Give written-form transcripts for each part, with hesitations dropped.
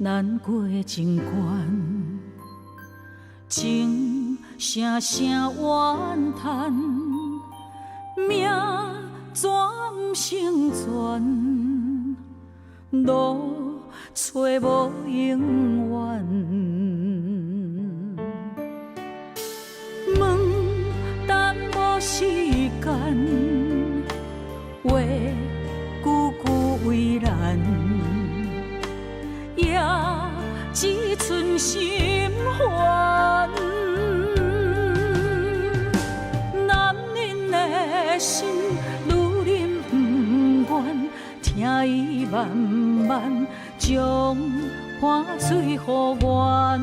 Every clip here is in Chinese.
难过情关，情声声怨叹，命怎不成全？路找无永远。问等无时间，话句句为难，也只剩心烦。男人的心，女人不愿，听伊慢慢将汗水予阮，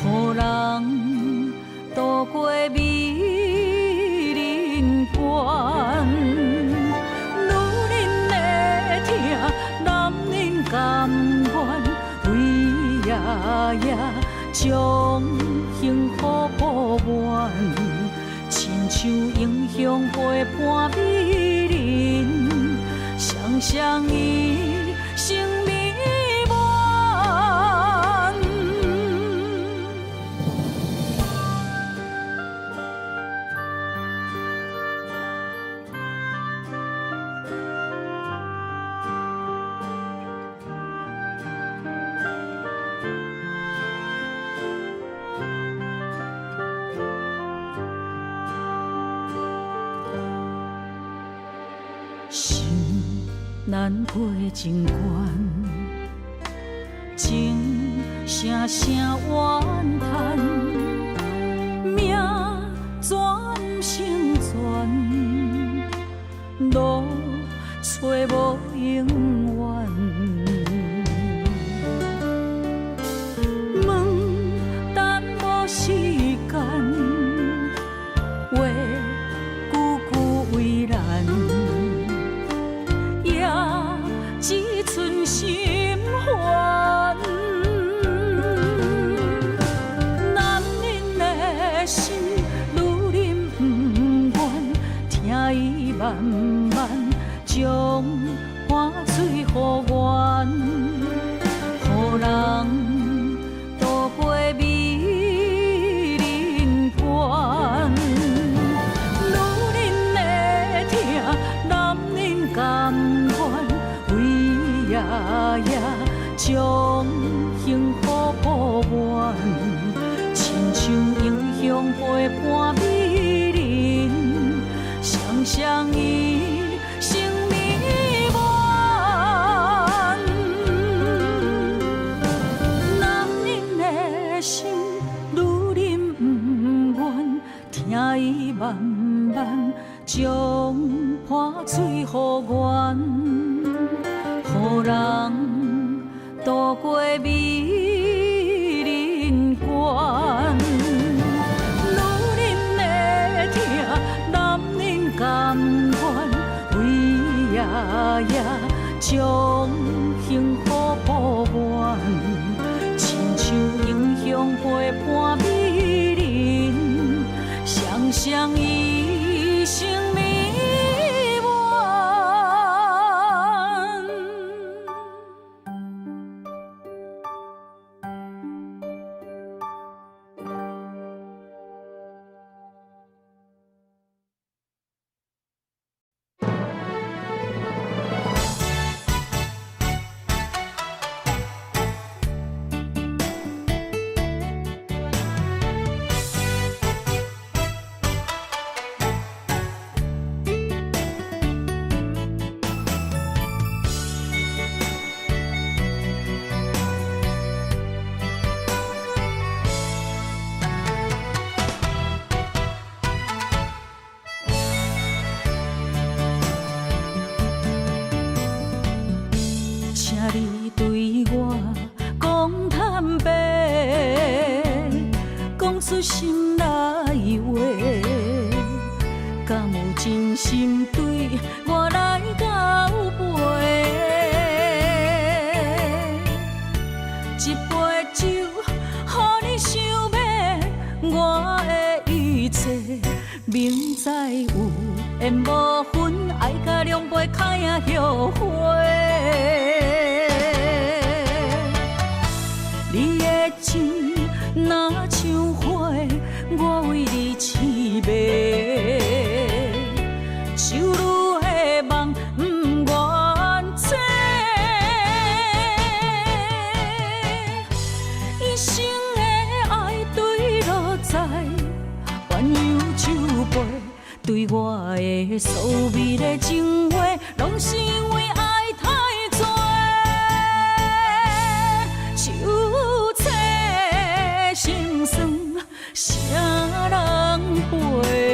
予人渡过美人关。女人的痛，男人甘愿，为夜夜将幸福补完，亲像英雄陪伴美人，双双伊生命完。心难过情关，情声声怨叹，命怎不成全？路找无永远。问等无时间，话句句为难，也只剩心烦。男人的心，女人不愿，听伊慢慢将汗水予阮，予人渡过美人关。女人的痛，男人甘愿，为夜夜将幸福补完，亲像英雄陪伴美人，双双伊生命完。男人的心，女人不愿，听伊慢慢将汗水予阮，予人渡过美人关。女人的痛，男人甘愿，为夜夜将幸福补完，亲像英雄陪伴美人，双双伊生命完。请你对我讲坦白，讲出心内话，敢有真心对我来交陪？一杯酒，予你想要我的一切，明知有缘无分，爱甲两杯开后悔。对我的所美的情话，拢是因为爱太多。手册心酸，啥人陪？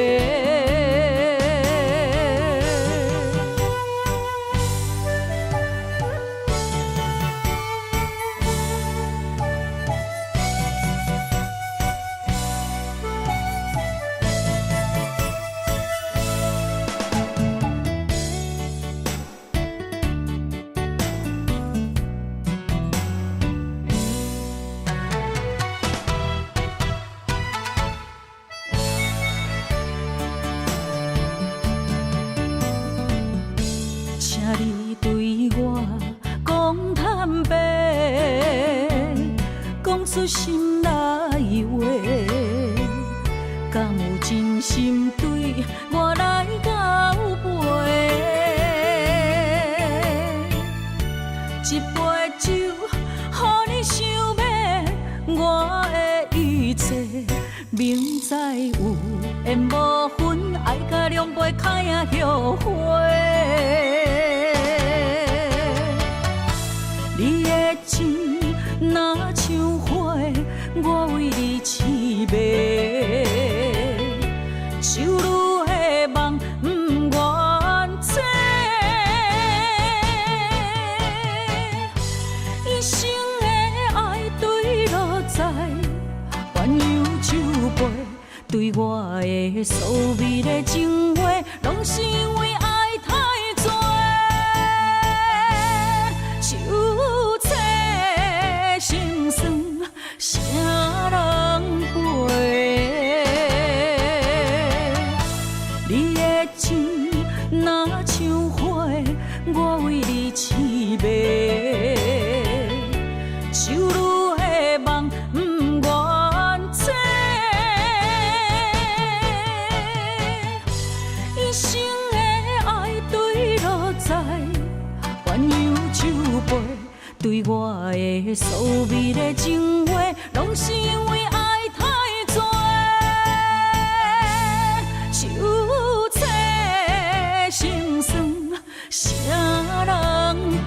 心内话，敢有真心对我来交陪？一杯酒，予你想要我的一切，明知有缘无分，爱甲两杯开啊后悔。你的情若像花，我为你痴迷，手愈的梦不愿切，一生的爱对落在鸳鸯酒杯，对我的所美的情话，拢是因为爱太多。手册心酸，啥人陪？你的情若像花，我为你痴迷，手愈的梦不愿切，一生的爱对落在鸳鸯酒杯。对我的所美的情话，拢是因为爱太多。手册心酸，啥人陪？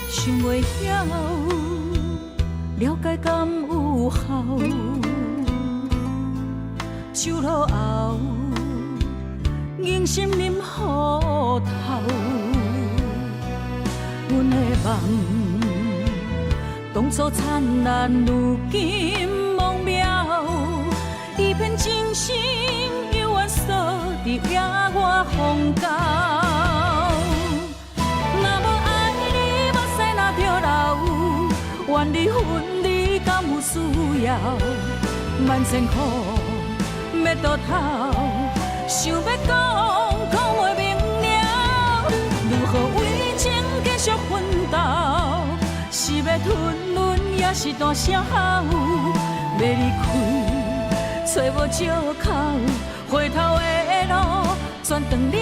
想袂晓，了解敢有效？酒落后，硬心啉雨透。阮的梦，当初灿烂，如今忘了。一片真心，犹原锁伫野外风高。愿你分你敢有需要？万千苦要倒头，想要讲袂明了。如何为情继续奋斗？是要吞忍，也是大声吼？要离开，找无借口，回头的路全断了。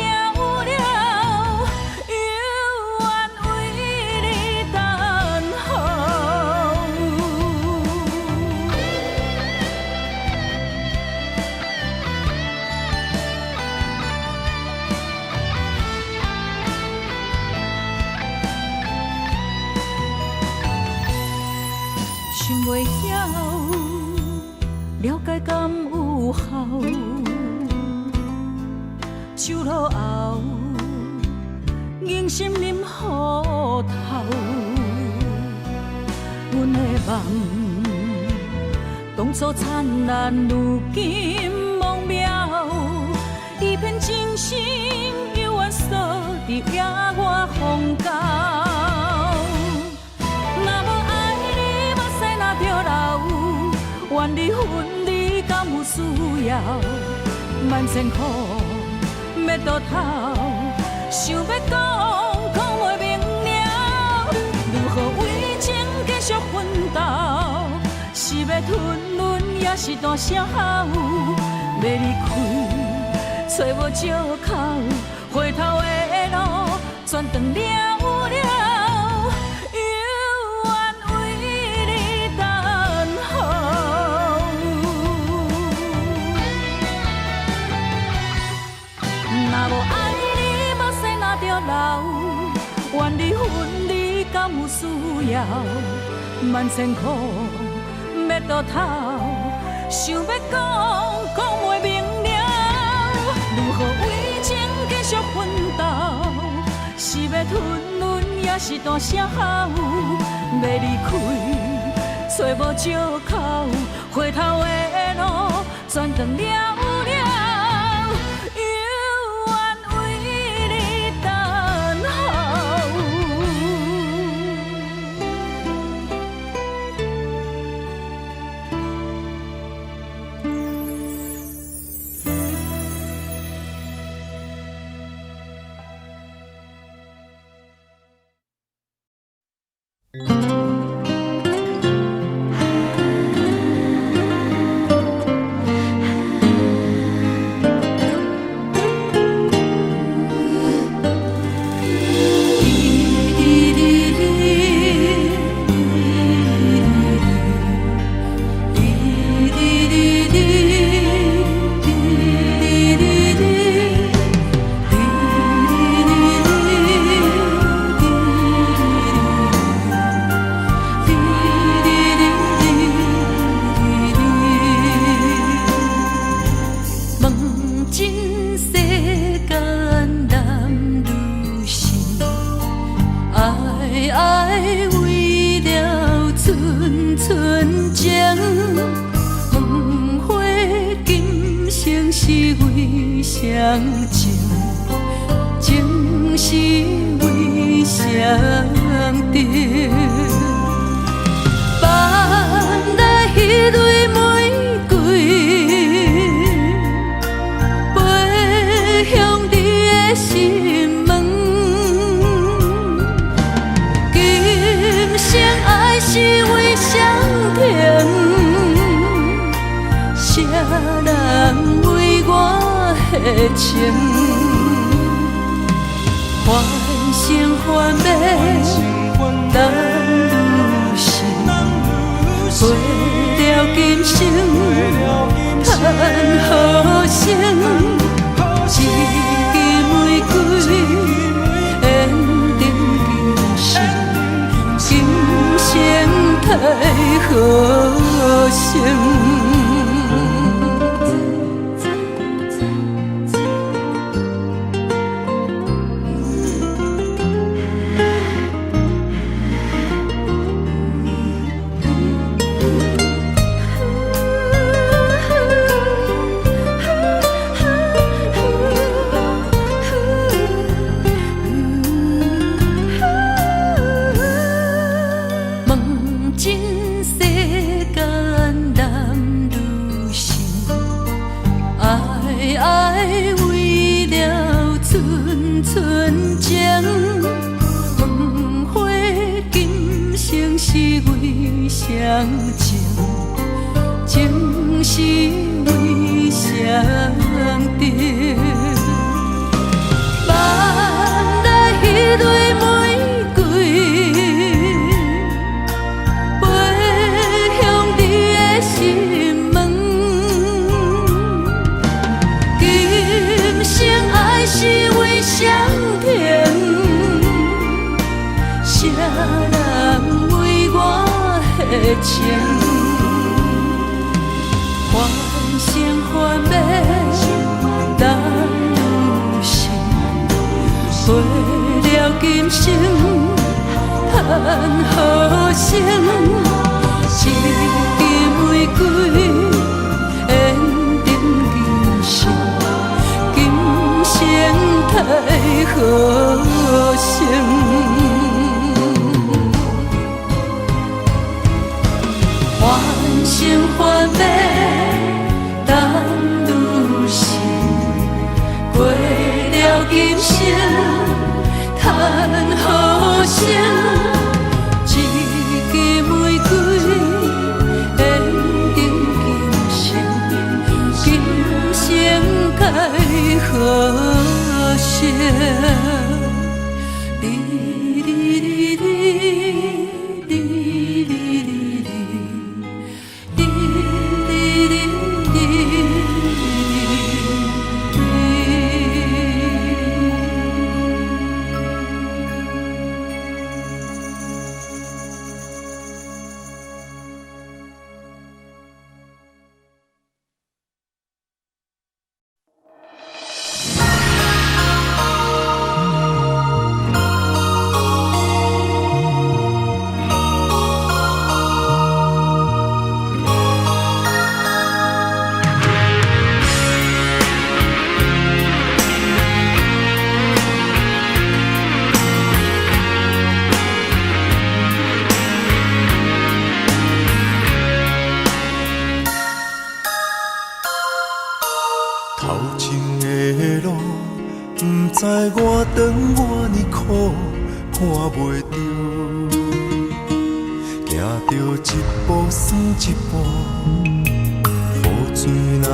想袂晓，了解敢有效？酒落后，硬心啉雨透。阮阮的梦，当初灿烂，如今梦渺，一片真心犹原锁伫野外风高。若无爱你，目屎若着流，怨离分离，敢有需要？万千苦要倒头，想要讲袂明了，如何为情继续奋斗？是要吞忍，也是大声吼，要离开，找无借口，回头的路全断了了，犹原为你等候。若无爱你，目屎若着流，怨离分离，敢有需要？万千苦要倒头，想要讲袂明了，如何为情继续奋斗？是要吞忍，也是大声吼，要离开，找无借口，回头的路全断了了，犹原为你等候。陪了今生，叹好声，一支玫瑰缘定今生，今生太好声。欢声欢悲当女性，过了今生叹好声。一支玫瑰缘定今生，今生该好声。知我长我呢苦，看袂着，行着一步算一步，雨水若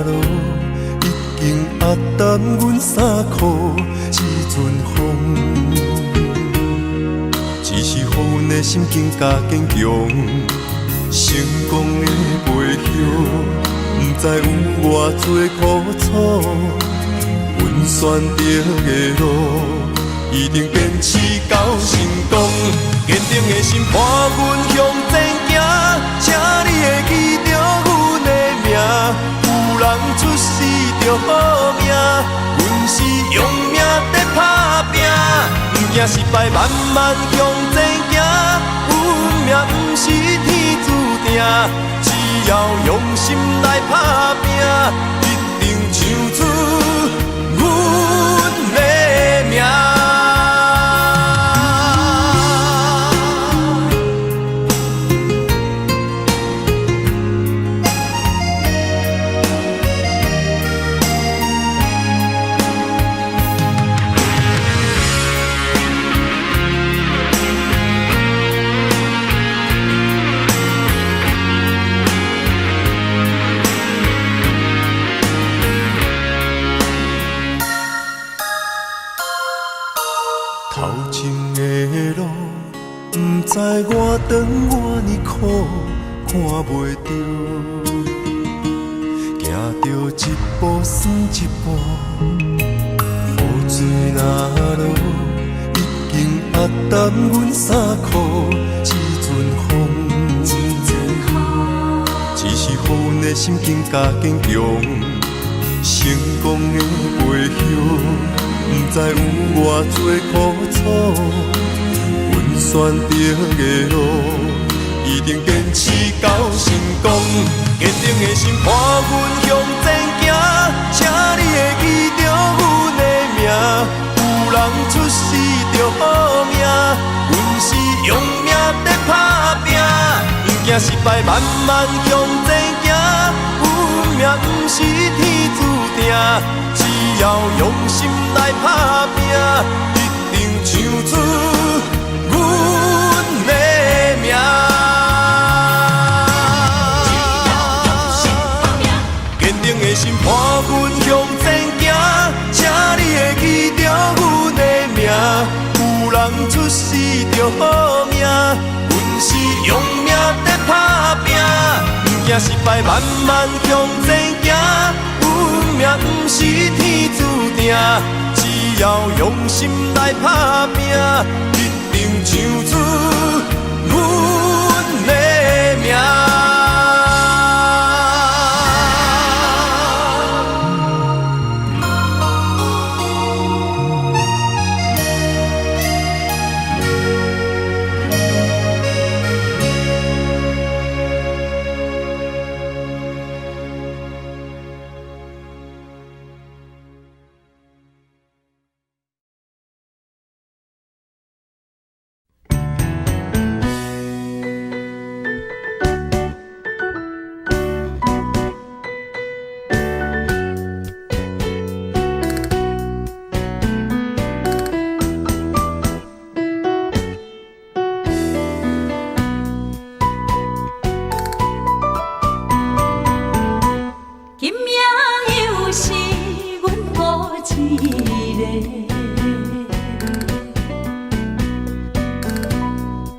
落，已经压淡阮衫裤一阵风。只是予阮的心境加坚强，成功的背后，不知有偌多苦楚。阮选择的路，一定坚持到成功。坚定的心伴阮向前行，请你会记着阮的名。有人出世着好命，阮是用命在打拼。不惊失败，慢慢向前行。运命不是天注定，只要用心来打拼，一定唱出阮的名。头前的路，不知我长我呢苦，看袂着，行着一步算一步，雨水若落，已经压淡阮衫裤一阵风。只是予阮的心境加坚强，成功的背后。不知有偌多苦楚，阮选择的路，一定坚持到成功。坚定的心伴阮向前行，请你会记着阮的名。有人出世着好命，阮是用命在打拼。不惊失败，慢慢向前行。运命不是天注定。只要用心来打拼，一定唱出阮的名。坚定的心伴阮向前行，请你会记着阮的名。有人出世着好命，阮是用命在打拼。不惊失败，慢慢向前行。运命不是天注定，只要用心来打拼，一定唱出阮的名。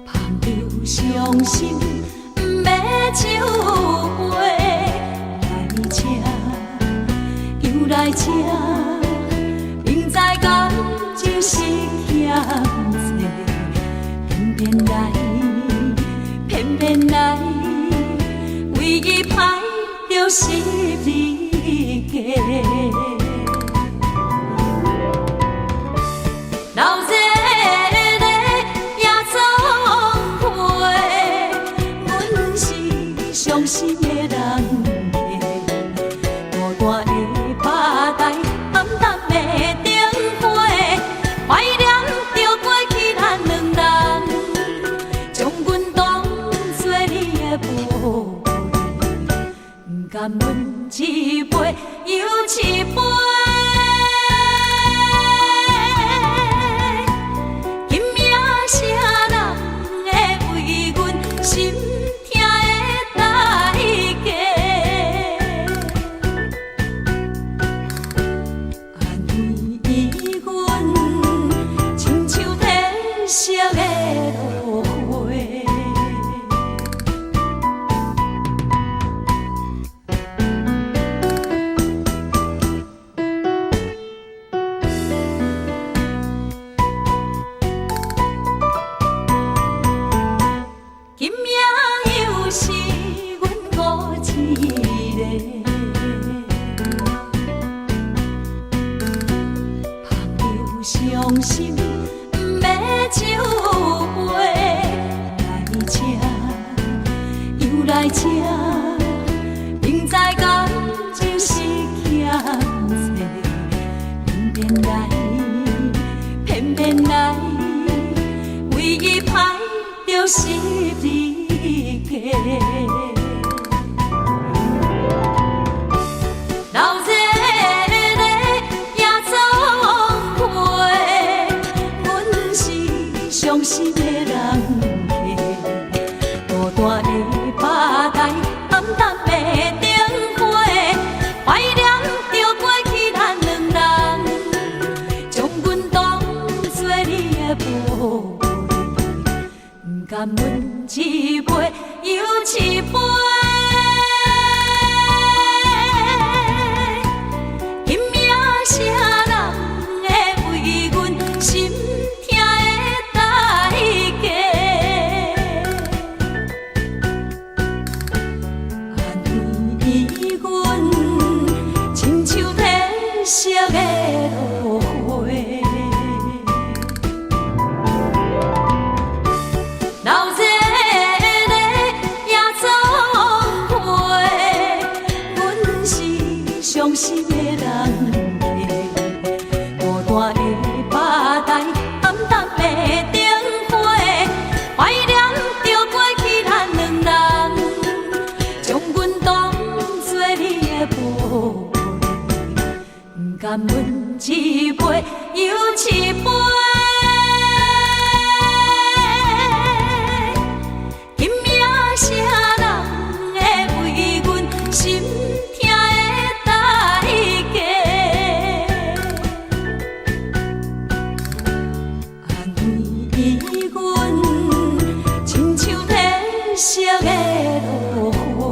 捧着伤心，不要酒杯来吃，又来吃，明知感情是欠债，偏偏来，偏偏来，为伊歹着十字架。老热热也总会，阮是伤心的人孤单的巴台，暗淡的灯火，怀念着过去咱两人，将阮当作你的宝贝，不甘阮一杯又一杯。伤心，不要酒杯来吃，又来吃，明知感情是欠债，偏偏来，偏偏来，为伊歹着十字架。老热热也总会，阮是伤心的人孤单的巴台，暗淡的灯火，怀念着过去咱两人，将阮当作你的宝贝，不甘阮一杯又一杯。色的落花，老热热也总会，阮是伤心的人孤单的巴台，暗淡的灯火，怀念着过去咱两人，将阮当作你的宝。不甘阮一杯又一杯，今夜谁人会为阮心痛的代价？安慰阮，亲像褪色的落花。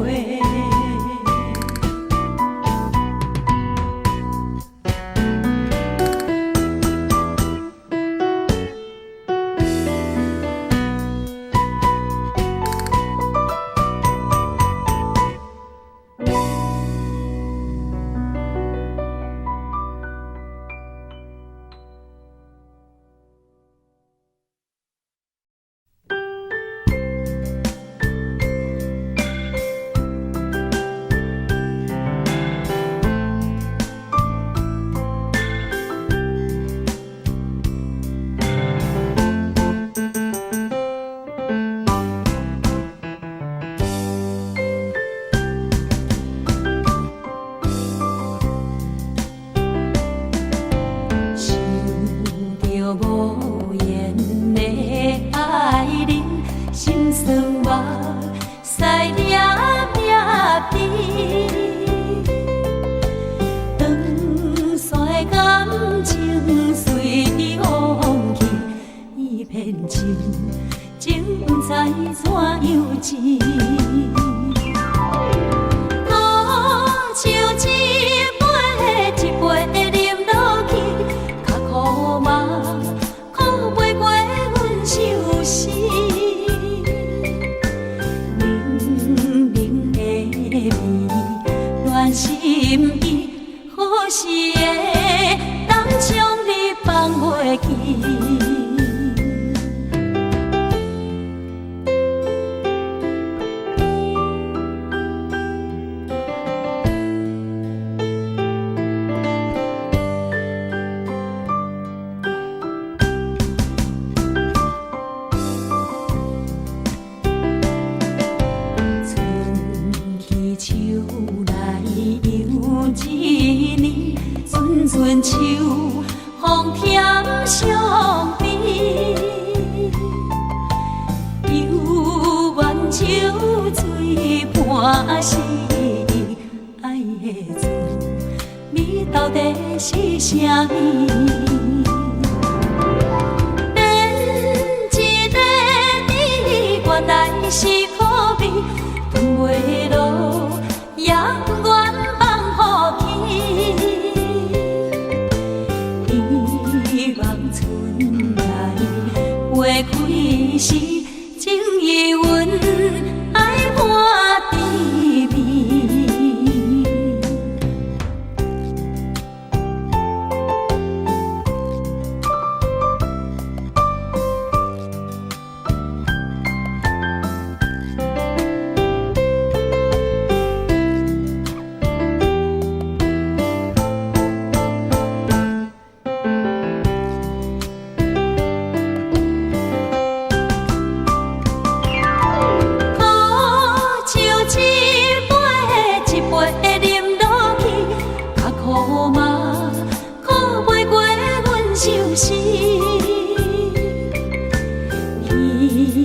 怎样治？苦像一杯一杯啉落去，较苦嘛，苦袂过阮相思。明明的味，暖心意，何时会当将你放袂记？春秋风添伤悲，犹原酒醉半时，爱的滋味到底是啥意？连一个你原来是苦味，吞袂落，也愿放予去。花开时，情意阮爱伴甜蜜。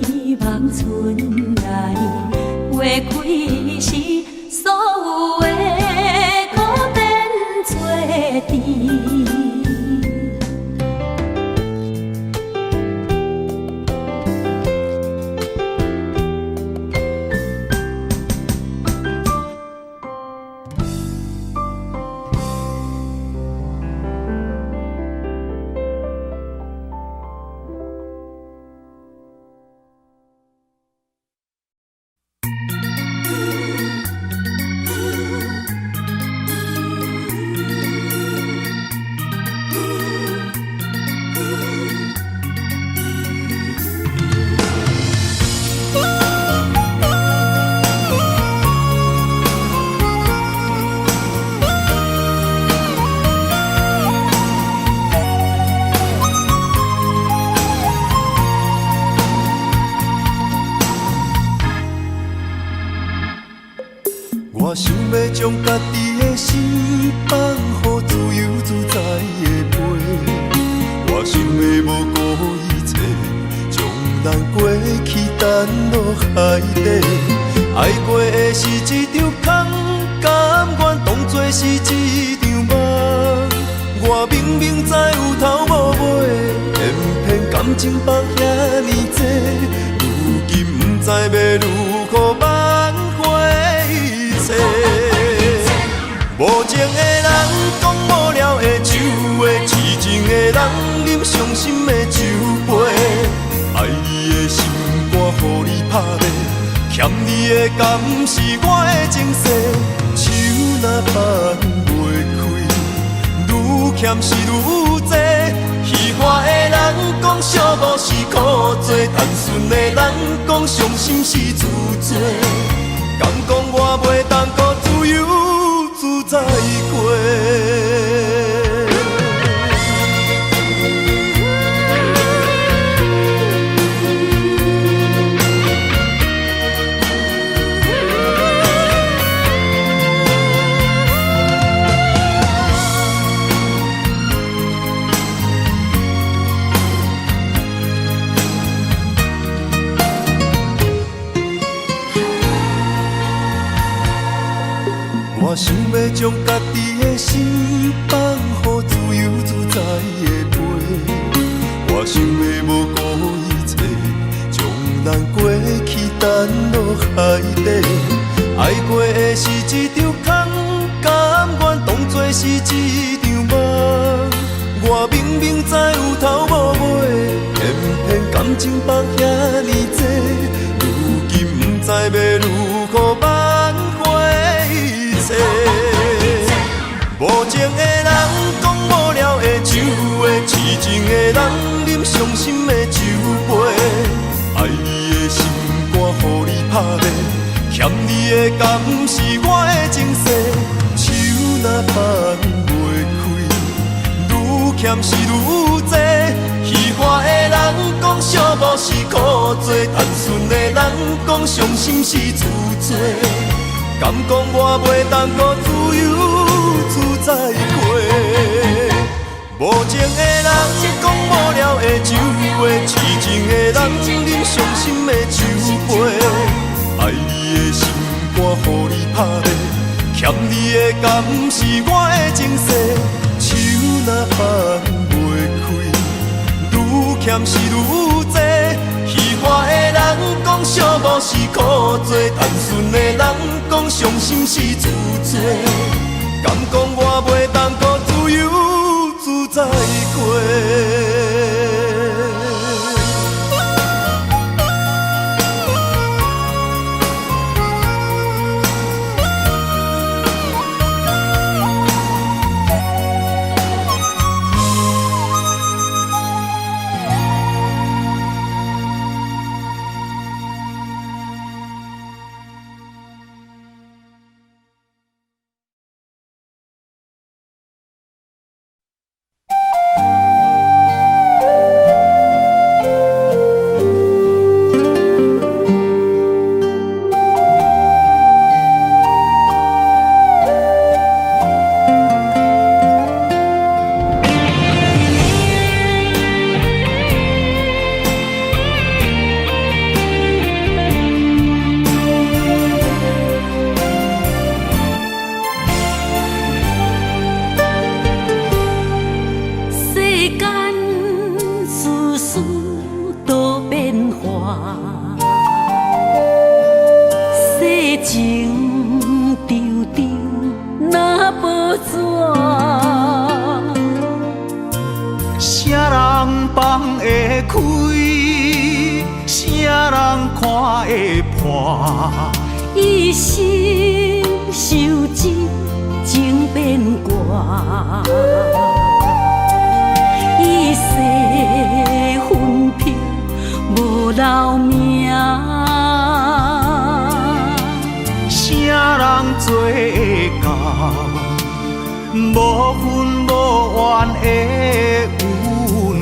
希望春来花开时，所有的苦变做甜。我想要将家己的心放予自由自在的飞，我想要无顾一切，将咱过去沉落海底。爱过的是一场空，甘愿当作是一场梦。我明明知有头无尾，偏偏感情放遐尼多，如今不知要如何挽回。无情的人讲无聊的酒话，痴情的人饮伤心的酒杯。爱你的心肝，予你拍卖，欠你的甘是我的情世。手若放袂开，愈欠是愈多。戏花的人讲寂寞是苦做，单纯的人讲伤心是自作。敢讲我袂当搁自由自在过？我想要将家己的心放予自由自在的飞，我想要无顾一切，将咱过内底，爱过的是一场空，甘愿当作是一场梦。我明明知有头无尾，偏偏感情放遐尼多，如今不知要如何挽回一切。无情的人讲无聊的酒话，痴情的人饮伤心的酒杯。爱你的心肝，予你拍卖，欠你的甘是我的情世。手若放袂开，愈欠是愈多。虚华的人讲寂寞是苦做，单纯的人讲伤心是自作。敢讲我袂当搁自由自在过？无情的人讲无聊的酒话，痴情的人饮伤心的酒杯。爱你的心肝，予你拍卖，欠你的甘是我的情世。手若放袂开，愈欠是愈多。虚华的人讲寂寞是苦做，单纯的人讲伤心是自作。敢讲我袂当搁自由自在过？一生受尽情变卦，一世分飘无留名。啥人做会到无分无怨的运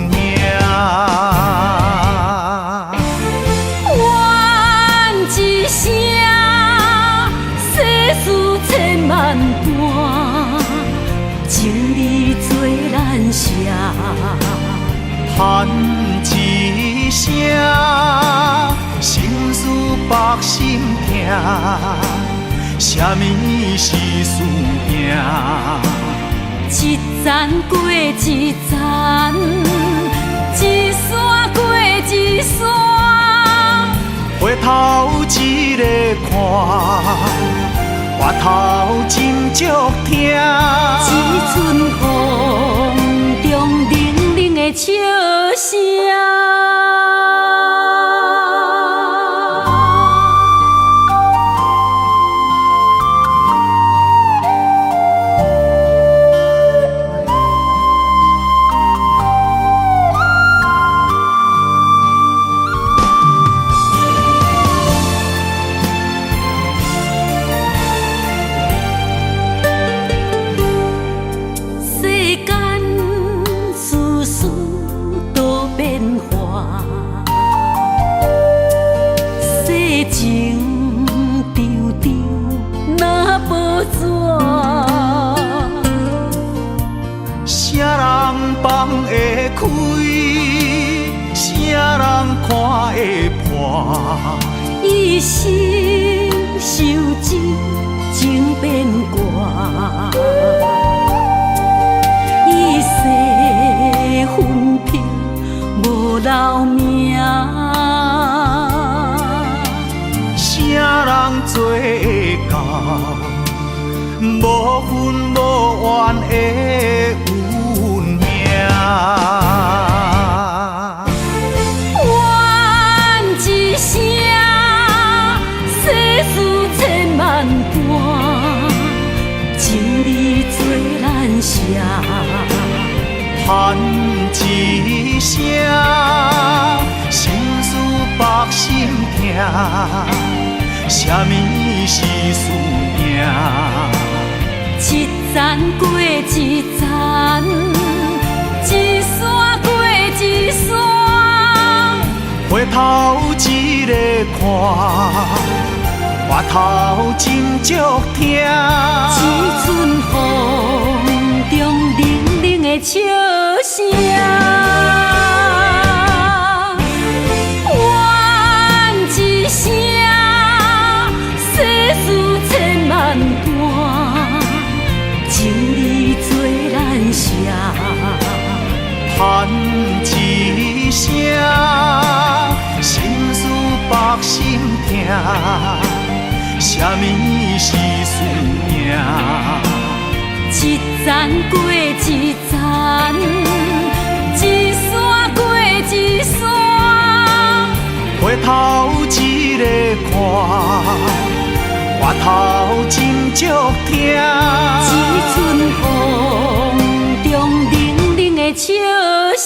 命？一声世事千万般，情义做咱舍。叹一声，心事百心痛，啥物是输赢？一站过一站，一山过一山。回头一个看，回头真足听。一寸风中冷冷的笑声。放会开，啥人看会破？一生受尽情变卦，一世分飘无留名。啥人无份无缘的运命。怨一声，世事千万般，情义做咱舍。叹一声，心事百心痛，啥物是输赢？一站过一站，一山过一山，回头一个看，回头真足疼。一阵风中冷冷的笑声，怨一声，世事千万般，情义做咱舍。叹一声，心事百心痛，啥物是输赢？一站过一站，一山过一山，回头一个看，回头真足疼。一阵风中冷冷的笑声。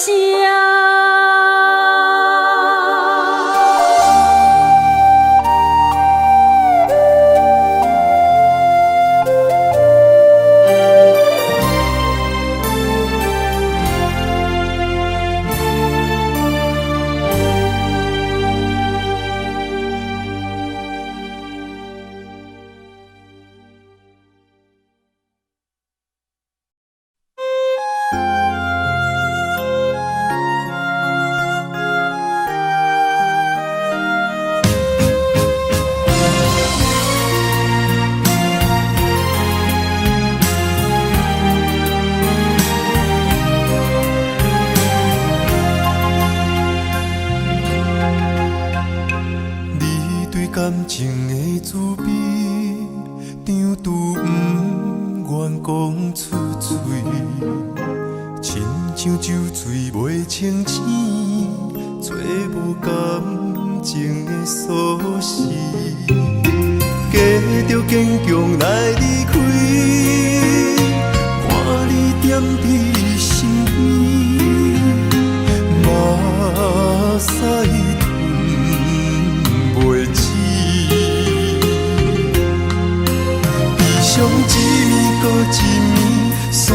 感情的滋味，张拄不愿讲出嘴，亲像酒醉袂清醒，找无感情的锁匙，假着坚强来离开，看你踮伫身边，目屎吞袂止。伤一暝搁一暝，山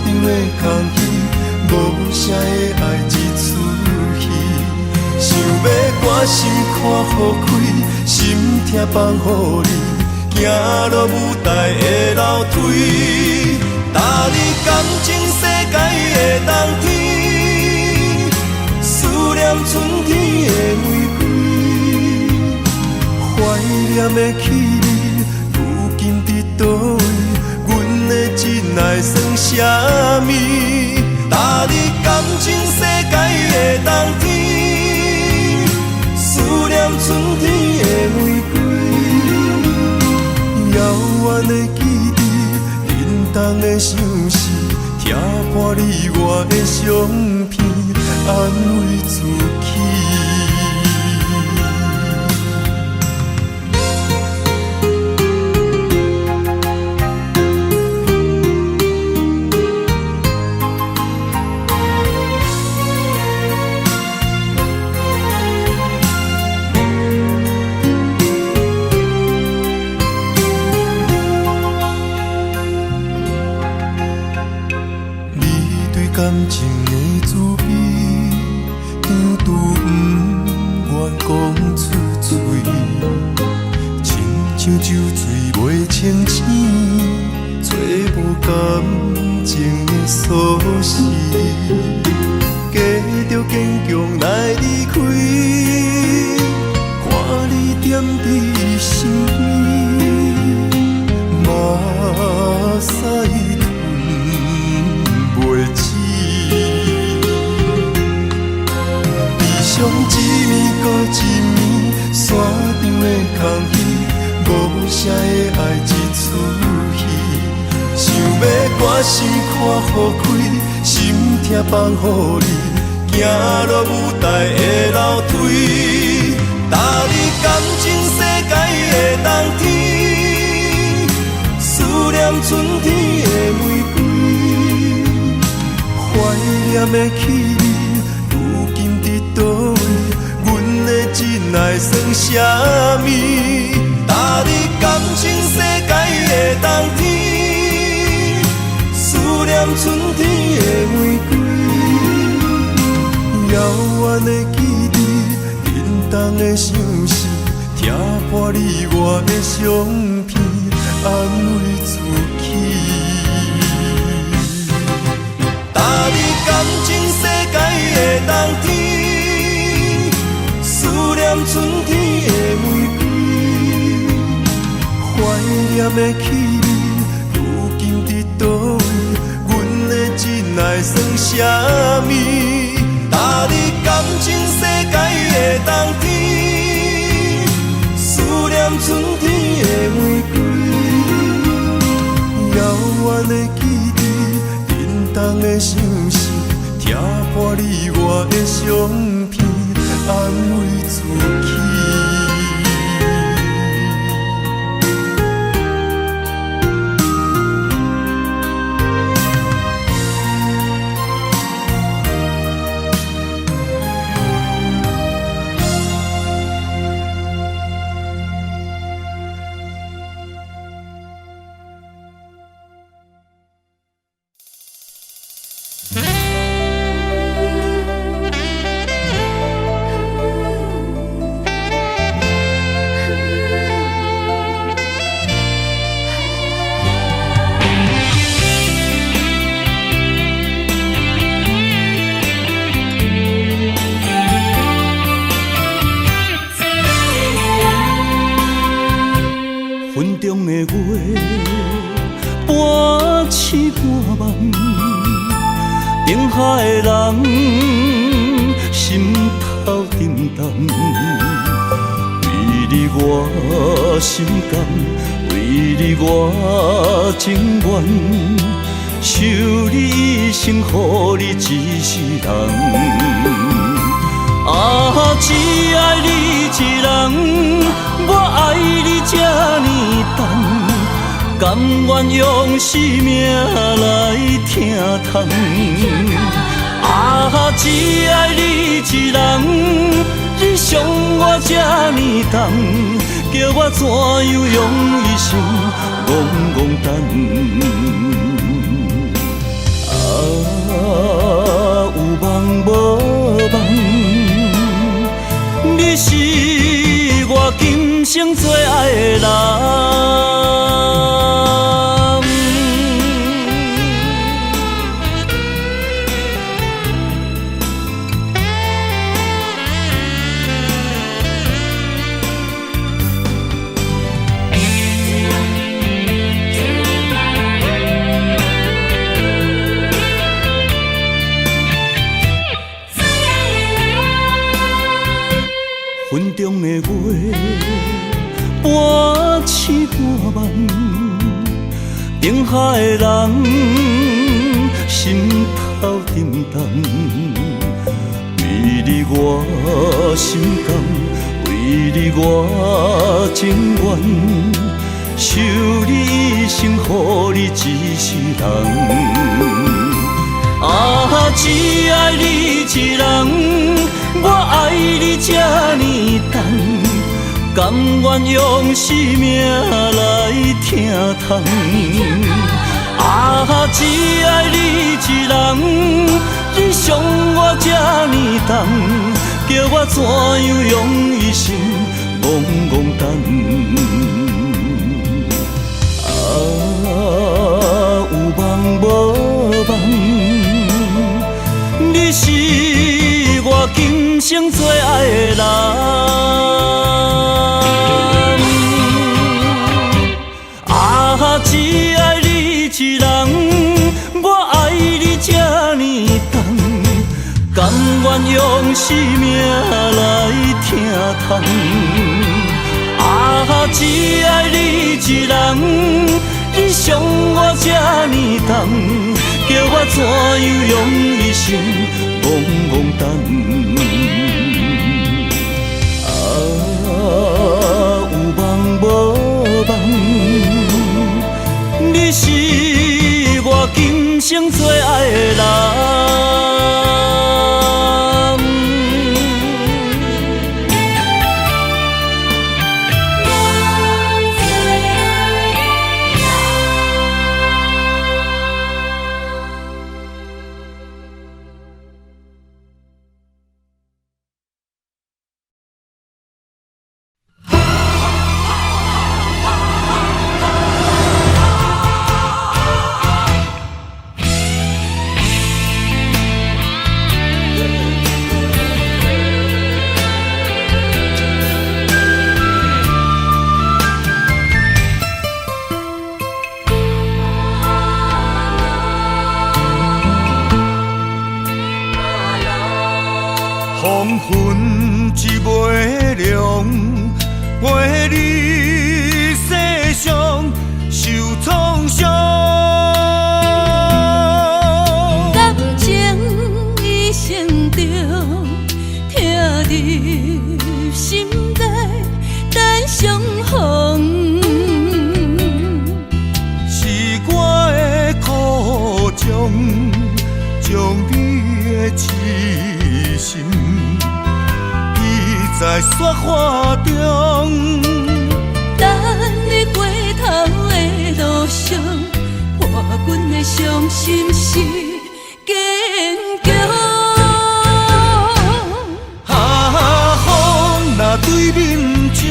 顶的空虚，无声的爱一出戏。想要关心看予开，心痛放予你，行落舞台的楼梯。搭你感情世界的冬天，思念春天的玫瑰，怀念的起你，如今伫倒位？阮的真爱算啥物？搭你感情世界的冬天，思念春天的玫瑰，遥远的记忆，冷冻的相思，听破你我的相片，安慰自己。感情的滋味，张拄不愿讲出嘴，亲像酒醉袂清醒，找无感情的锁匙，假着坚强来离开，看你踮伫身边，目屎吞袂止。伤一暝搁一暝，山顶的空虚，无声的爱一出戏。心看予开，心痛放予你，行落舞台的楼梯，搭你感情世界的冬天，思念春天的玫瑰，怀念的起你，如今伫倒位？阮的真爱算啥物？搭你感情世界的冬天，思念春天的玫瑰，遥远的记忆，沉重的相思，听破你我的相片，安慰自己。搭你感情世界的冬天，思念春天的玫瑰，怀念的起你，如今伫倒位？阮的真爱算啥物？搭你感情世界的冬天，思念春天的玫瑰，遥远的记忆，沉重的相思，听破你我的相片，安慰自己。云中的月，半醒半梦，定海的人，心头沉重。为你我心甘，为你我情愿，守你一生，予你一世人。啊，只爱你一人，我爱你这呢重，甘愿用生命来疼痛。啊，只爱你一人，你伤我这呢重，叫我怎样用一生戆戆等？啊，有梦无梦？你是我今生最爱的人。云中的月，半醒半梦，定海的人，心头沉重。为你我心甘，为你我情愿，守你一生，予你一世人。啊，只爱你一人，我爱你这呢重，甘愿用生命来疼痛。啊，只爱你一人，你伤我这呢重，叫我怎样用一生戆戆等？啊，有梦无梦？你是我今生最爱的人。啊，只爱你一人，我爱你这呢重，甘愿用生命来疼痛。啊，只爱你一人，你伤我这呢重，叫我怎样用一生戆戆等？啊，有梦无梦，你是我今生最爱的人。黄昏一抹亮，陪你世上受创伤。感情已成中，疼入心底，等相逢。是我的苦衷，将你的痴心记在雪花中。等你回头的路上，伴阮的伤心是坚强。风若对面冲，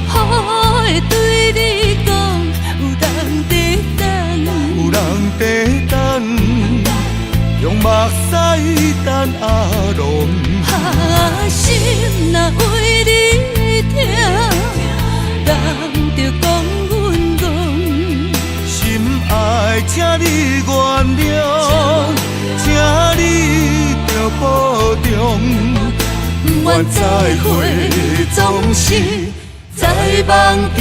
雨会对你讲，有人在等，有人在等，用目屎等阿龙。心若为你痛，人着讲阮戆。心爱，请你原谅，请你着保重。不愿再会，总是在梦中。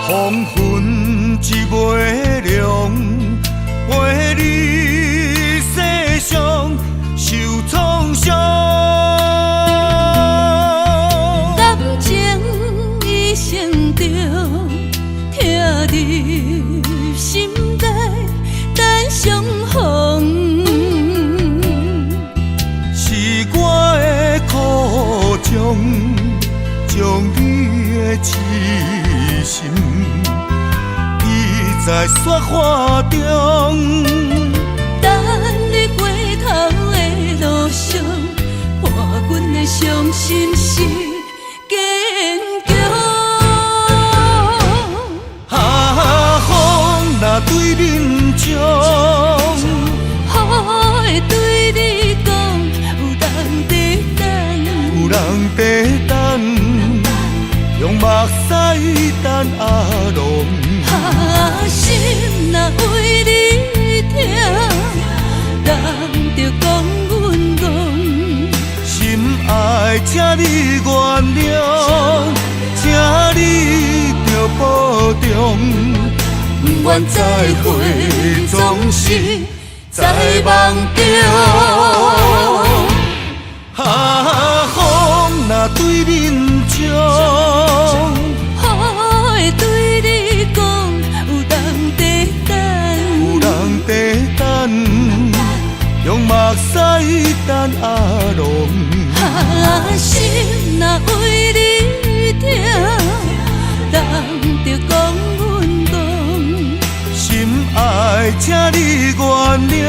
黄昏一抹亮，陪你世上受创伤。感情已成中，疼入心底，等相逢。是我的苦衷，将你的痴心记在雪花中。等你回头的路上，伴阮的伤心是坚强。风若对面冲，雨会对你讲，有人在等，有人在等，用目屎等阿龙。心若为你痛，人着讲阮戆。心爱，请你原谅，请你着保重。不愿再会，总是在梦中。风若对面冲，雨会对你讲，有人在等，有人在等，用目屎等阿龙。心若为你痛，人着讲阮戆。心爱，请你原谅，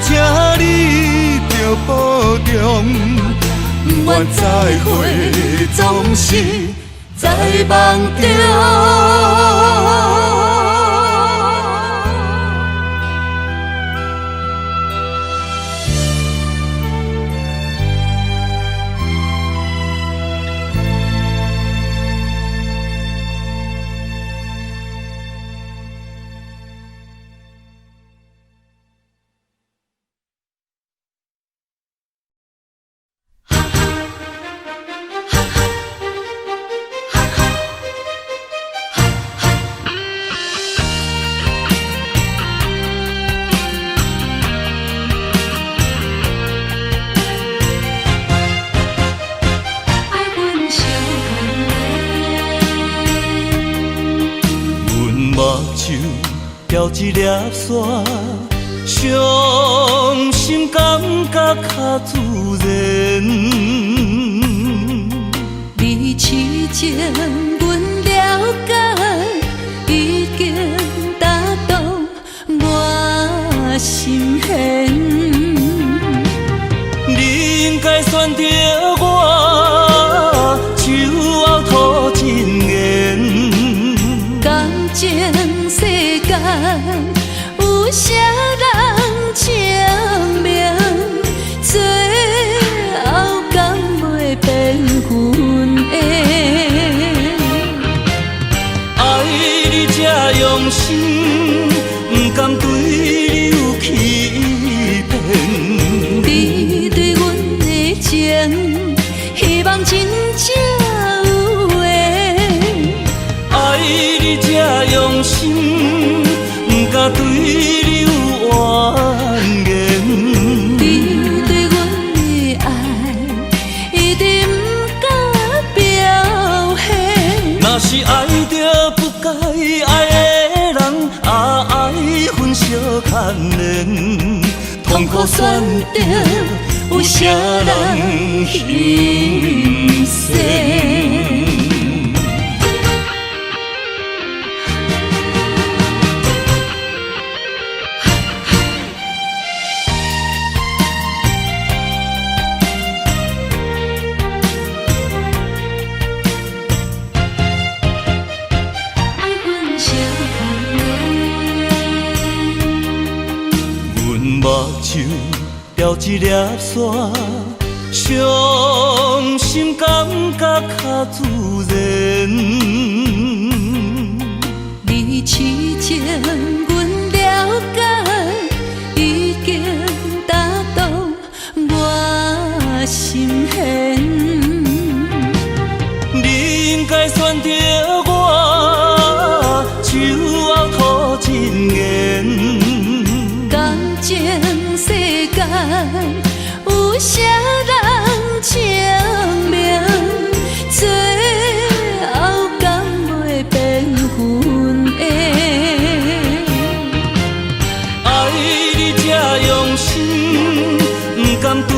请你着保重。不愿再会，总是在梦中。钓一粒沙，伤心感觉较自然。你痴情，阮了解，已经打动我心弦。你应该选择我，手后吐真言。感情世间有啥人证明？最后敢袂变阮的？爱你这用心，不甘对你有欺骗。你对阮的情，希望真正有缘。爱你这用心，不敢对你有怨言。你对阮的爱，一定不敢表现。若是爱着不该爱的人，爱分相牵连，痛苦选择有啥人心酸？爱分相阮目睭钓一粒沙，伤心感觉较自然。你痴情，阮了解，已经打动我心弦。你应该选择我，手后吐真言。感情世间有啥人证明？最后敢袂变阮的？爱你这用心，不甘对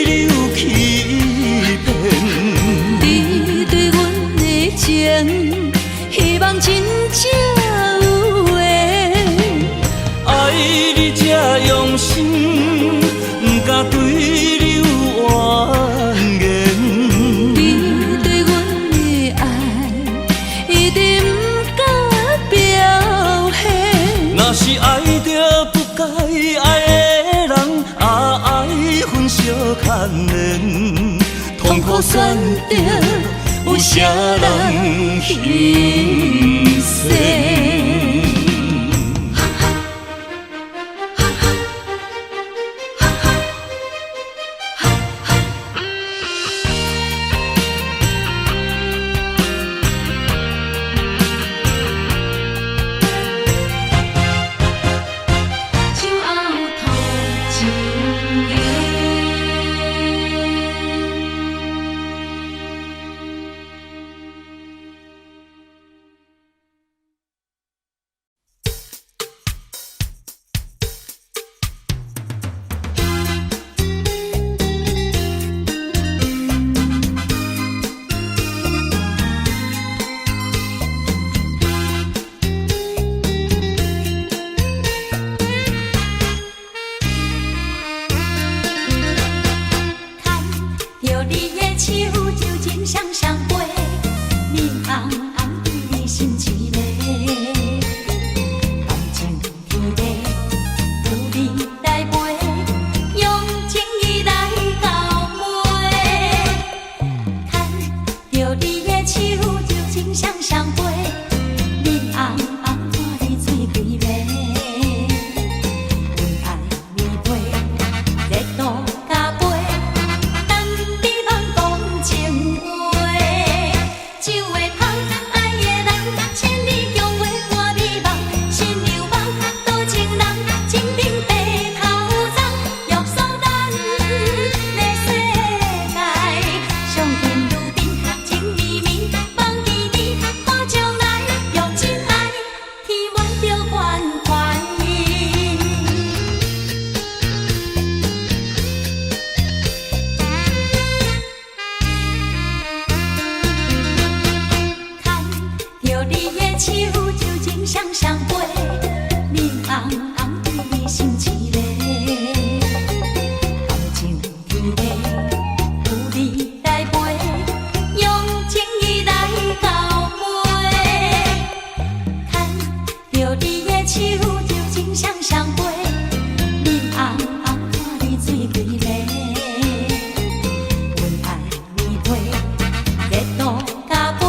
你有欺骗。你对阮的情，希望真正有缘。爱你这用心，不敢对你有怨言。你对阮的爱，一定不敢表现。若是爱着不该爱的人，爱分相牵连，痛苦选择有啥人心酸？你心一个，感情有味，有你来陪，用情意来交陪，牵着你的手，就情双双飞，面红红看你水规个，阮爱你陪，热度加杯。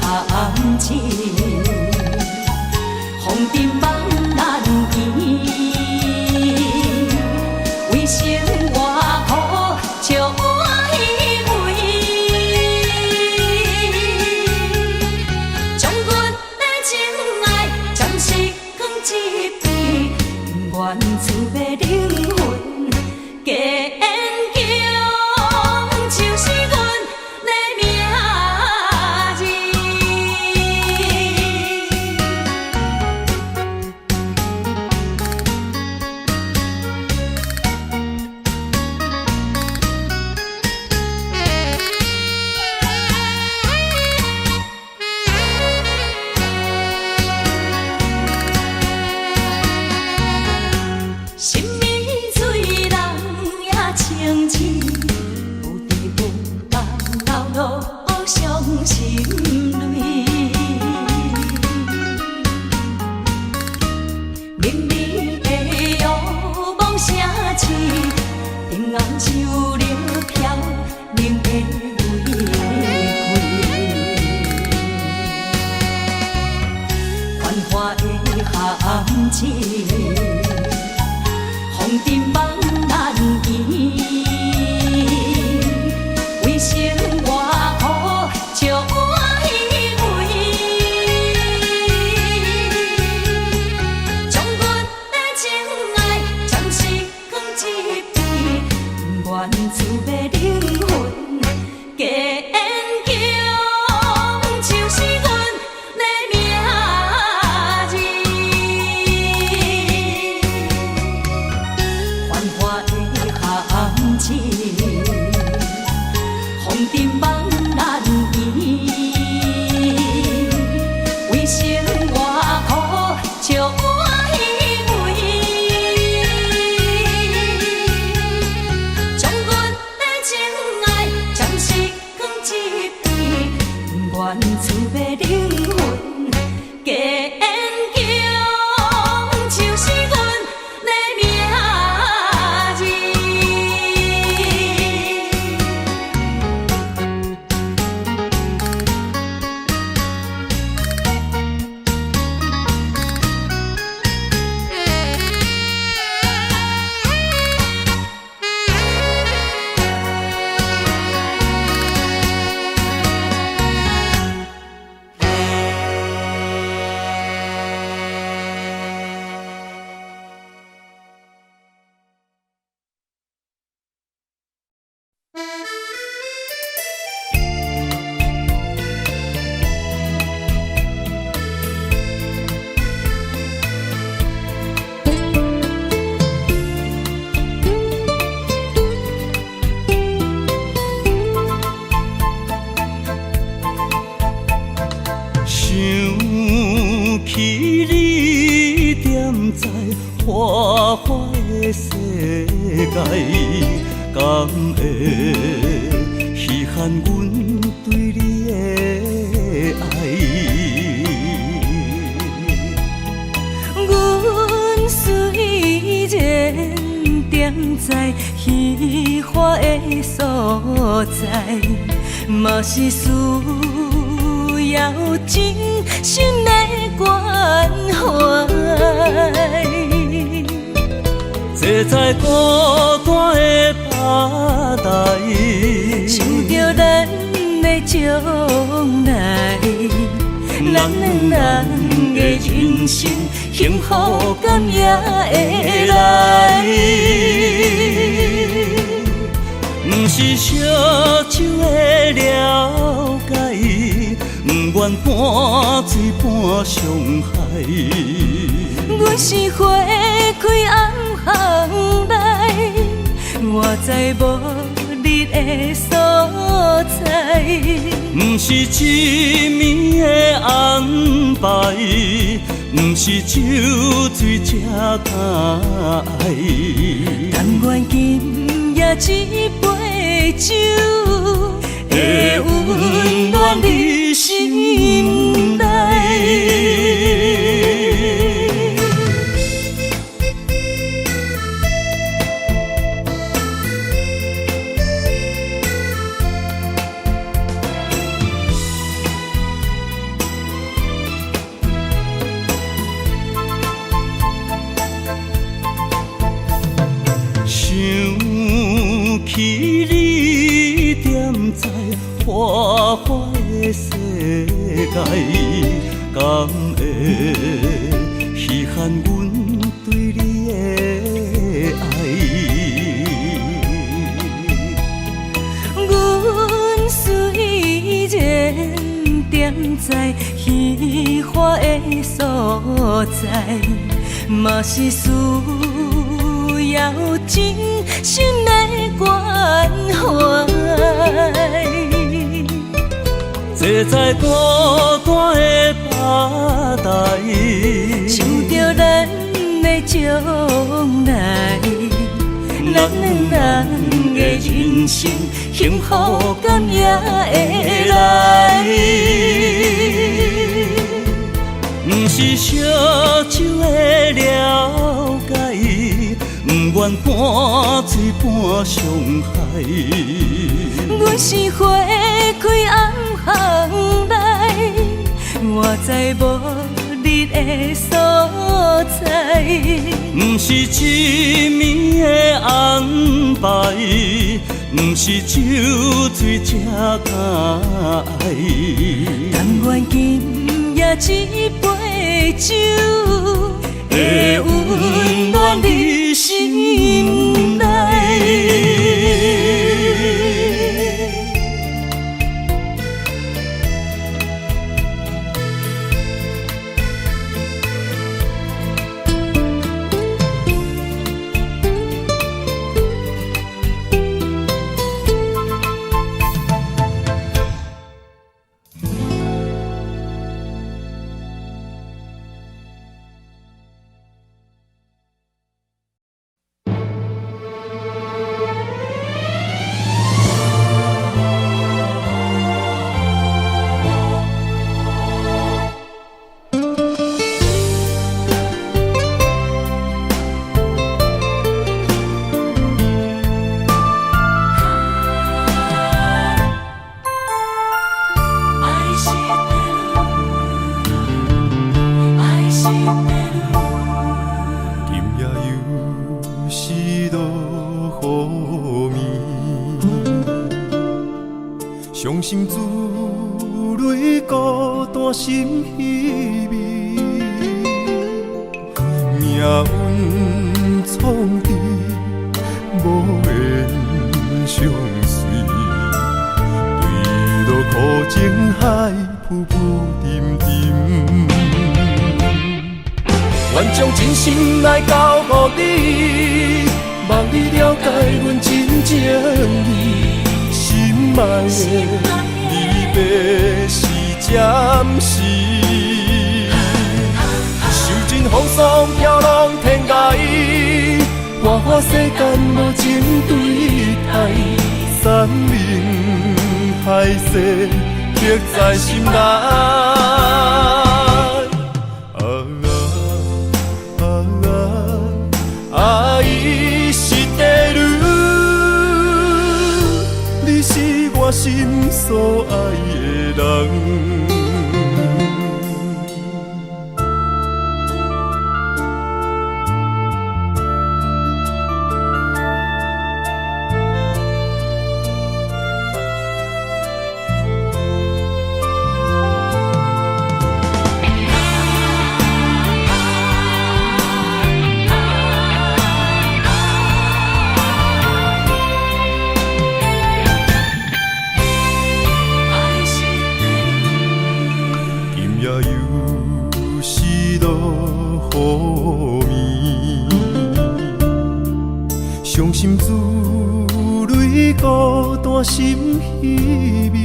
含情，风尘梦难圆。为生活苦，笑我虚伪。将阮的情爱暂时放一边，不愿自要灵魂加坚强，就是阮的名字。心面水人也清清，有地无梦流露伤心泪。明媚的遥望城市，平安手了飘零的玫瑰。繁华的含情。风尘梦难圆，为生活苦，笑我虚伪。将阮的情爱暂时放一边，不愿自要灵魂加坚强，就是阮的名字。繁华的含情，风尘梦难圆。为生活苦，笑我虚伪。将阮的情爱暂时放一边，不愿自要灵魂加坚强，就是阮的名字。想起你踮在花花的世界，敢会稀罕阮对你的爱？阮虽然踮在虚华的所在，嘛是需要真心的关怀。坐在孤单的吧台，想着咱的将来，咱两人的人生幸福感也会来。不是烧酒的了解，不愿半醉半伤害。阮是花开暗巷内，我知无你的所在。不是一暝的安排，不是酒醉才敢爱。但愿今夜一杯酒，会温暖你心内。破坏的世界，敢会稀罕阮对你的爱？阮虽然踮在虚华的所在，嘛是需要真心的关怀。坐在大大的吧台，想着咱的将来，咱两人的人生幸福感也会来。不是烧酒的了解，不愿半醉半伤害。阮是花开暗巷来，我知无你的所在。不是一暝的安排，不是酒醉才敢爱。但愿今夜一杯酒，会温暖你心内。伤心珠泪孤单心稀微，命运创治无缘相随，对落苦情海浮浮沉沉，愿将真心来交予你，望你了解阮真情意。心爱的离别是暂时，受尽风霜飘浪天涯，花花世间无情对待，山盟海誓刻在心内。爱是地路。你是我心所爱的人。伤心珠泪孤单心稀微，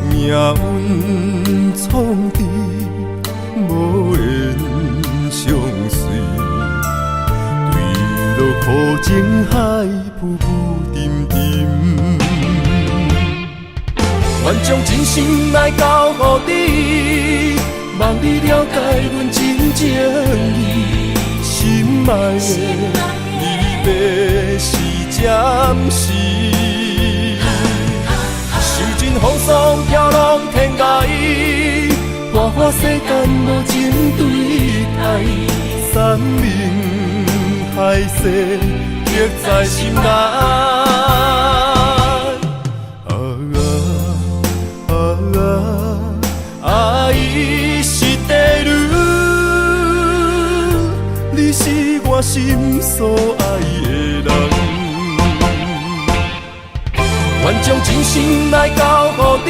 命运创治无缘相随，对落苦情海浮浮沉沉，愿将真心来交予你，望你了解阮真情意。心爱的离别是暂时，受尽风霜飘浪天涯，花花世间无情对待，山盟海誓刻在心内。愿将真心来交予你，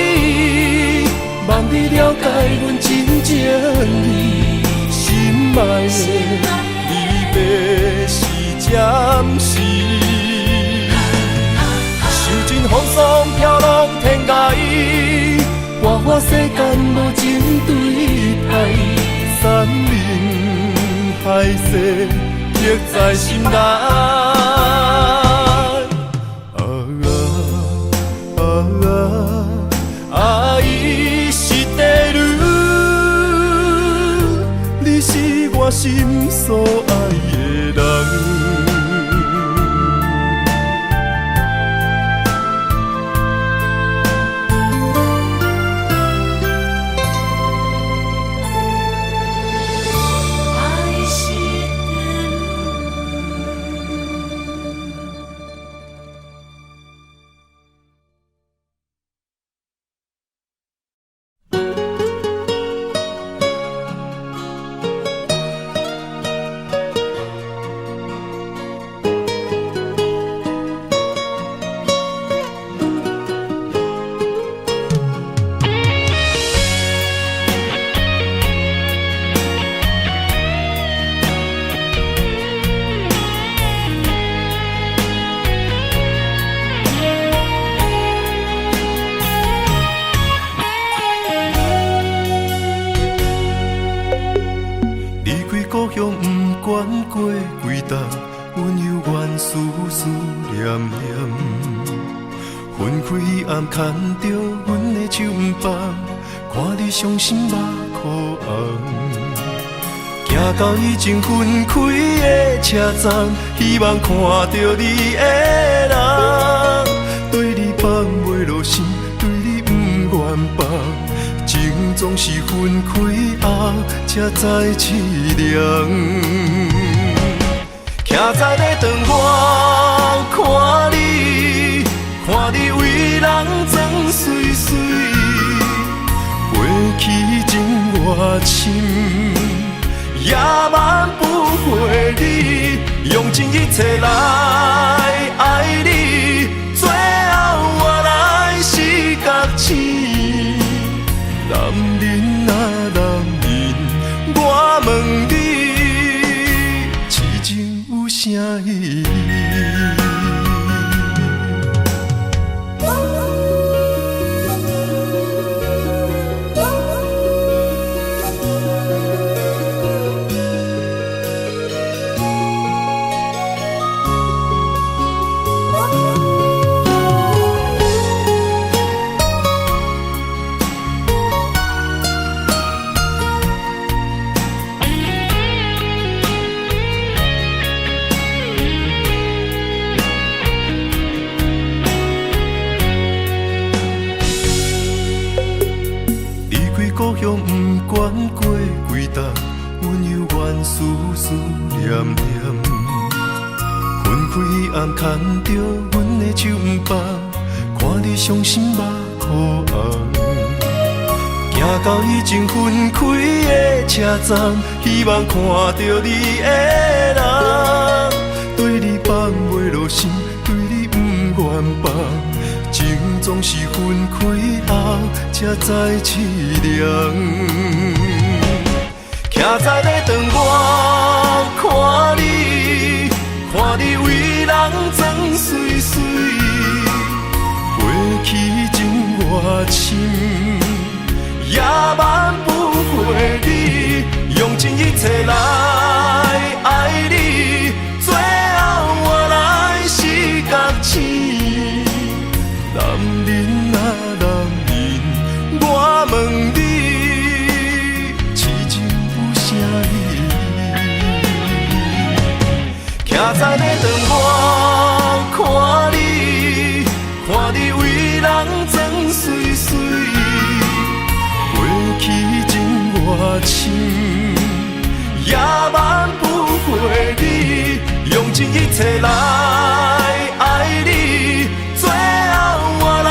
望你了解阮真情意，心爱的离别是暂时。受尽风霜飘浪天涯，活化世间无情对待，山盟海誓刻在心内。伊是地女，你是我心所爱的人。牵着阮的手不放，看你伤心目眶红。行到已经分开的车站，希望看到你的人，对你放袂落心，对你不愿放，情总是分开后才知凄凉。徛在咧窗外看你，看你为人装水水，过去情偌深，也挽不回你，用尽一切来爱你，最后我来是觉醒。男人啊男人，我问你，痴情有啥意义？故乡不管过几冬，阮犹原思思念念。分开暗牵着阮的手不放，看你伤心目眶红。行到已经分开的车站，希望看到你的人，对你放袂落心，对你不愿放。情总是分开后才知凄凉。徛在咧窗外看你，看你为人装水水，过去情偌深，也挽不回你，用尽一切来爱你，最后我来是觉醒。男人啊男人，我问你，痴情有啥意义？徛在咧窗外看你，看你为人装水水，过去情偌深，也挽不回你，用尽一切来爱你，最后我来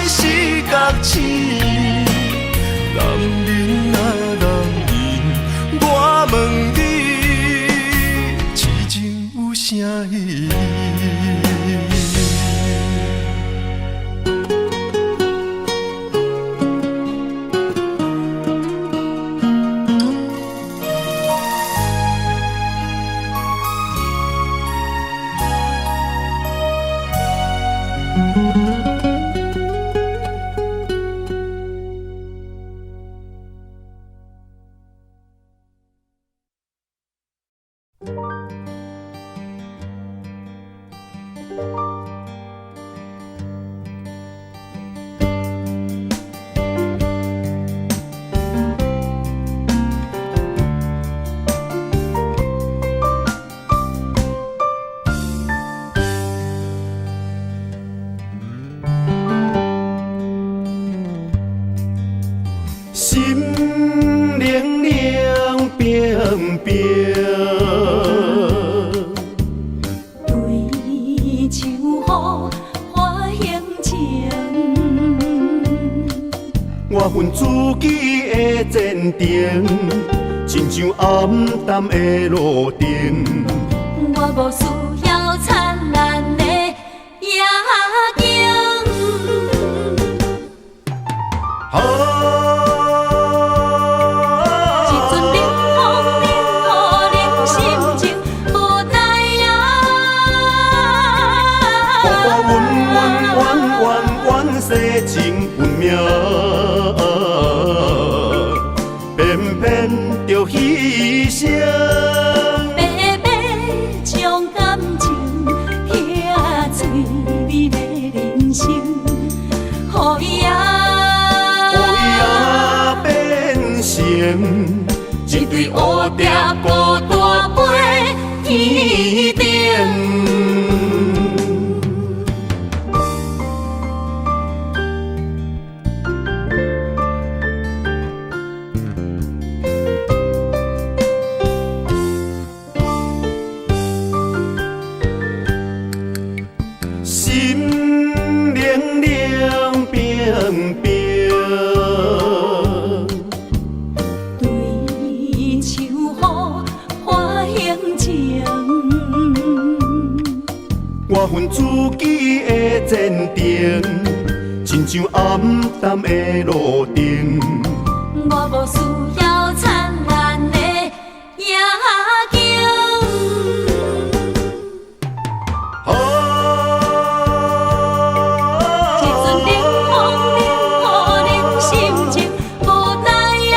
是觉醒。男人啊男人，我问你，痴情有啥意义？平。对手好花形情，我份自己的坚定，亲像暗淡的路灯。我无需要灿烂的夜景。一阵冷风冷予恁心情无知影。阮世情运命，偏偏着牺牲。白白将感情疼最美的人生，予伊变成一对乌蝶孤单飞天顶。心冷冷冰冰，对手好花形情。我份自己的坚定，亲像暗淡的路灯。我无需要灿烂的夜景。一阵冷风冷予恁心情无知影。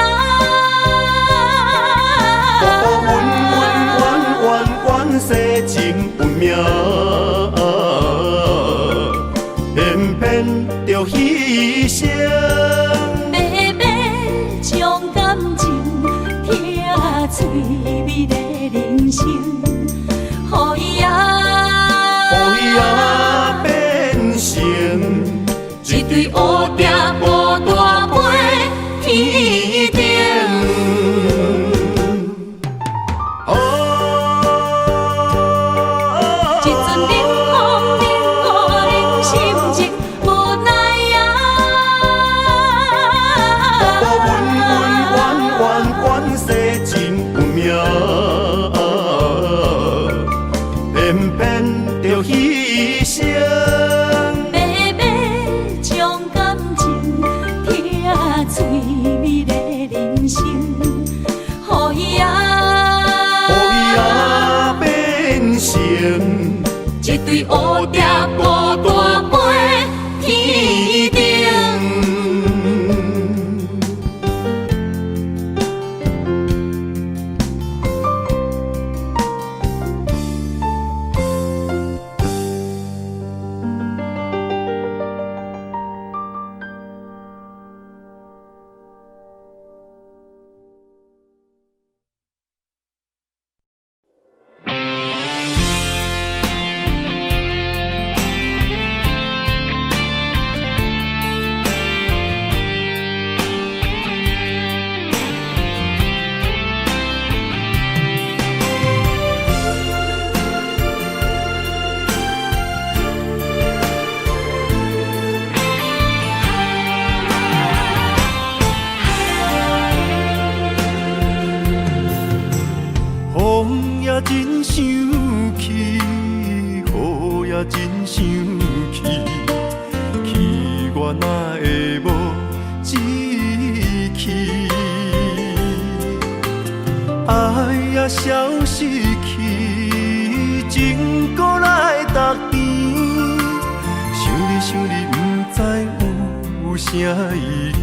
阮世情运命，偏偏着牺牲。白白将感情疼最美的人生，予伊变成一对乌蝶孤单飞天顶。一阵冷风冷予恁心情无知影。阮世情运命，偏偏着牺牲。白白将感情疼最美的人生，予伊变成一对乌蝶孤单飞天顶。风也真生气，雨也真生气，气我哪会无志气？爱也消失去，情搁来逐天。想你，不知有啥意义。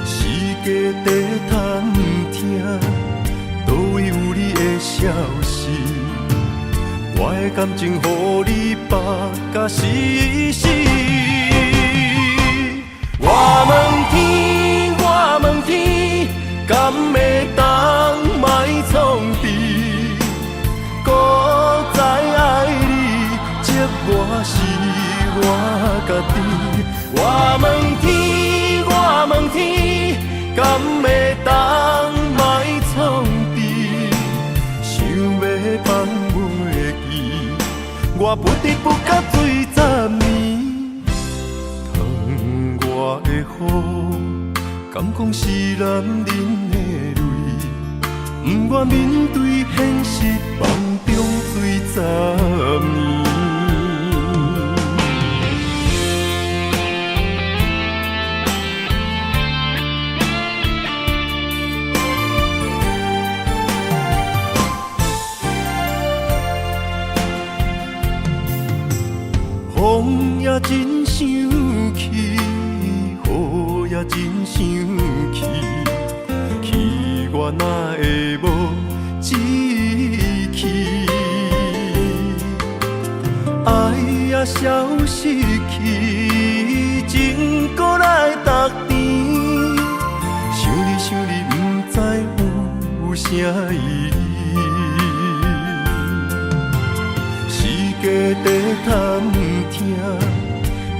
世界在探听，倒位有你的消息？我的感情，予你绑甲死死。我问天，我问天，敢会当卖创治？搁再爱你，这我是我家己。我问天，我问天，敢会当？不甲水十年。窗外的雨，敢讲是男人的泪，不愿面对现实，梦中水十年。风也真生气，雨也真生气，气我哪会无志气？爱也消失去，情搁来逐甜。想你想你，不知有啥意义。家底探听，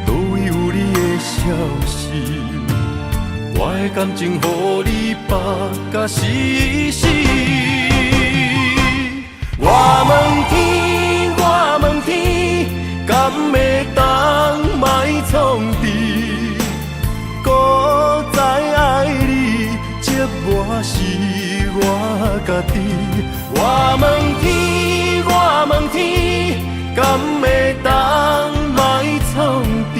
倒位有你的消息？我的感情，予你绑甲死死。我问天，我问天，敢会当莫创治？搁再爱你，这我是我家己。我问天，我问天。敢会当莫创治？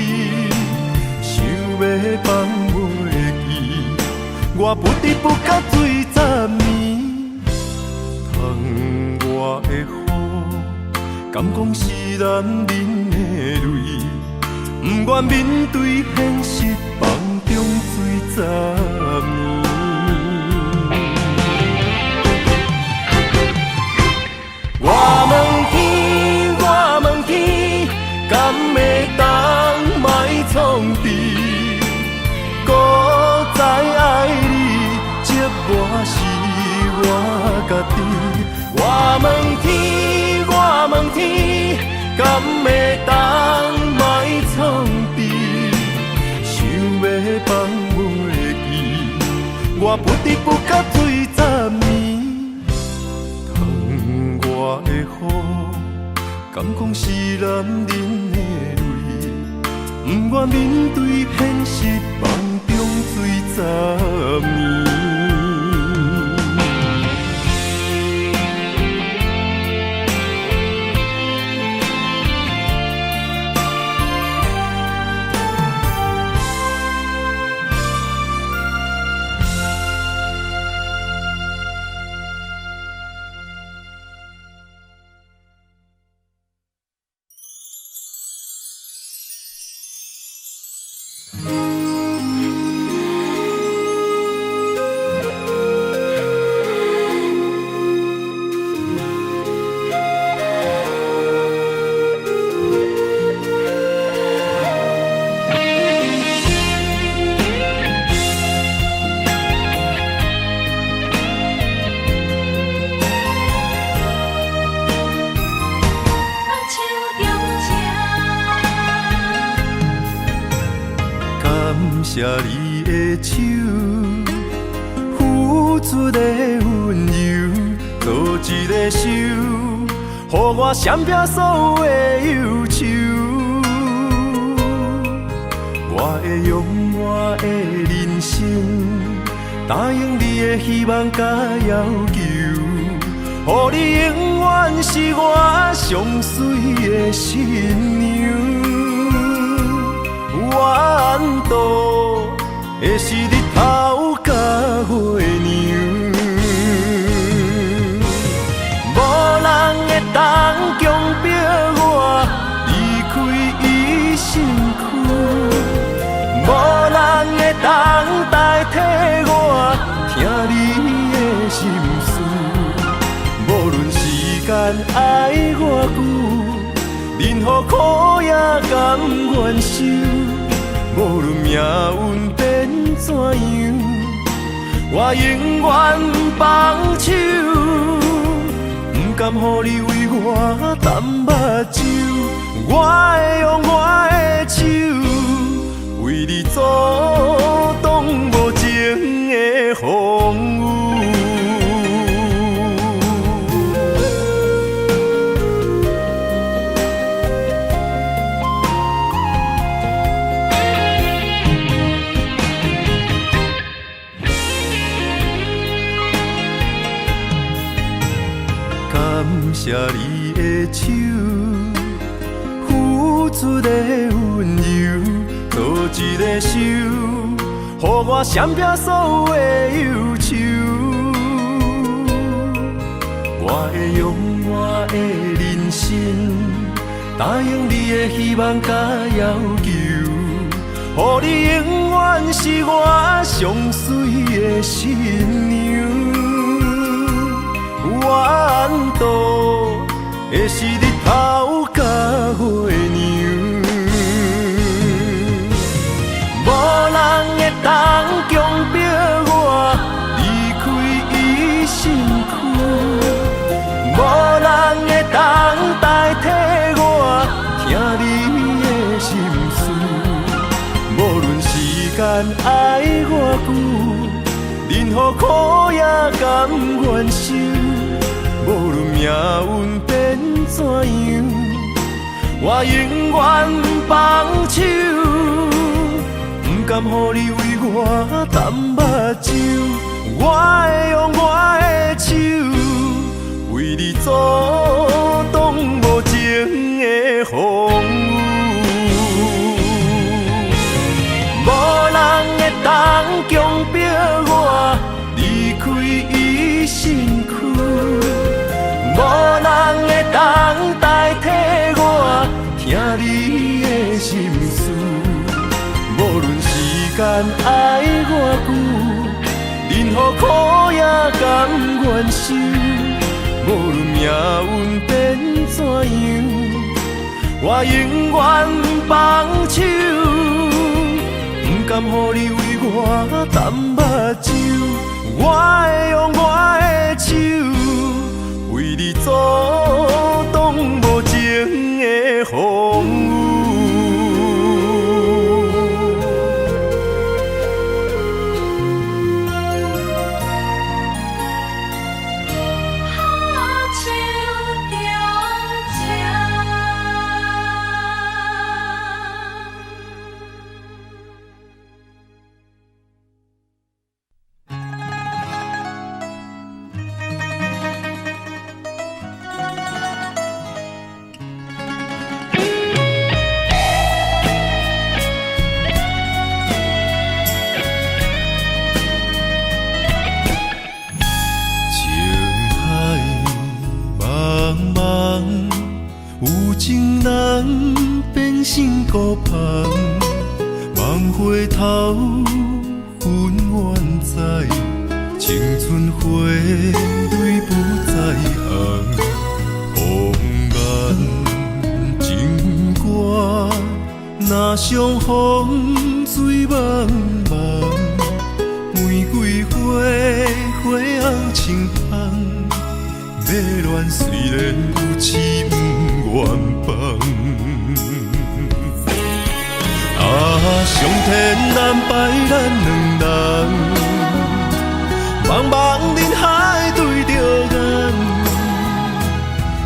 想要放袂记，我不得不甲水十年。窗外的雨，敢讲是男人的泪，不愿面对现实，梦中水十年。我问天，我问天，敢会当莫创治？搁再爱你，这我是我家己。我问天，我问天，敢会当莫创治？想要放袂记，我不得不甲水十年。窗外的雨，敢讲是男人的泪，不愿面对现实，梦中水十年。谢你的手，付出的温柔，做一个手，予我闪避所有的忧愁。我会用我的人生，答应你的希望甲要求，予你永远是我上水的新娘。缘途会是日头甲月亮，无人会当强迫我离开伊身躯，无人会当代替我听你的心事。无论时间爱偌久，任何苦也甘愿受。无论命运变怎样，我永远放手，不甘予你为我淡目睭。我会用我的手，为你阻挡无情的风雨。写你的手，付出的温柔，做一个手，予我闪避所有的忧愁。我会用我的人生，答应你的希望甲要求，予你永远是我上水的新娘。缘途会是日头甲月亮，无人会当强迫我离开伊身躯，无人会当代替我听你的心事。无论时间爱我久，任何苦也甘愿受。无论命运变怎样，我永远放手，不甘予你为我淡目睭。我会用我的手，为你阻挡无情的风雨。无人会当强迫我离开伊身躯，无人会当代替我听你的心事。无论时间爱我久，任何苦也甘愿受。无论命运变怎样，我永远放手，不甘予你为我淡目睭。我会用我的手，为你阻挡无情的风雨。心孤芳，望回头分远在，青春花蕊不再红。红颜情歌，若相逢水茫茫。玫瑰花，花红青芳，要恋虽然有痴不愿放。上天安排咱两人，茫茫人海对着眼，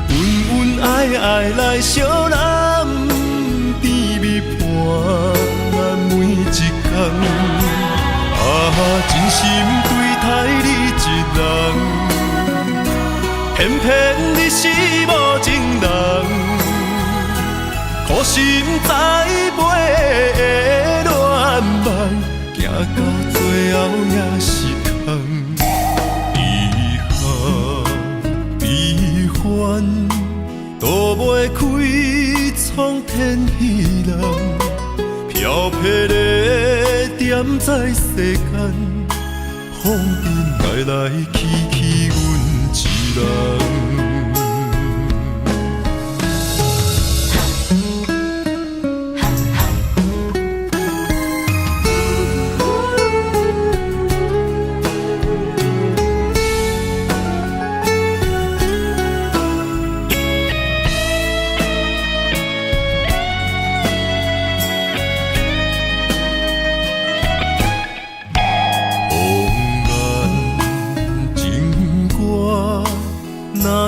恩恩爱爱来相揽，甜蜜伴咱每一天。真心对待你一人，偏偏你是无情人。苦心栽培的恋梦，行到最后也是空。遗憾悲欢，躲袂开苍天彼人。飘泊的点在世间，风尘来来去去，阮一人。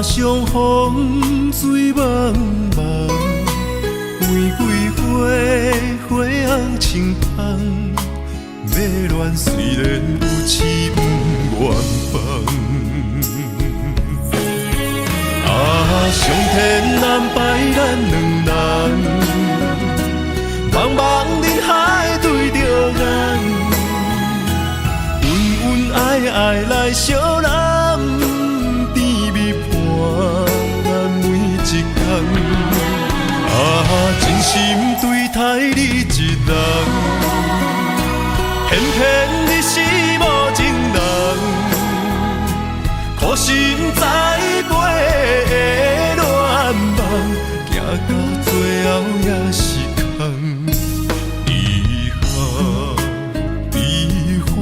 相逢水茫茫，玫瑰花，花红青芳。要恋虽然有痴不愿放。上天安排咱两人，茫茫人海对着咱，恩恩爱爱来相揽，甜蜜伴咱每一天。真心对待你一人，偏偏你是无情人，苦心栽培的恋梦，行到最后也是空。遗憾悲欢，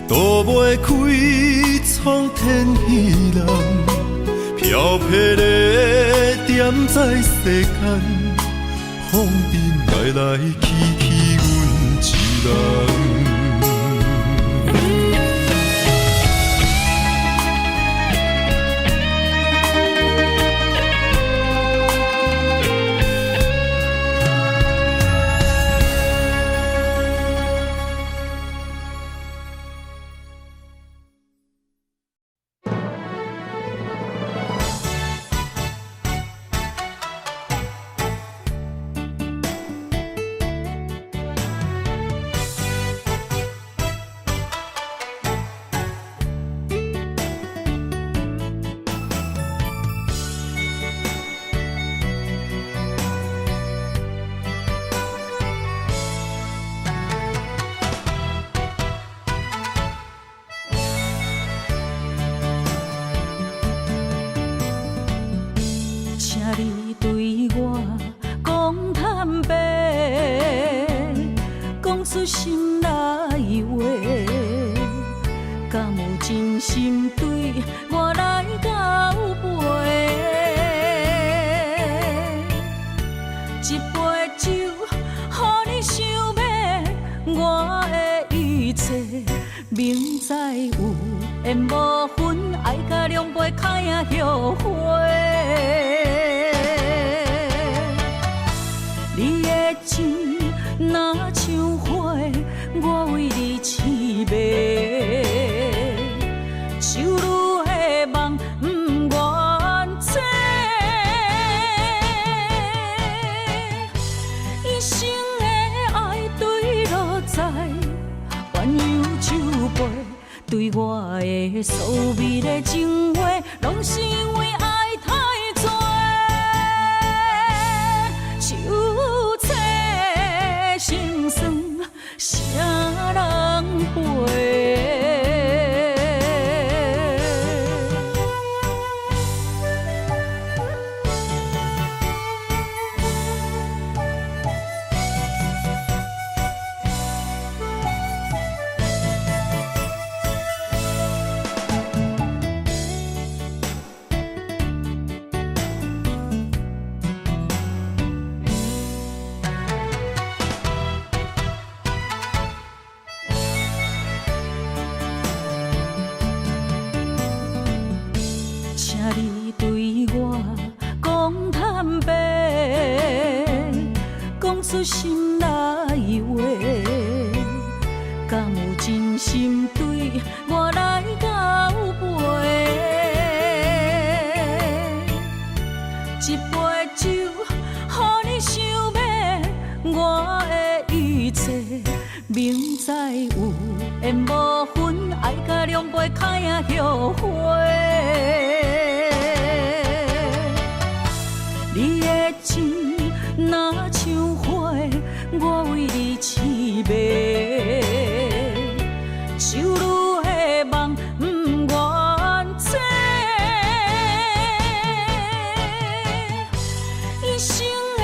都袂开创天意人。漂泊的点在世间，风尘来来去去，阮一人。你对我讲坦白，讲出心内话，敢有真心对我来交陪？一杯酒，予你想要我的一切，明知有缘无分，爱甲两杯开啊后悔。你的情若像花，我为你痴迷，手愈的梦不愿切，一生的爱对落在鸳鸯酒杯，对我的所美的情话，拢是因为爱太多。心酸，啥人陪？你对我讲坦白，讲出心内话，敢有真心对我来交陪？一杯酒，予你想要我的一切，明知有缘无分，爱甲两杯开啊后悔。你的情若像花，我为你痴迷，手愈的梦不愿切，一生的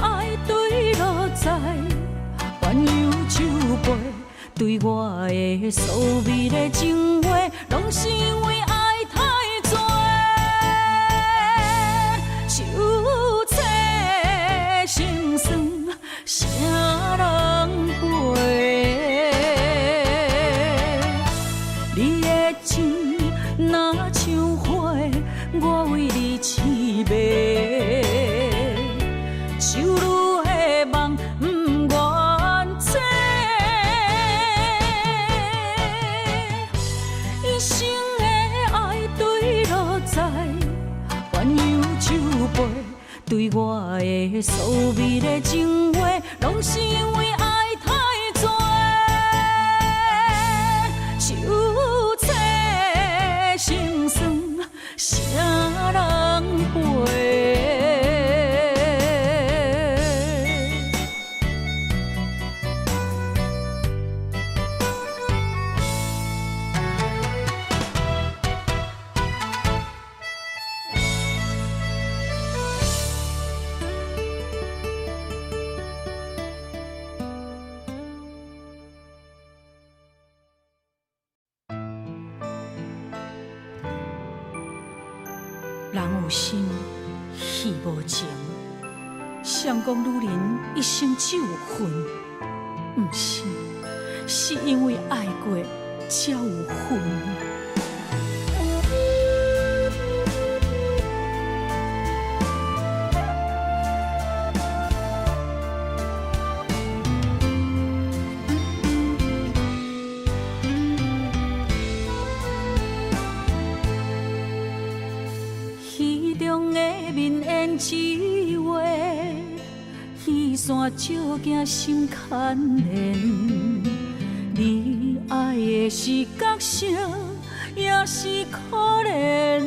爱对落在鸳鸯酒杯，对我的所美的情话，拢是因为爱太多。心酸，啥人陪？你的情若像花，我为你痴迷，手愈的梦不愿切，一生的我的所谓的情话，拢是因为爱太多，手册心酸，啥人陪？人有心，戏无情。谁讲女人一生只有恨？不是，是因为爱过才有恨。戏中的面演一话，戏线照镜心牵连。你爱的是角色，也是可怜。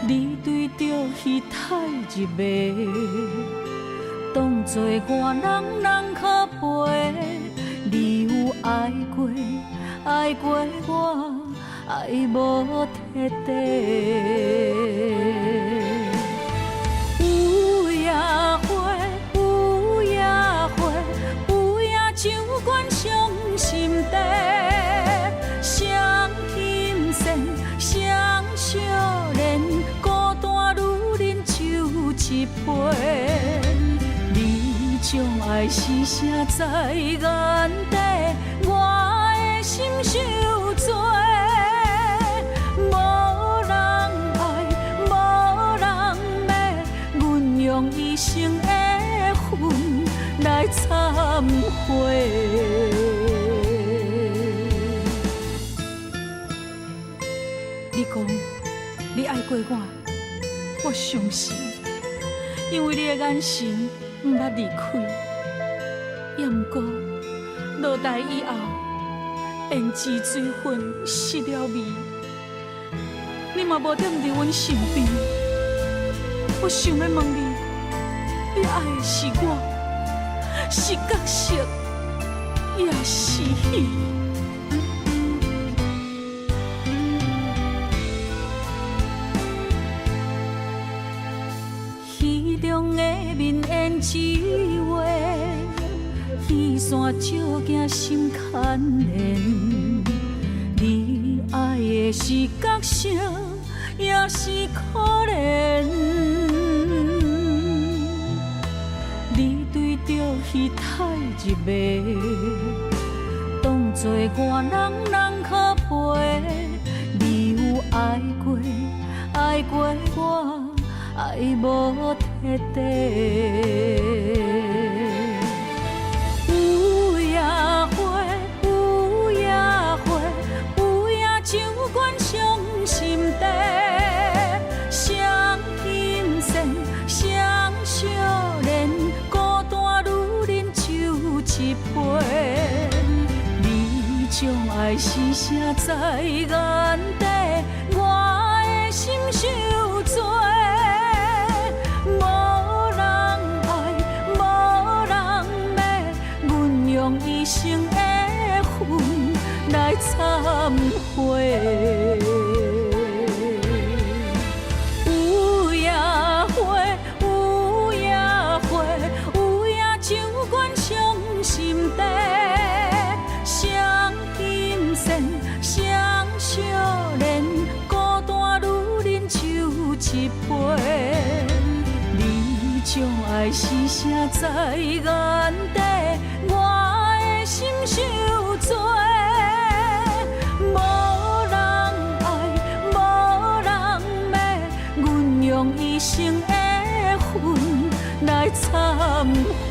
你对着戏太入迷，当作我人可陪。你有爱过，爱过我。爱无彻底，有夜花，有夜花，有夜酒馆伤心地，双心善，双惜恋，孤单女人就一杯。你将爱是写在眼底，我的心受罪。用一生的恨来忏悔。你讲你爱过我，我相信，因为你的眼神不捌离开。也不过落台以后，胭脂水粉失了味，你嘛无踮伫阮身边。我想要问你，你爱的是我，是角色，也是戏。戏中的面演一话，戏线照镜心牵连。你爱的是角色，也是可怜。你对着戏太入迷，当作我人可陪。你有爱过，爱过我，爱无彻底。有夜花，有夜花，有夜酒馆伤心地，双心善，双惜恋。一杯，你将爱是写在眼底，我的心受罪。无人爱，无人要，阮用一生的恨来忏悔。有夜花，有夜花，有夜酒馆伤心地，双心善，双惜恋，孤单女人就一杯。你将爱是写在眼底，我的心受罪。无人爱，无人要，阮用一生的恨来忏悔。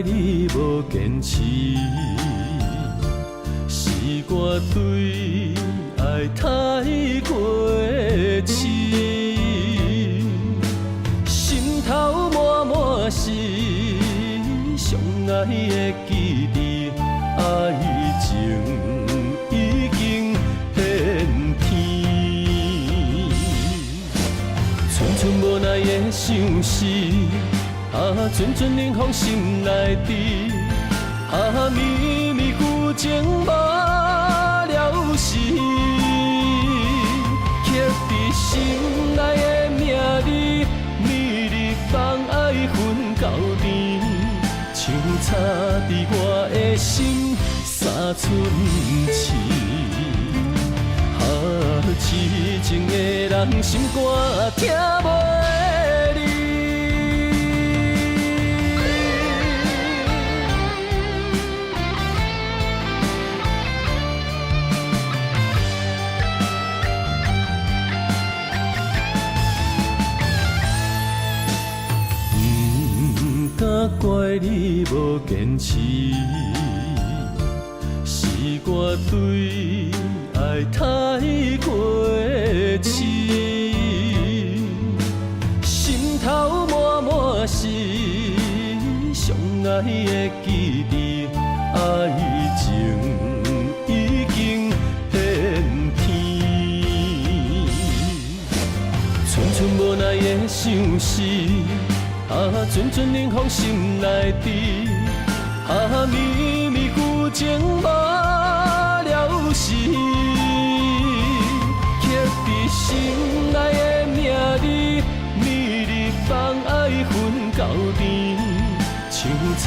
你无坚持，是我对爱太过痴，心头满满是相爱的记忆，爱情已经变天，寸寸无奈的相思。阵阵冷风心内滴，绵绵旧情无了时，刻在心内的名字，暝日放爱分到甜，像插在我的心三寸刺，痴情的人心肝听袂离。怪你无坚持，是我对爱太过痴，心头满满是相爱的记忆，爱情已经变天，寸寸无奈的相思。阵阵冷风心内滴，绵绵旧情无了时，刻在心内的名字，暝日放爱分到甜，像插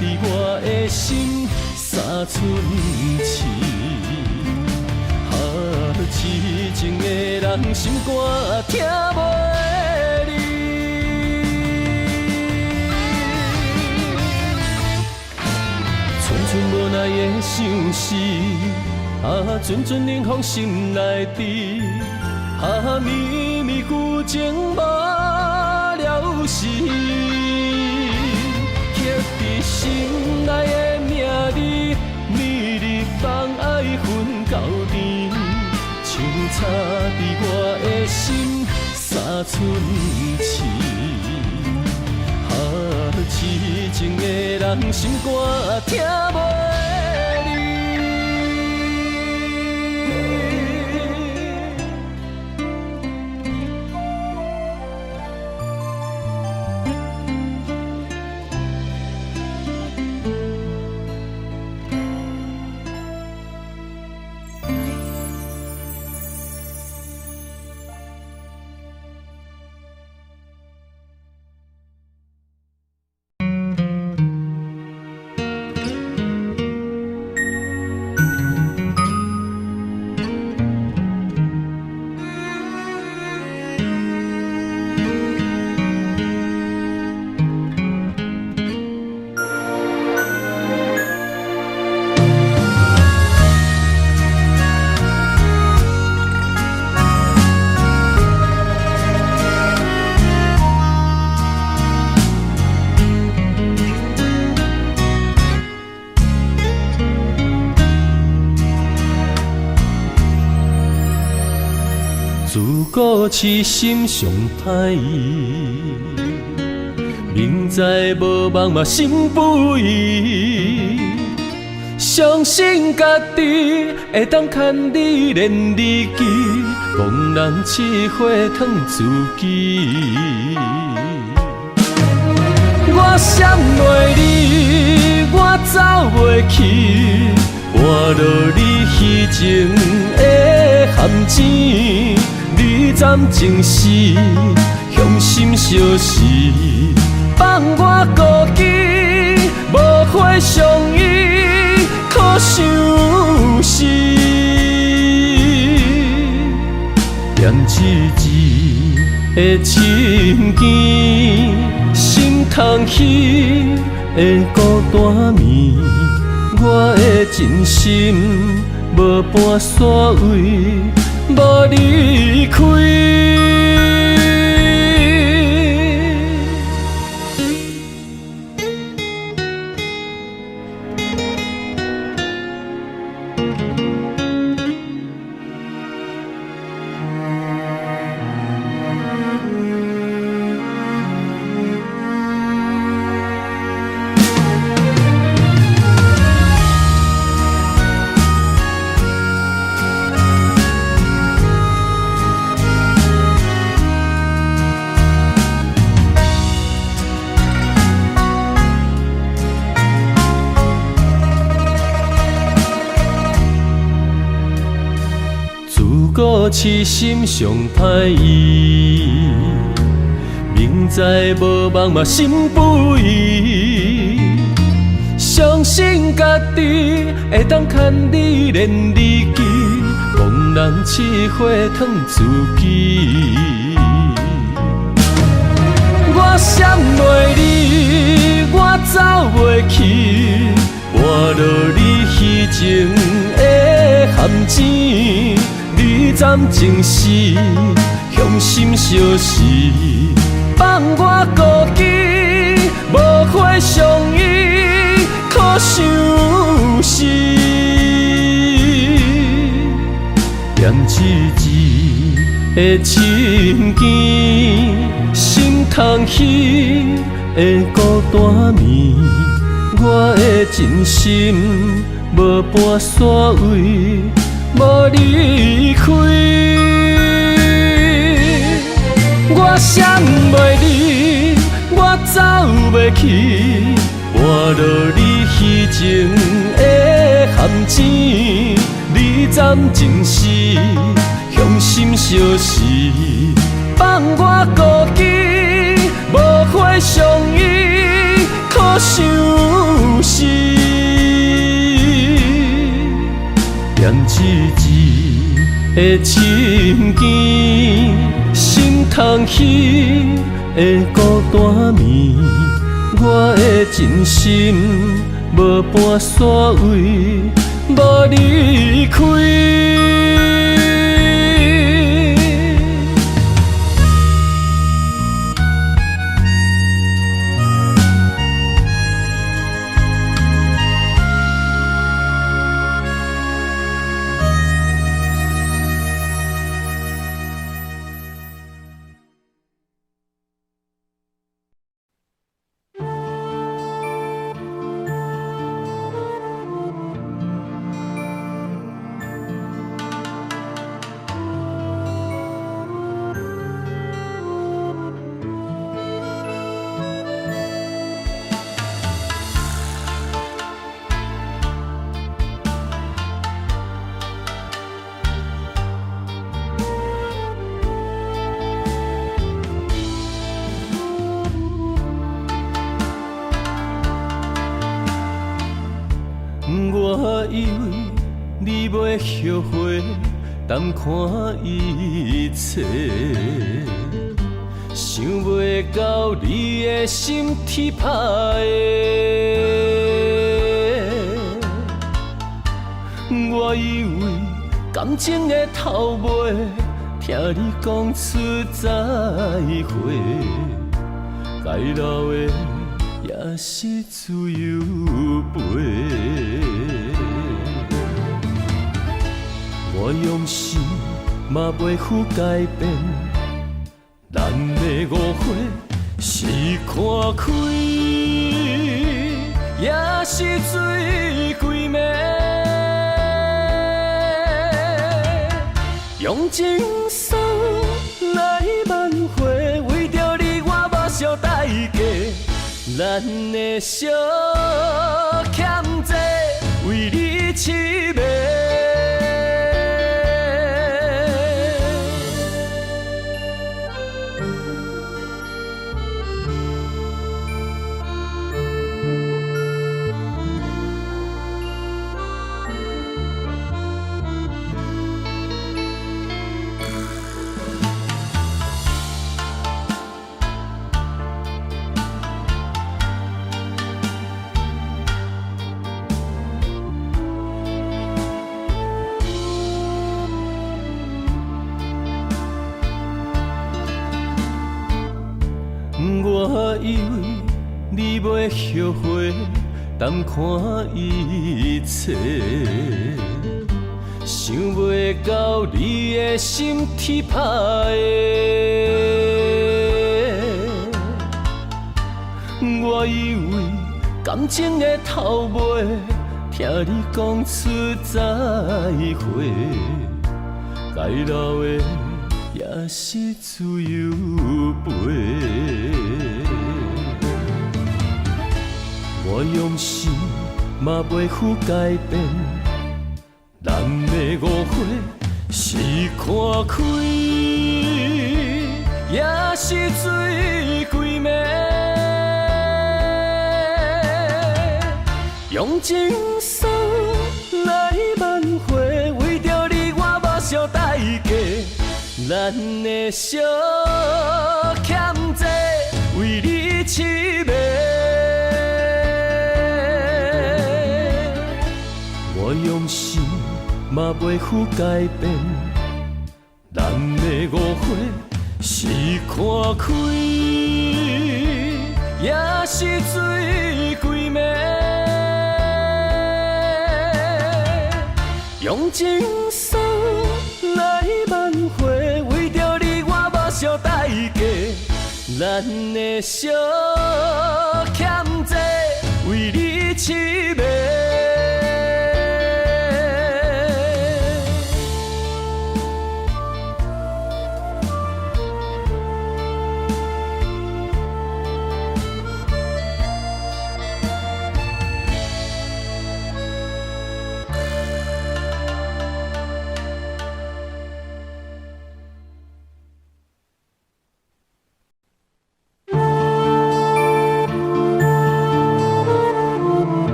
在我的心三寸刺，痴情的人心肝听袂离。寸无奈的相思，阵阵冷风心内滴，绵绵旧情无了时，刻在心内的名字，暝日放爱分到甜，像插在我的心三寸刺。痴情的人心肝听袂离。自古痴心上歹意，明知无望嘛心不移。相信家己会当牵你连理记，望人试火烫自己。我闪袂你，我走袂去，换落你虚情的陷阱。你暂情时，向心相视，放我孤己，无花相依，可相思。念一字的情ken心通起的孤单眠，我的真心无半煞位。无离开，故痴心上歹意，明知无望嘛心不移。相信家己会当牵你连你记，望人试火烫自己。我闪袂你，我走袂去，换落你虚情的陷阱。你暂情时，向心相视，放我孤己，无花相依，可伤心。念一字的情ken心空虚的孤单眠，我的真心无半线位，无离开。我闪袂你，我走袂去，换落你虚情的陷阱。你暂情时，向心相视，放我孤己，无花相依，可伤心。念一字的情ken心空虚的孤单眠，我的真心无半线位，无离开。我以为你袂后悔，淡看一切，想袂到你的心天歹的。我以为感情的头尾，听你讲出再会，该留的也是自由飞。我用心嘛袂负改变，咱的误会是看开，也是水鬼暝。用情书来挽回，为着你我无小代价。咱的小欠债，为你痴迷。我以为你袂后悔，淡看一切，想袂到你的心天歹的。我以为感情的头尾，听你讲出再会，该留的也是自由飞。我用心嘛袂负改变，咱的误会是看开，也是醉归暝。用情书来挽回，为着你我目烧代价。咱的小欠债，为你痴迷。我用心嘛袂负改变，咱的误会是看开，也是醉归暝。用情书来挽回，为着你我目烧代价。咱的小欠债，为你痴迷。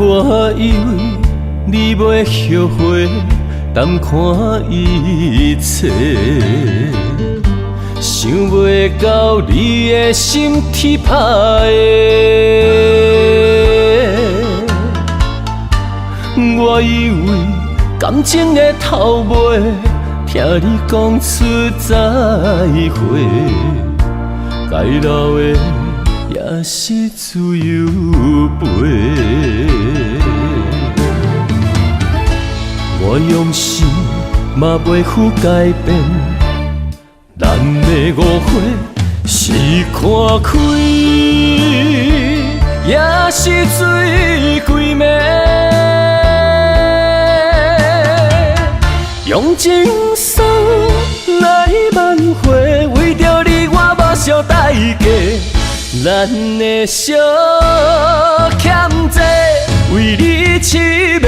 我以为你袂后悔，淡看一切，想袂到你的心天歹的。我以为感情的头尾，听你讲出再会，该留的也是自由飞。我用心嘛袂负改变，咱的误会是看开，也是醉归暝。用情书来挽回，为着你我目烧代价。咱的小欠债，为你痴迷。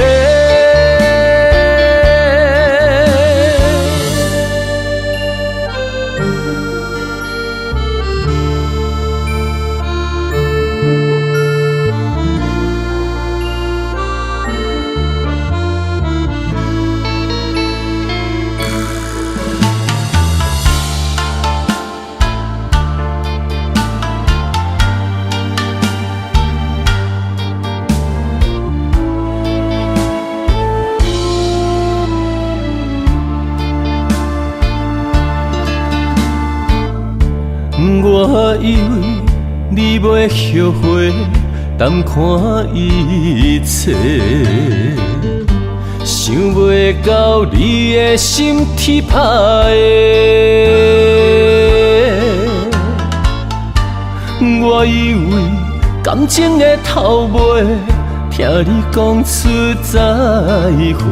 我以为你袂后悔，淡看一切，想袂到你的心天歹的。我以为感情的头尾，听你讲出再会，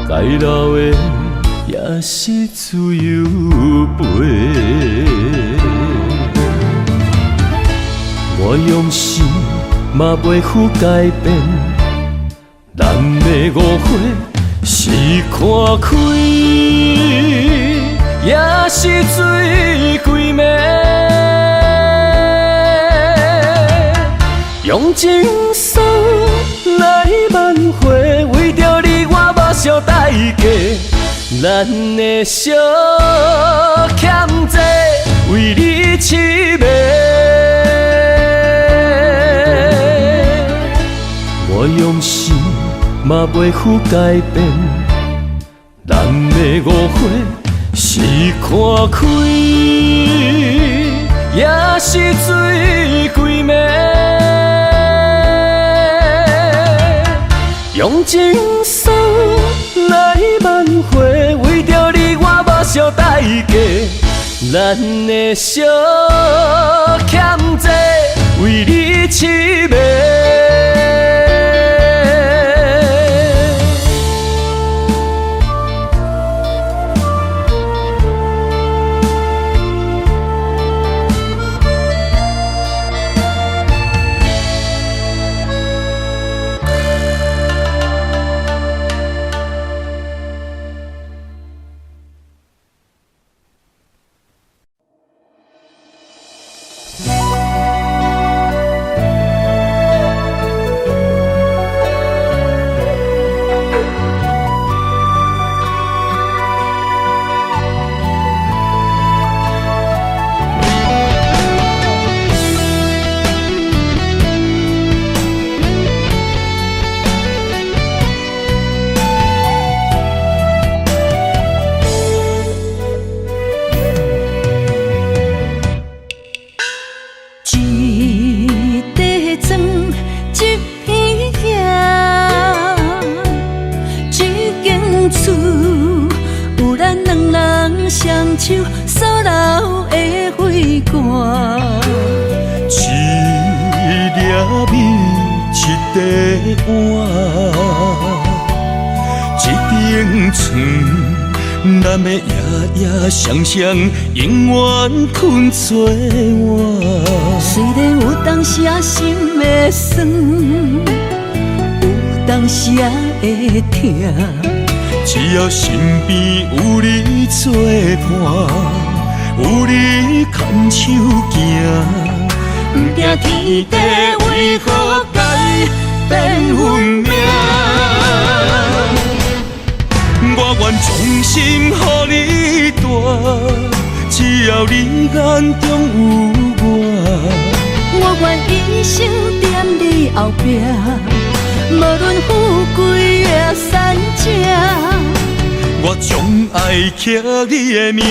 该留的也是自由飞。我用心嘛袂负改变，咱的误会是看开，也是醉归暝。用情书来挽回，为着你我目烧代价。咱的小欠债，为你痴迷。我用心嘛袂负改变，咱的误会是看开，也是醉归暝。用情书来挽回，为着你我代价，咱的小欠债为你痴迷。手所留的花冠，一粒米，一块碗，一顶床，咱的夜夜双双，永远困做晚。虽然有当时啊心会酸，有当时啊会痛。只要身边有你作伴，有你牵手行，不惊天地为何改变运命。我愿衷心予你带，只要你眼中有我。我愿一生踮你后壁，无论富贵也善者。我将爱刻你的名，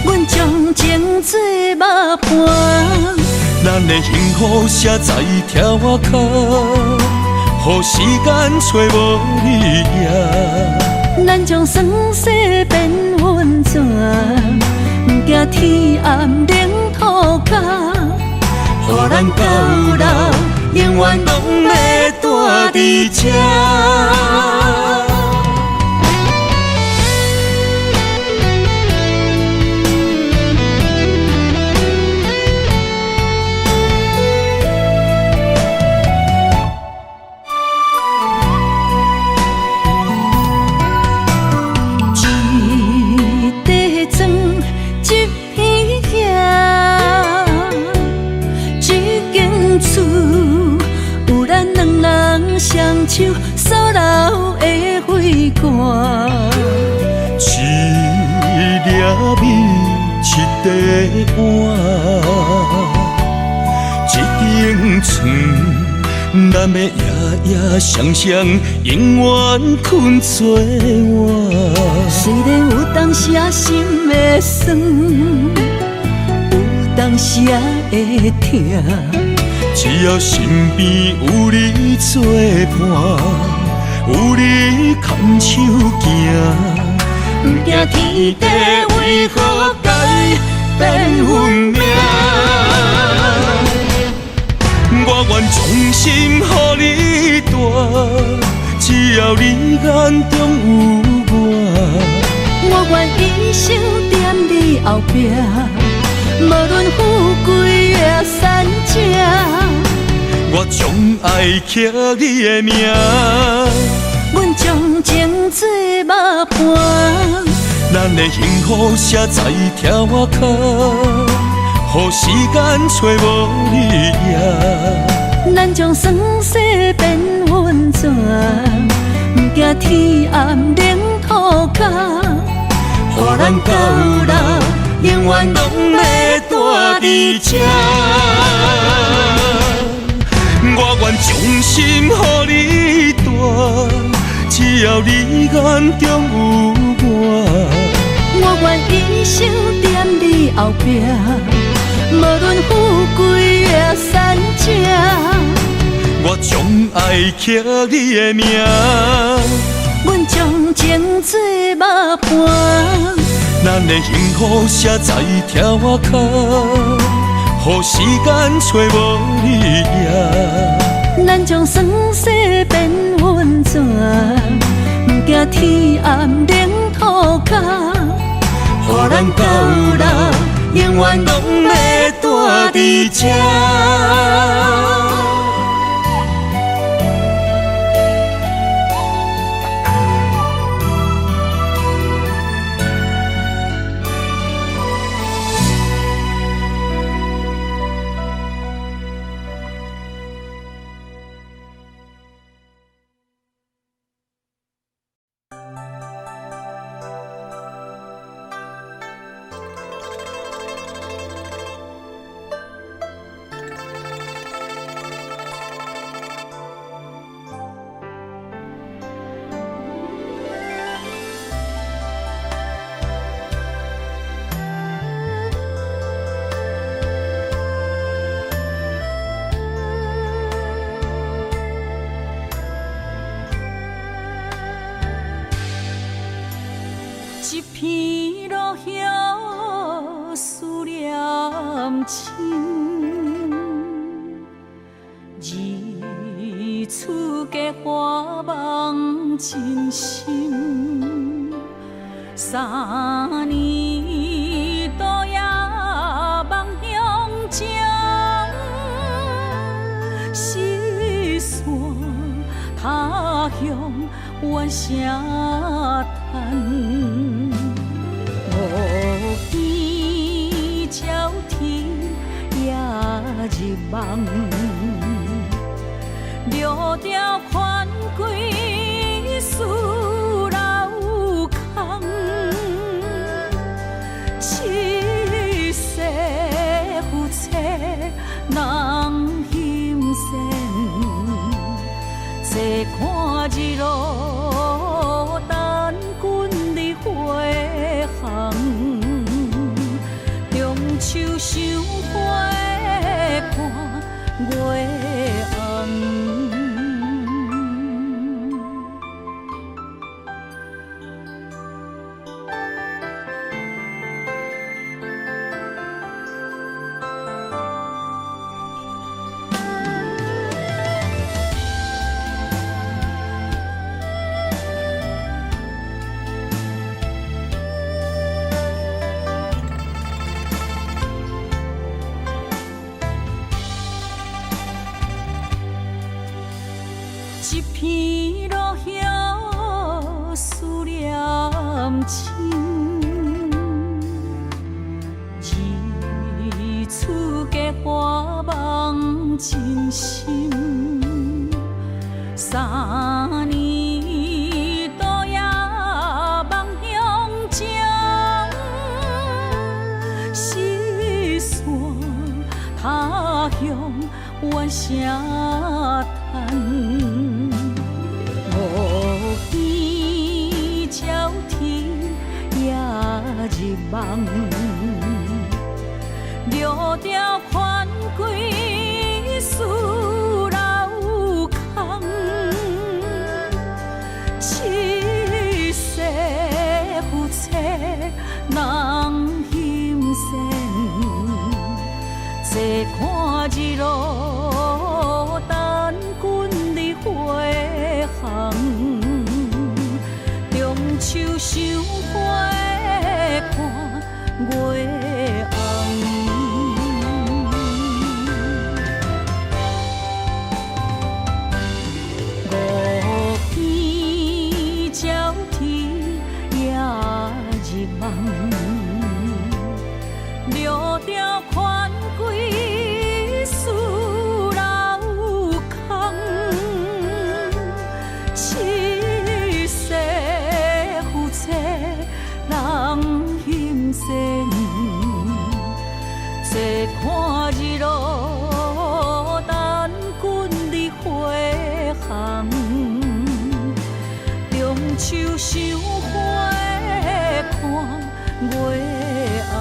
阮将情做幕伴，咱的幸福写在条脚，予时间找无你影。咱将酸涩变温泉，不惊天暗冷土干，予咱到老永远拢要住伫这。双手所留的花冠，一粒米，一块碗，一顶床，咱的夜夜双双，永远困做晚。虽然有当时啊心会酸，有当时啊会痛。只要身边有你作伴，有你牵手行，不惊天地为何改变运命。我愿衷心予你带，只要你眼中有我。我愿一生踮你后壁，无论富贵也善者。我将爱刻你的名，阮将情做幕伴，咱的幸福写在条脚，予时间找无你影。咱将酸涩变温泉，不惊天暗冷土干，予咱到老永远拢要住伫这。我愿衷心予你带，只要你眼中有我。我愿一生踮你后壁，无论富贵也善者。我将爱刻你的名，阮将情做幕伴，咱的幸福写在条仔脚，予时间找无你影。咱将酸涩变温泉，不惊天暗冷土角，予咱到老永远拢要住伫这。一片落叶思念深，日出价花梦真心。三年多夜梦乡情，四散他乡怨声叹。无边朝天也入梦，六条款归思老空。七世夫妻人心善，坐看日落等君日回航。中秋赏花看月红。一片落叶思念深，日出价花梦真心。三年多夜梦乡情，四散他乡怨声叹。无边朝天也入梦，六条款归思老空。七世夫妻人心善，坐看日落等君日回航。中秋赏花看月红。五边朝天也入梦，六条款归思老空。七世夫妻人心善，坐看日落等君日回航。中秋赏花看月红。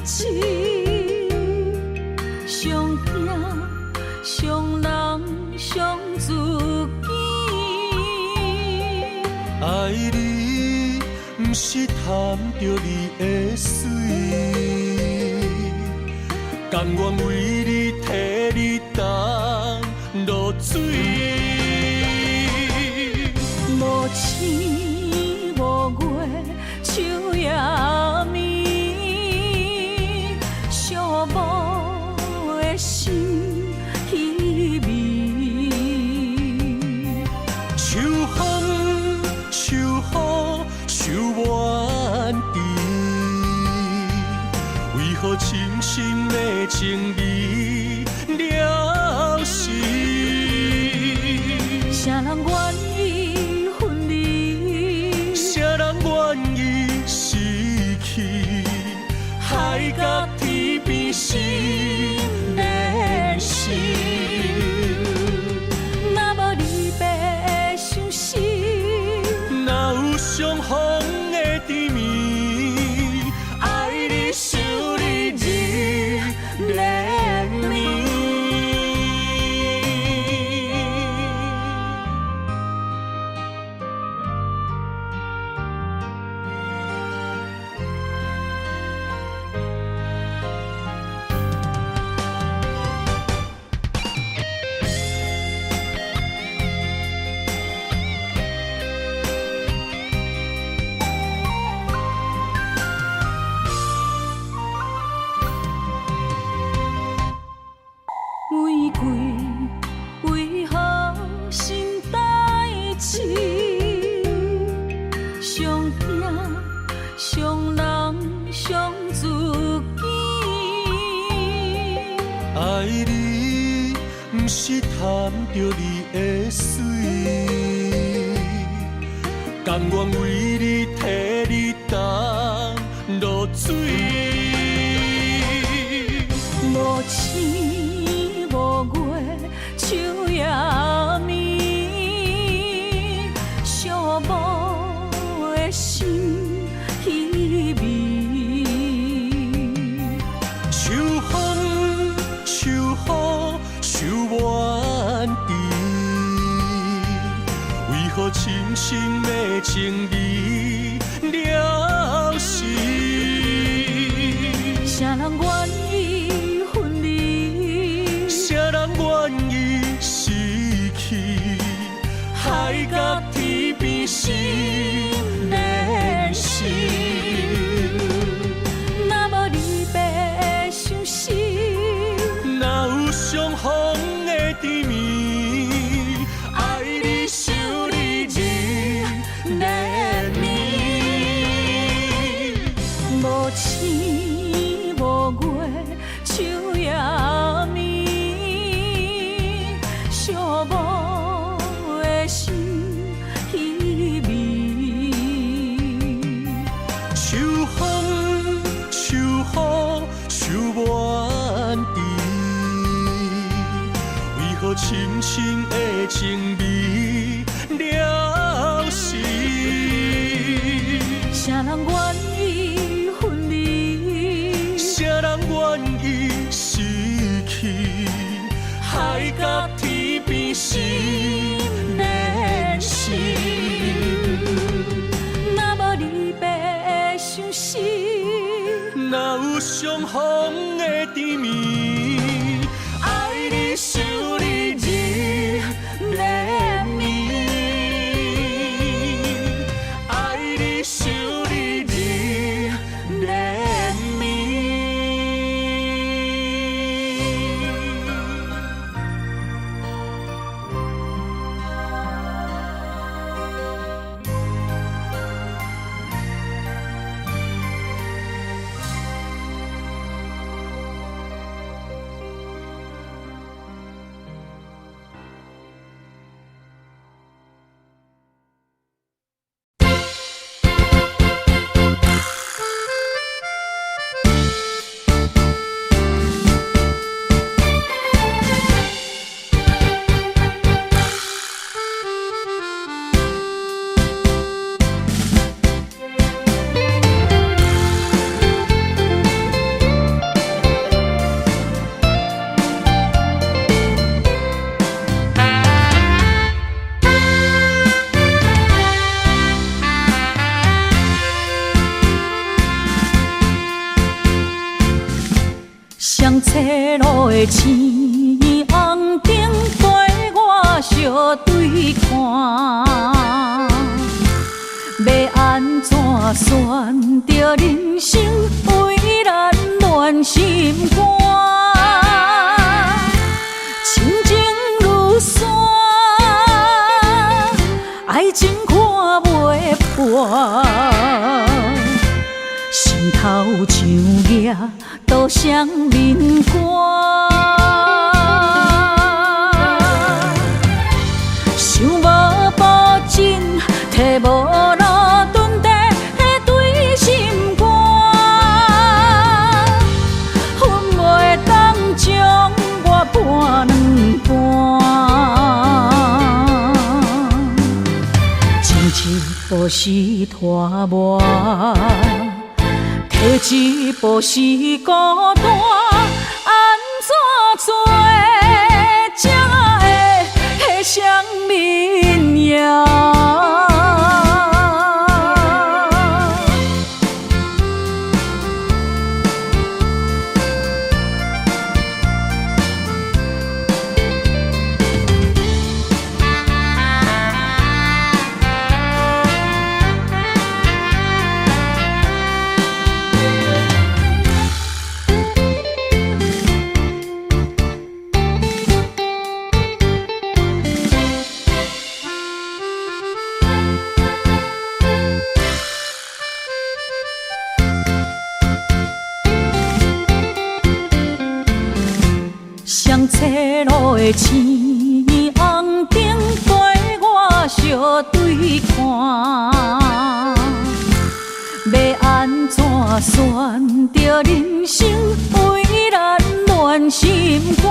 痴，上惊上人上自己。爱你，不是贪着你的水，甘愿为你替你担落水。无星无月，秋夜暝，寂寞的心稀微。秋风秋雨秋怨滴，为何深深的情义了时？啥人愿意分离？谁人愿意失去？海角天边心连心。若无离别的相思，哪有相逢的甜蜜？爱你想你日连绵。玫瑰为何心带刺？上惊上人上自己。爱你，不是贪着你的水，甘愿为你替你担落水。无星无月，秋夜暝，寂寞的心稀微。秋风秋雨秋怨滴，为何深深的情义了时？啥人愿意分离？谁人愿意失去？海角天边心连心。若无离别的相思，哪有相逢的甜蜜？爱你想你日连绵。无星无月，秋夜暝，寂寞的心稀微。秋风秋雨秋怨滴，为何深深的情味了时？啥人愿意分离？谁人愿意失去？海角天边心连心。若无离别的相思，哪有相逢的甜蜜？爱你想你日连绵，爱你想你日连绵。上斜路的青红灯陪我相对看，要安怎选择人生为咱暖心肝？情情如山，爱情看袂破，心头像野都双面寒。想无保证，摕无路蹲地对心肝，恨袂当将我搬两半。前一步是拖磨，摕一步是孤单，安怎做才会相眠夜？上斜路的青红灯陪我相对看，要安怎选择人生为咱暖心肝？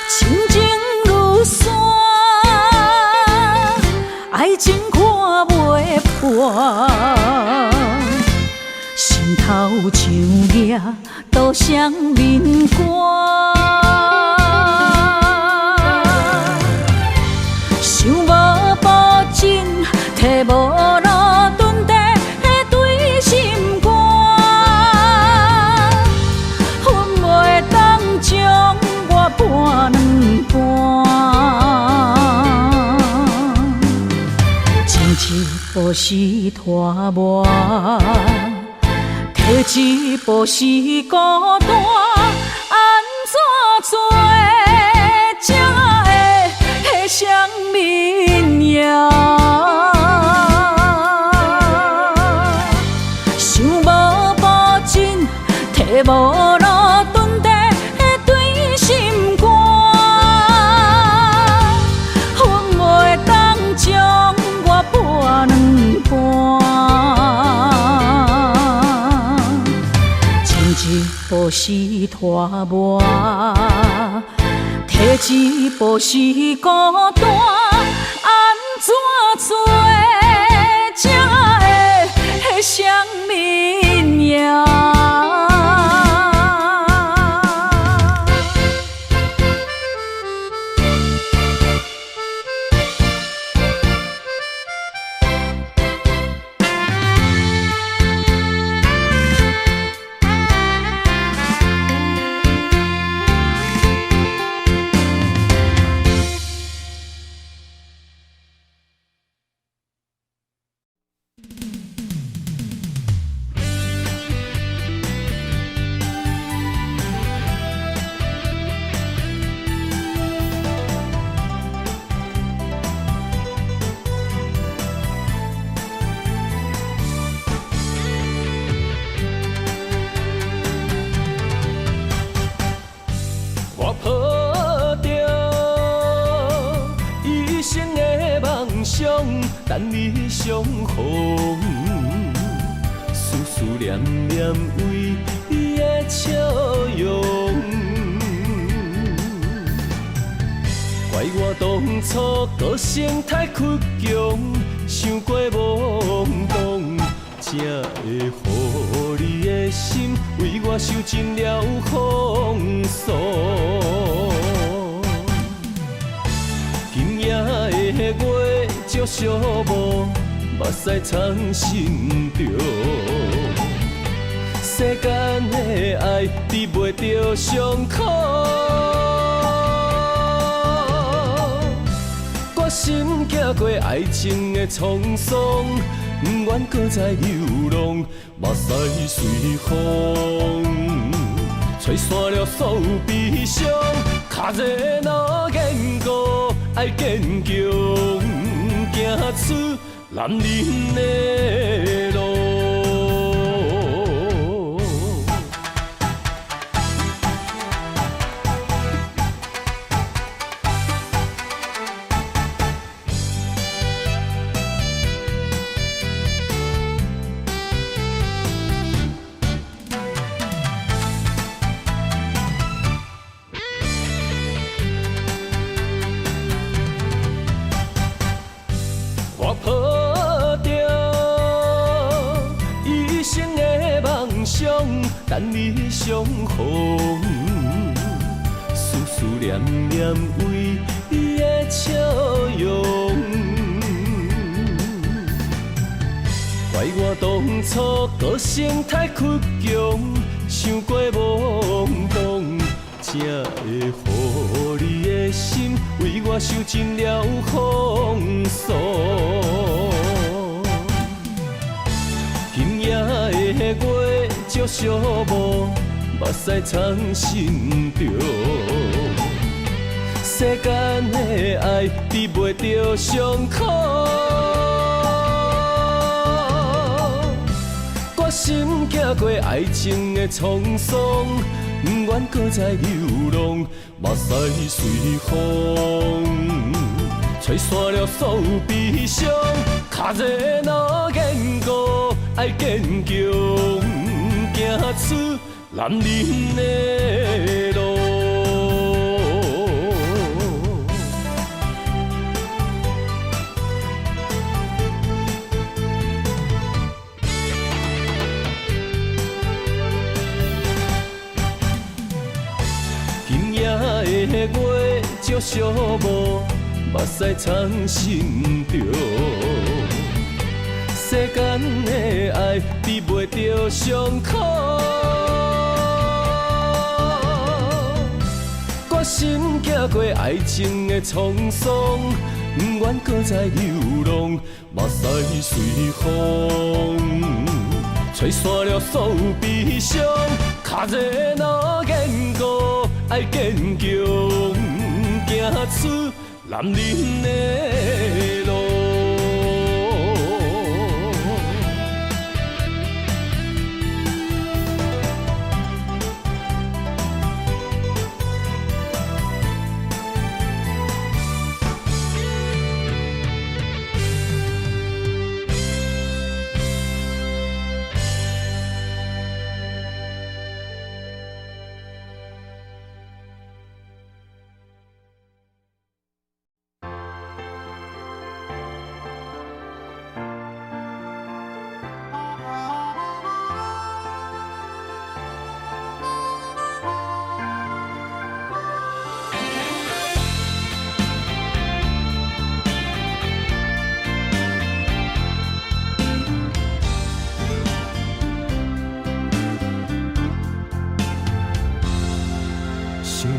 情情如山，爱情看袂破，心头像野都双面寒。想无保证，摕无路蹲地对心肝，恨袂当将我搬两半。前一步是拖磨，摕一步是孤单，安怎做才会相眠夜？想无保证，摕无路蹲地对心肝，恨袂当将我搬两半。一步是拖磨，摕一步是孤单，安怎做才会相眠夜？我抱着一生的梦想，等你相逢，思念念为你的笑容。怪我当初个性太倔强，想过懵懂，才会予你的心为我受尽了风霜。今夜的月照寂寞，目屎藏心中。世间的爱治袂着伤苦，决心行过爱情的沧桑，不愿搁再流浪，目屎随风，吹散了所有悲伤，脚热若坚固，爱坚强，行出男人的路。我抱着一生的梦想，等你相逢，思思念念为你的笑容。怪我当初个性太倔强，想过懵懂，才会予你的心为我受尽了风霜。今夜的月照寂寞，目屎藏心中。世间的爱治袂着伤苦，决心行过爱情的沧桑，不愿搁再流浪，目屎随风，吹散了所有悲伤，脚热若坚固，爱坚强，行出男人的路。今夜的月照寂寞，目屎藏心中。世间的爱治袂着伤苦，决心行过爱情的沧桑，不愿搁再流浪，目屎随风，吹散了所有悲伤，脚热若坚固，爱坚强，行出男人的路。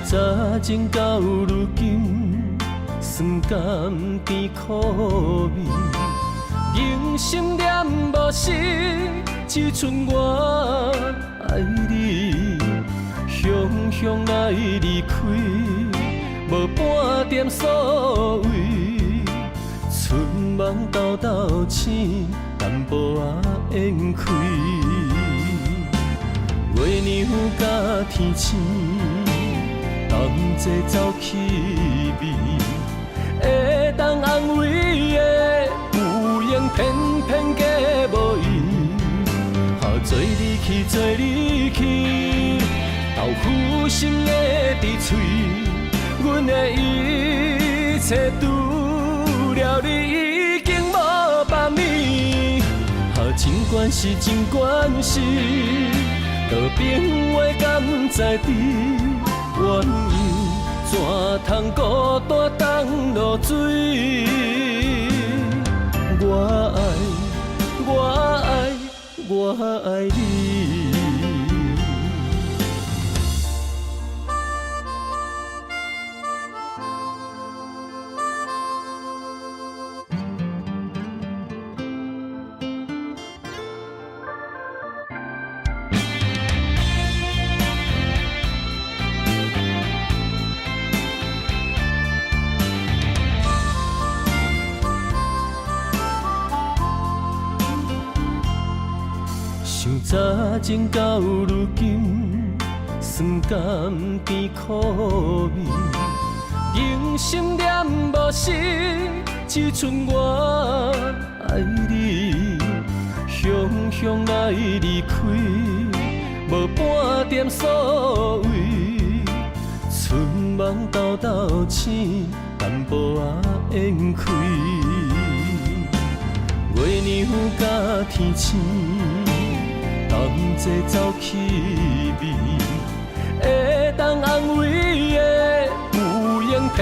早前到如今，酸甘甜苦味，用心念无失，只剩我爱你。雄雄来离开，无半点所谓，春梦豆豆醒，淡薄仔烟开。月娘甲天星。同齐走气味，会当安慰的有缘，偏偏假无意。做你去，做你去，豆腐心的伫嘴，阮的一切除了你已经无别物。尽管是，尽管是，和平话敢在知？怨尤怎通孤单当落水？我爱，我爱，我爱你。情到如今，酸甘甜苦味，用心念无实，只剩我爱你。雄雄来离开，无半点所谓，春梦豆豆醒，淡薄仔烟开。月娘甲天星，同齐走气味，会当安慰的有缘偏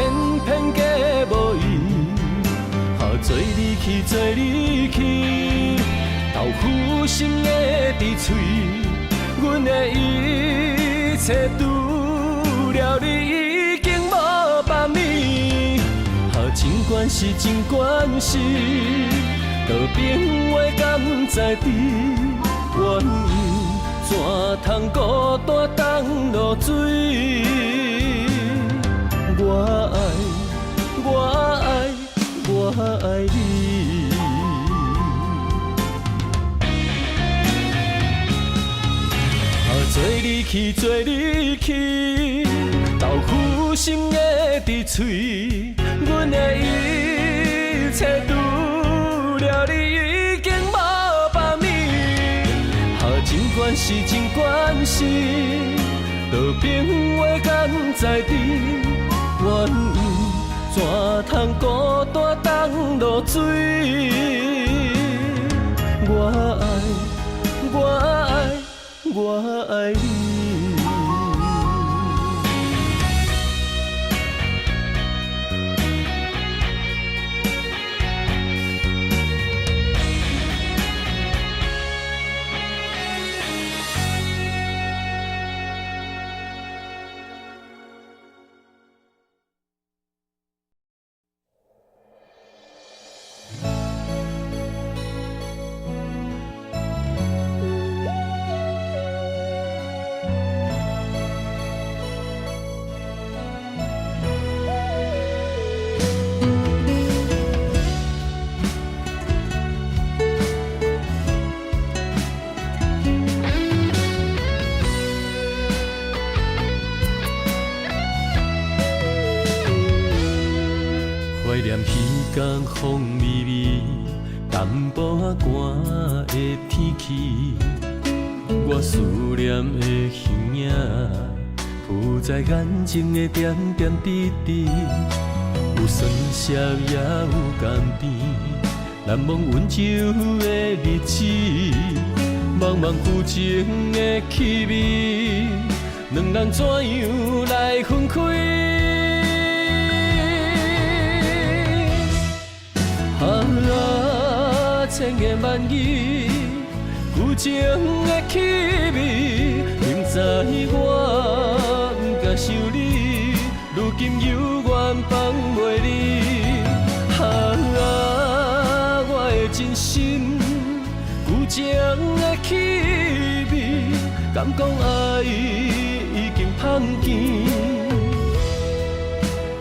偏假无意，做你去，做你去，豆腐心的伫嘴，阮的一切除了你已经无别物，尽管是尽管是。道别话敢在知，原因怎通孤单当落水？我爱，我爱，我爱你。做你去，做你去，豆腐心的伫嘴，阮的一切除了你已经无别物，尽管是尽管是，道别话敢在知，原因怎通孤单当落水？我爱，我爱，我爱你。怀念彼天风微微，淡薄仔寒的天气，我思念的香影，浮在眼睛的点点滴滴，有酸涩也有甘甜，难忘温柔的日子，茫茫旧情的气味，两人怎样来分开？千言万语，旧情的气味，明知我不敢想你，如今犹原放袂离。我的真心，旧情的气味，敢讲爱已经芳甜，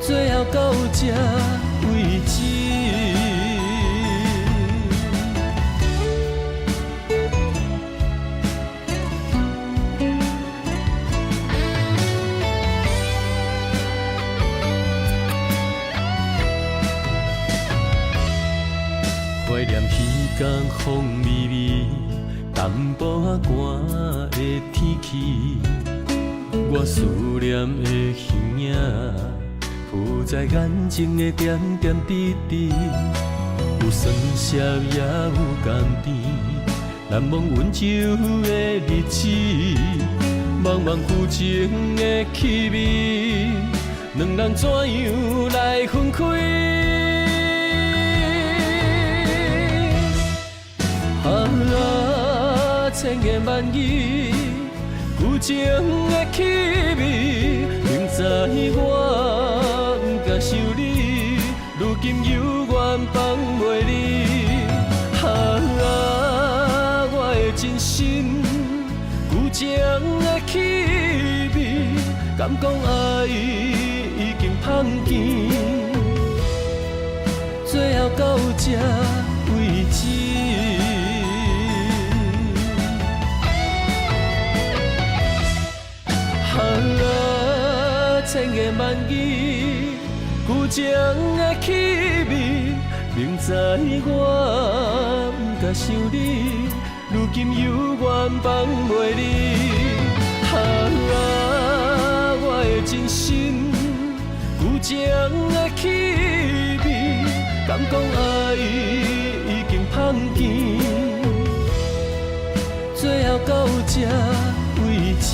最后到这为止。怀念彼天风微微，淡薄仔寒的天气，我思念的香影，浮在眼睛的点点滴滴，有酸涩也有甘甜，难忘温柔的日子，茫茫旧情的气味，两人怎样来分开？千言万语，旧情的气味，明知我不敢想你，如今犹原放袂离。我的真心，旧情的气味，敢讲爱已经芳甜，最后到这为止。千个万语，旧情的气味，明知我不该想你，如今犹原放袂离。我的真心，旧情的气味，敢讲爱已经放弃，最后到这为止。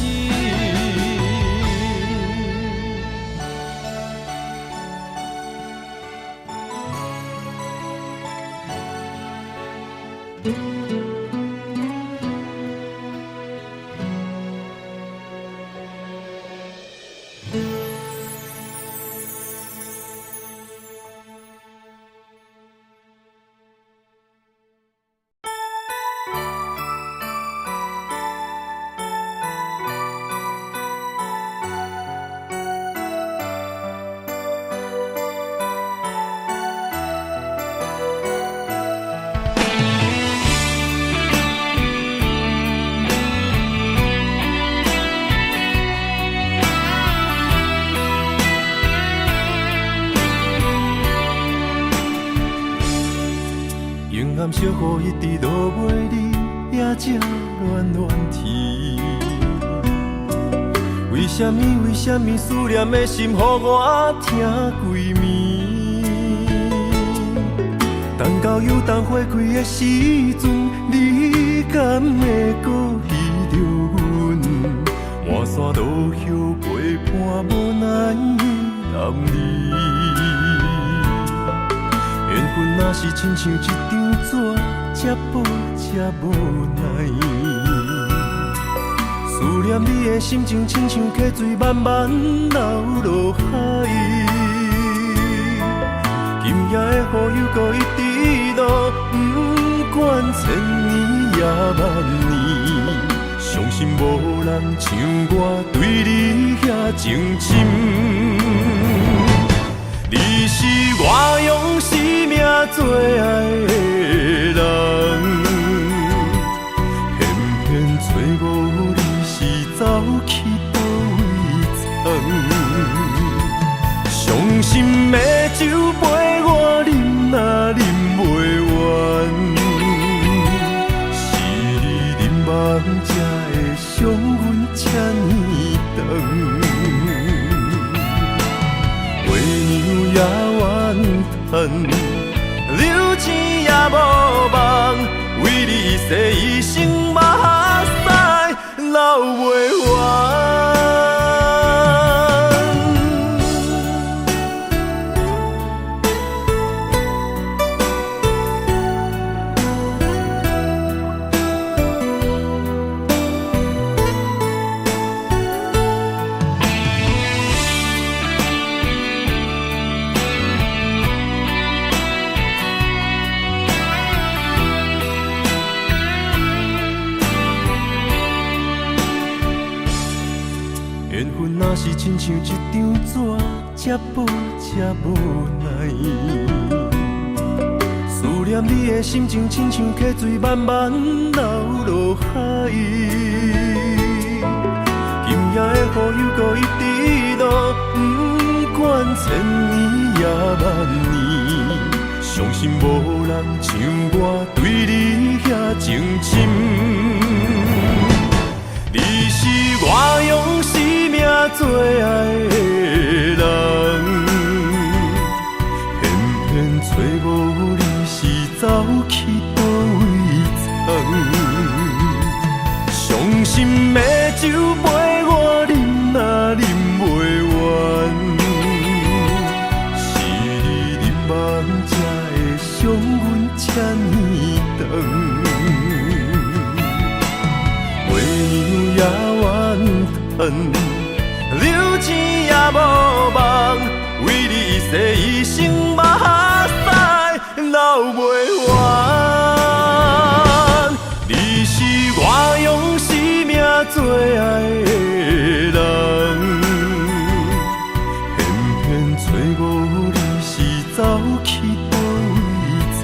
永暗小雨一直落袂离，也才乱乱天。为什么思念的心，予我疼规暝？等到有灯花开的时阵，你敢会搁记着阮？满山路乡陪伴无奈的男儿。缘分若是亲像一张纸，这薄这无奈。思念你的心情，亲像溪水慢慢流落海。今夜的雨又搁一直落，不管千年也万年，相信无人像我对你遐情深。你是我用生命最爱的人，偏偏找无你是走去倒位藏。伤心的酒杯我饮若饮袂完，是你饮完才会伤阮这呢长。也怨恨，留钱也无望，为你洗一生目屎流袂完。缘分若是亲像一张纸，这薄这无奈。思念你的心情，亲像溪水慢慢流落海。今夜的雨又搁一直落，不管千年也万年，相信无人像我对你遐情深。你是我用生命最爱的人，偏偏找无你是走去倒位藏。伤心的酒杯我饮若饮袂完，是你饮完才会伤阮这呢长。也怨恨，留钱也无望，为你洗一生目屎流袂完。你是我用生命最爱的人，偏偏找无你是走去倒位藏。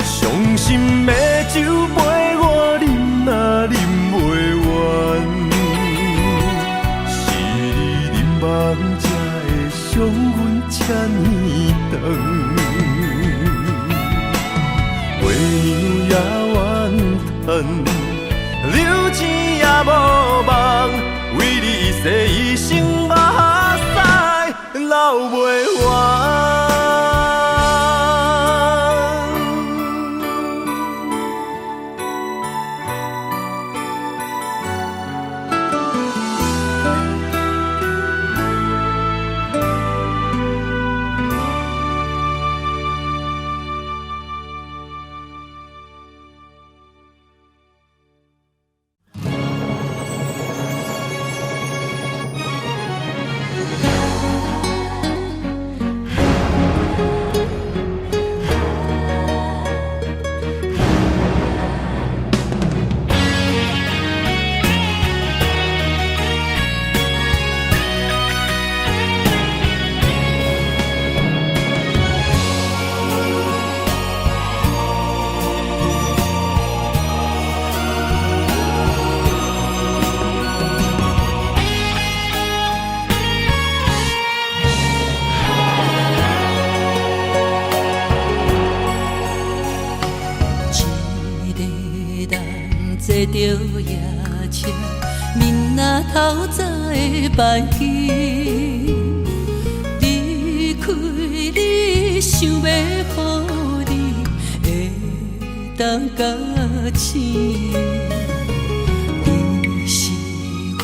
伤心的酒杯我饮若饮袂完，是月娘也怨叹，流钱也无望，为你一世一生目屎流袂完。坐着夜车，面若透早的白天，离开你，想要予你会当甲醒。你是我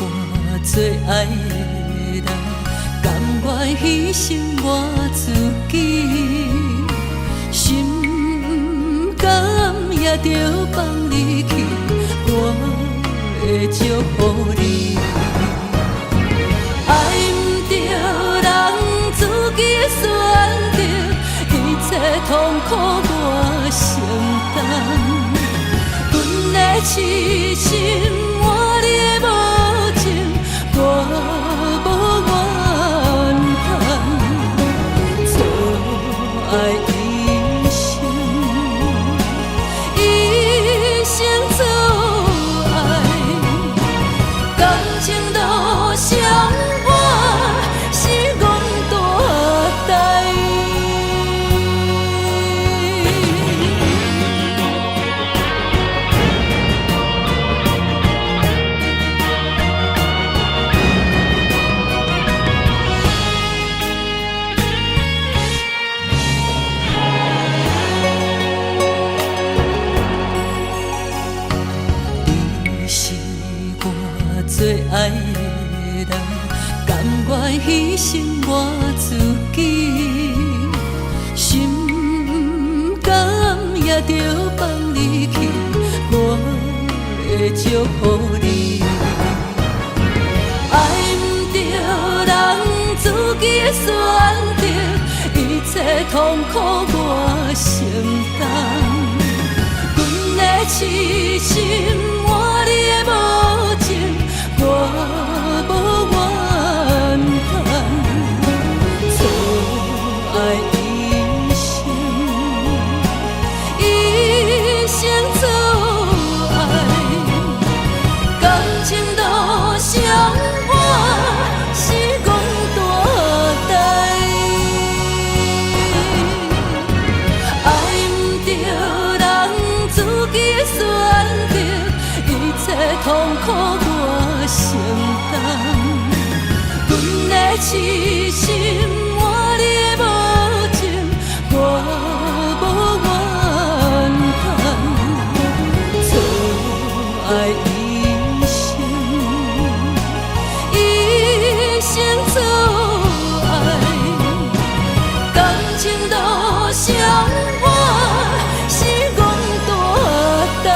最爱的人，甘愿牺牲我自己，心甘也着放你去。我会祝福你，爱不着人自己选择，一切痛苦我承担。阮的痴心，我你的无情，我无怨叹。错爱一生，一生错。相伴是阮大代。你是我最爱的人，甘愿牺牲我自己，心甘也着放你去。我会祝福你，爱不着人自己选择，一切痛苦我承担。阮的痴心，我你的无情，我无怨叹。错爱一生，一生错爱，感情都相伴是阮大代。爱不着人自己选择，一切痛苦我承担。阮的痴心，我你的无情，我无怨叹。错爱一生，一生错爱，感情都相伴是阮大代。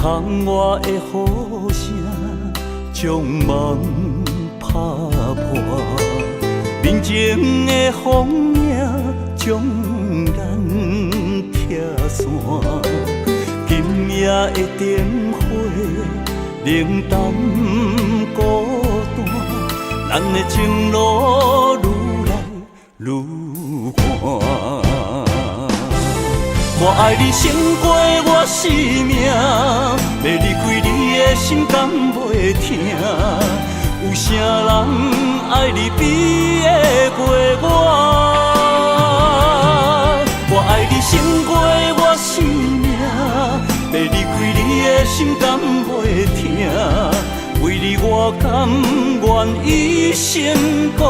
窗外的雨声将梦打破，面前的风影将咱拆散。今夜的灯火冷淡孤单，咱的情路愈来愈寒。我爱你胜过我生命，要离开你的心甘袂疼。有啥人爱你比会过我？我爱你胜过我生命，要离开你的心甘袂疼。为你我甘愿一生孤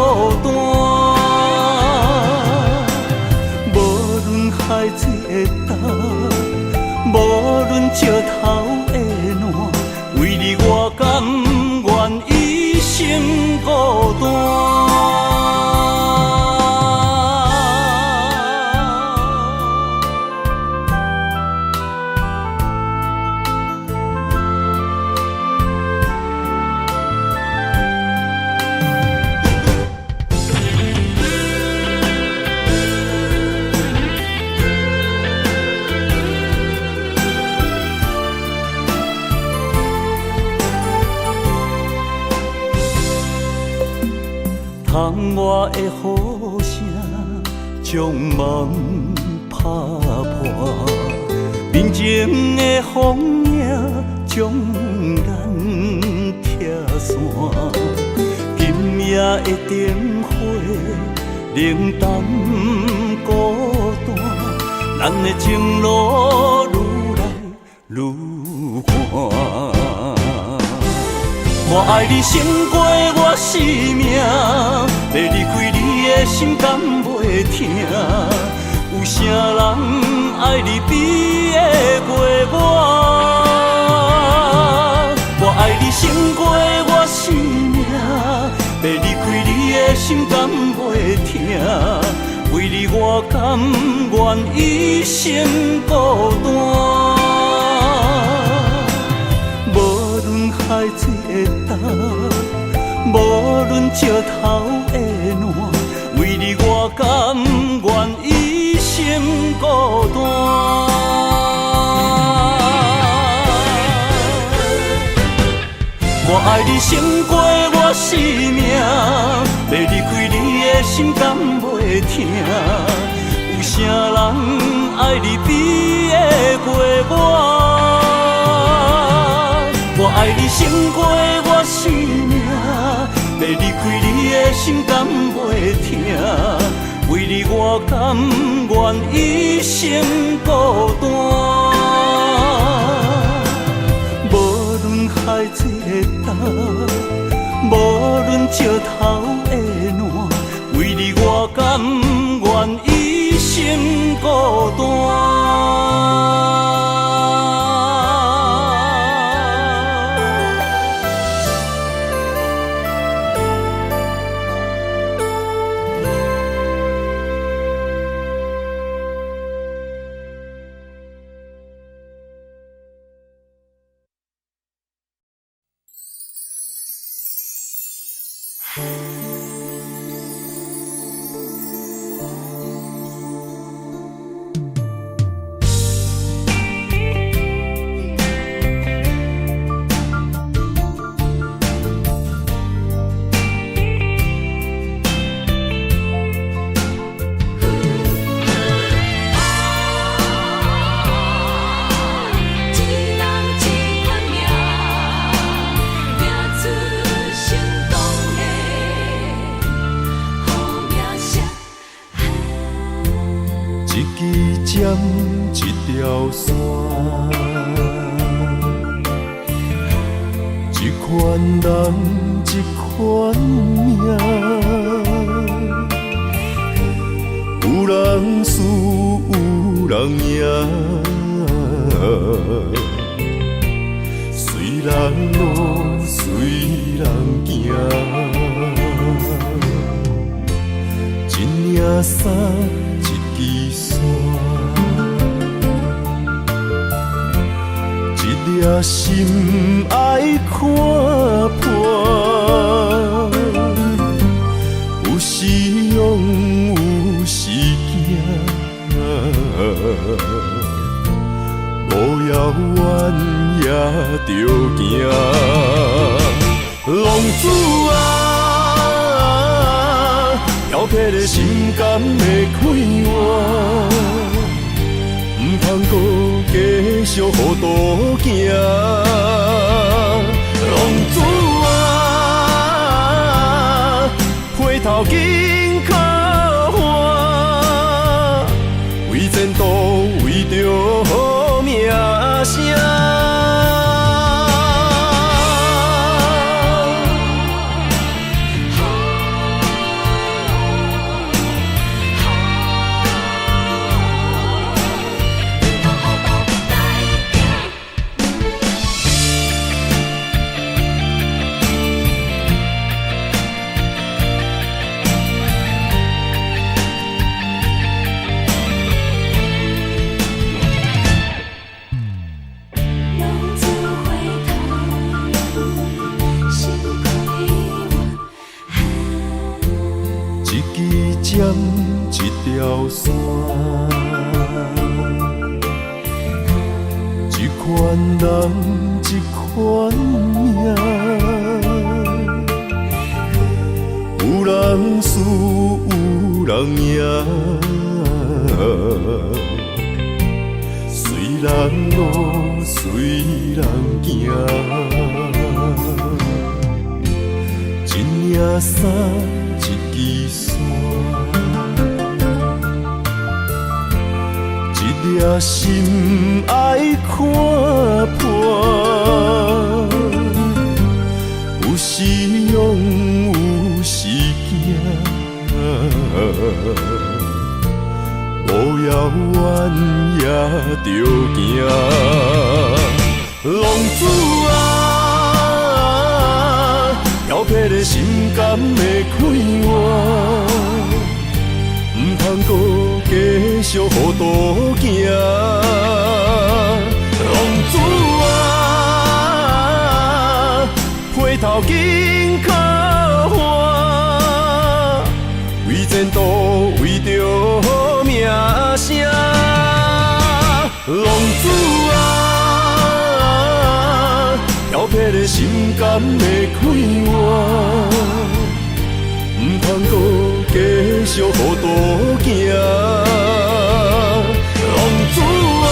单。海水的干，无论石头的烂，为你我甘愿一生孤单。窗外的雨声将梦打破，面前的风影将咱拆散。今夜的灯火冷淡孤单，咱的情路愈来愈寒。我爱你胜过我生命，要离开你的心甘袂疼。有啥人爱你比会过我？我爱你胜过我生命，要离开你的心甘袂疼。为你我甘愿一生孤单。无论海水的干，无论石头的烂，为你我甘愿一生孤单。我爱你胜过我生命，要离开你的心甘袂疼。有啥人爱你比会过我？我爱你胜过我生命，要离开你的心甘袂疼。为你我甘愿一生孤单。无论海水的干，无论石头的烂，为你我甘愿一生孤单。一条线，一款人，一款命，有人输，有人赢，随人路，随人行，一领衫，一支线。一粒颗心爱看破，有时勇有时惊，无遥远也着行。浪子啊，摇撇的心肝要开换。唔通搁继续予渡行，浪子啊，回头紧靠岸，为前途为着名声。一条线，一款人，一款命，有人输，有人赢，随人路，随人行，一领衫，一支线。一颗心爱看破，有时勇有时惊，无遥远也着行。浪子啊，摇撇的心肝要开换。唔通搁继续予渡行，浪子啊，回头紧靠岸，为前途为着名声。浪子啊，摇撇的心肝要开换。唔通搁继续予渡行，浪子啊，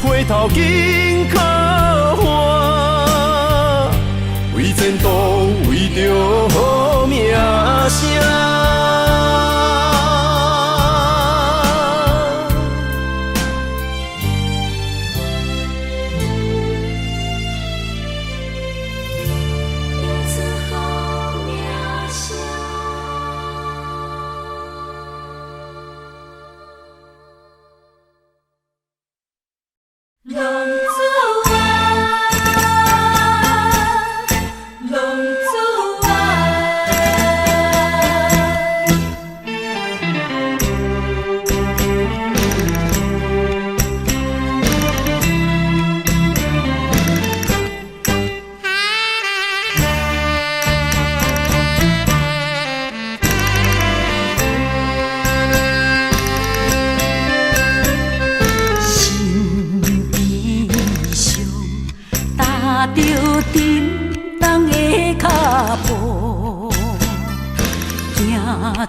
回头紧靠岸，为前途为着名声。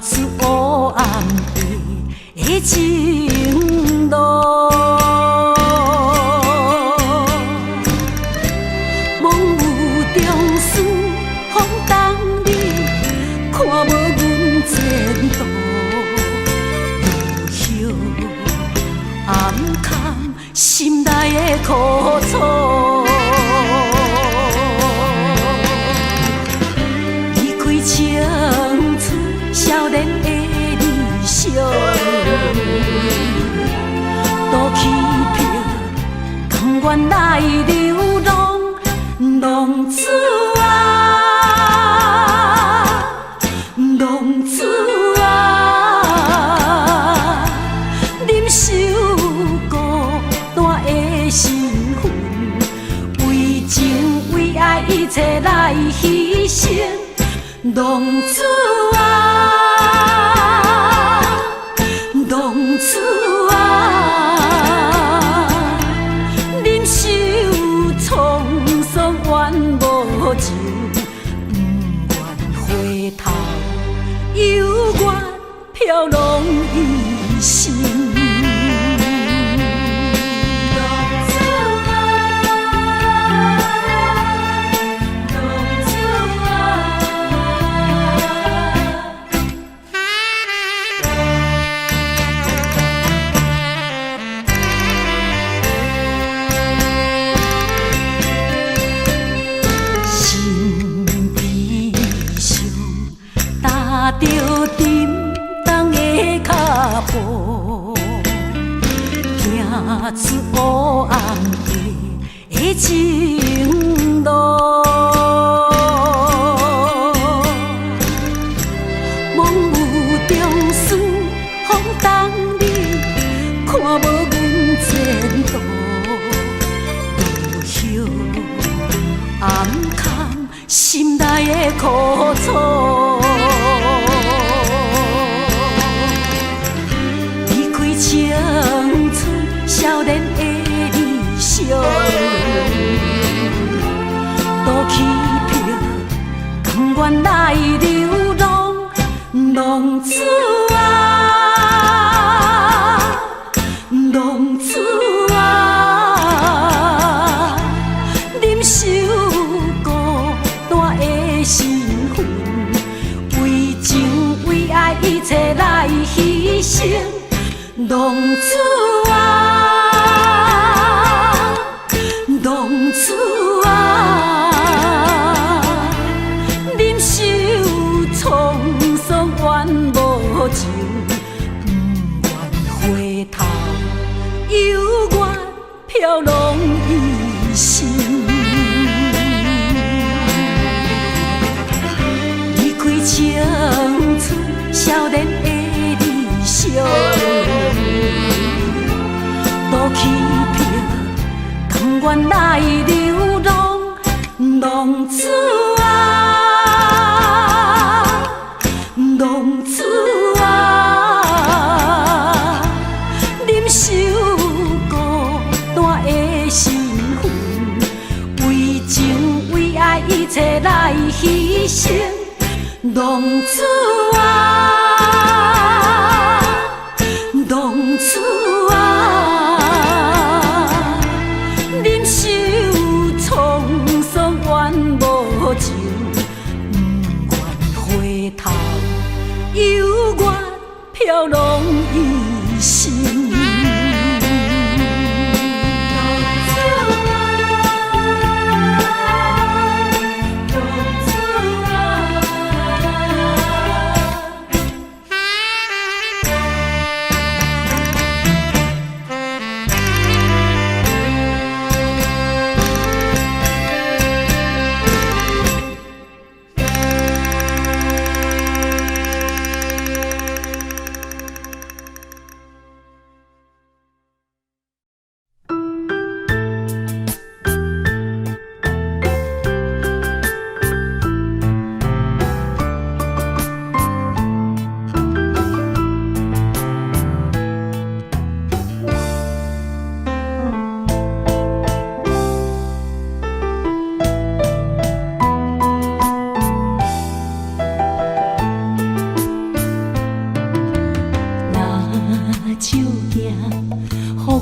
出黑暗的情路，梦有中思风动你，看无阮前途，落叶暗藏心内的苦楚。离开青春少年的理想，都欺骗，甘愿来流浪，浪子啊，浪子啊，忍受孤单的浪子啊，浪子啊，忍受沧桑怨无情，不愿回头，犹原飘浪一生。着沉重的脚步，行出黑暗的情路。梦有中思风冬里，看无阮前途，落叶暗藏心内的苦楚。青春少年的理想，都弃票，甘愿来流浪。浪子啊，浪子啊，忍受孤单的身份，为情为爱一切来牺牲。浪子啊，浪子啊，忍受沧桑怨无情，不愿回头，犹原飘浪一生。离开青春少年的理想。都弃票，甘愿来流浪。浪子啊，浪子啊，忍受孤单的身份，为情为爱一切来牺牲。浪子啊。浪子啊，忍受沧桑怨无情，不愿回头，犹原飘浪一生。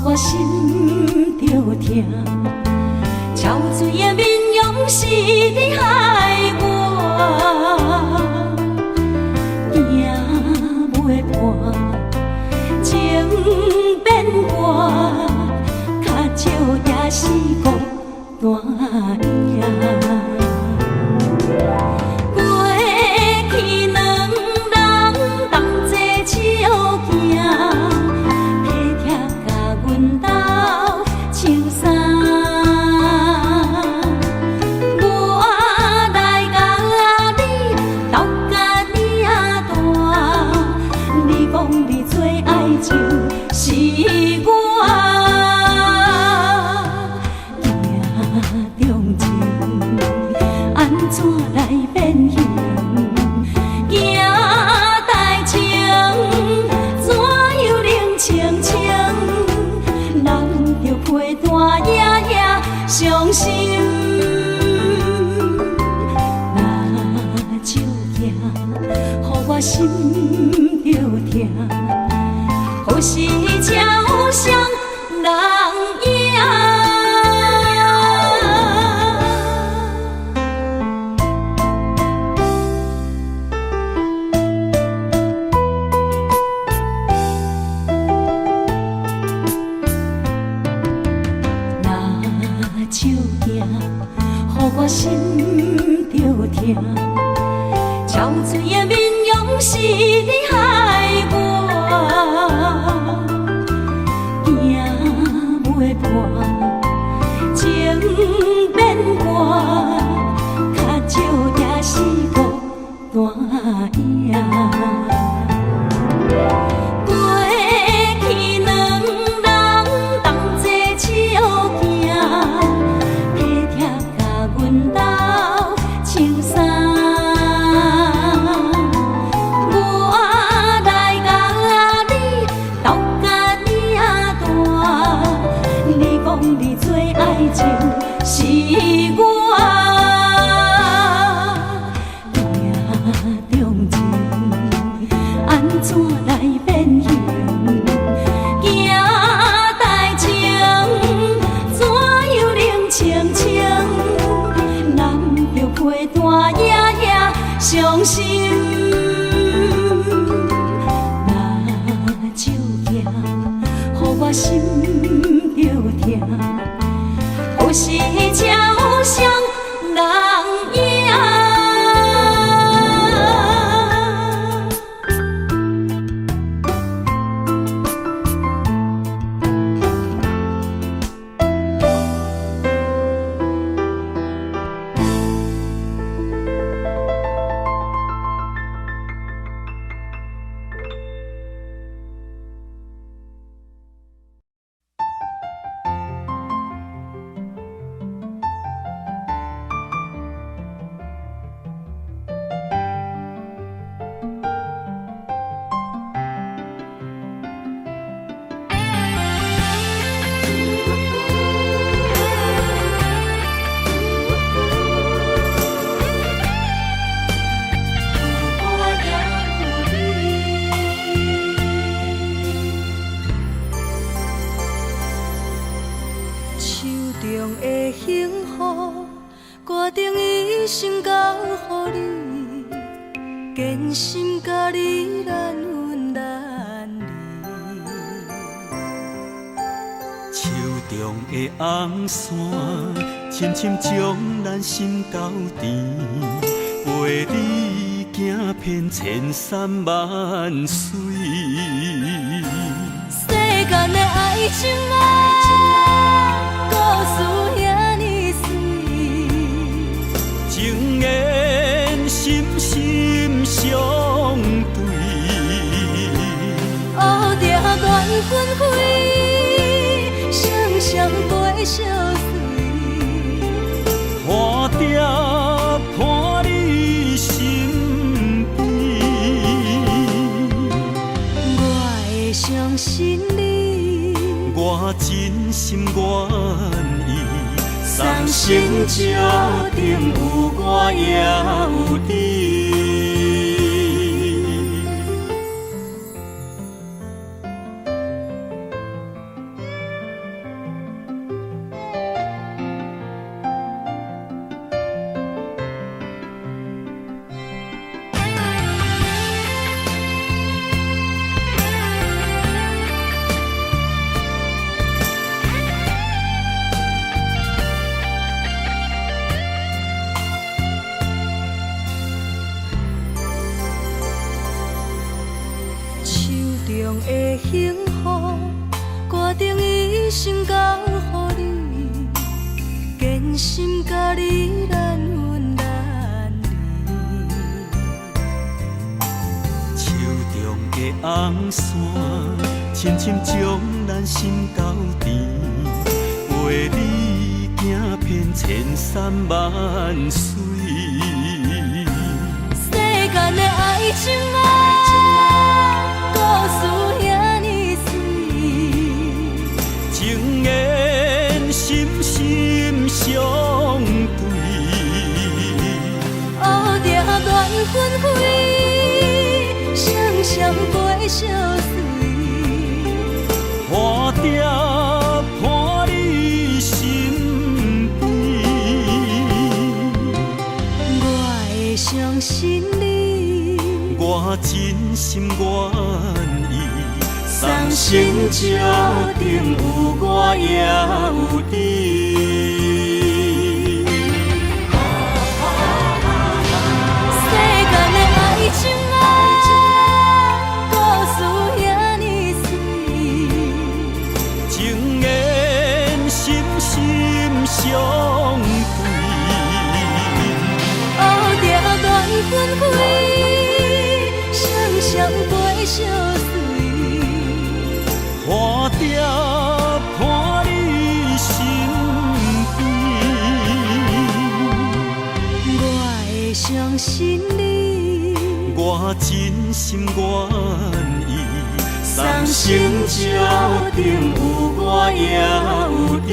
我心着痛，潮水的面容是你害我，行袂破，情变我，较少也是孤单影。是我行中情。时才像人影。手行，予我心着疼。潮水的面容是你害我，行袂破，情变寒，较少也是孤单影。是我命中情，安怎来变形？行代情，怎样能清清？难着陪伴夜夜伤心。拿手行，予我心着疼。有时才像人影。决定一生交予你，坚心甲你难分难离。手中的红线，深深将咱心交缠，陪你行遍千山万水。世间的爱情啊，故事遐尼水，情缘深深相对，乌定缘分开，双双陪相随，看定看你身边，我会相信你，我真心愿意，送心石顶有我也有你。的幸福，决定一生交予你，坚心甲你难分难离。手中的红线，深深将咱心交缠，陪你行遍千山万水。世间的爱情啊，故事遐尼水，情缘深深相对，乌定缘分开，双双陪相随，心愿意，送心石顶有我也有你。世间的爱情啊，故事遐尼水，情缘深深相对。乌蝶乱纷飞，双双飞相随。花蝶伴你身边，我会相信你，我真心愿意，送心石顶有我也有你。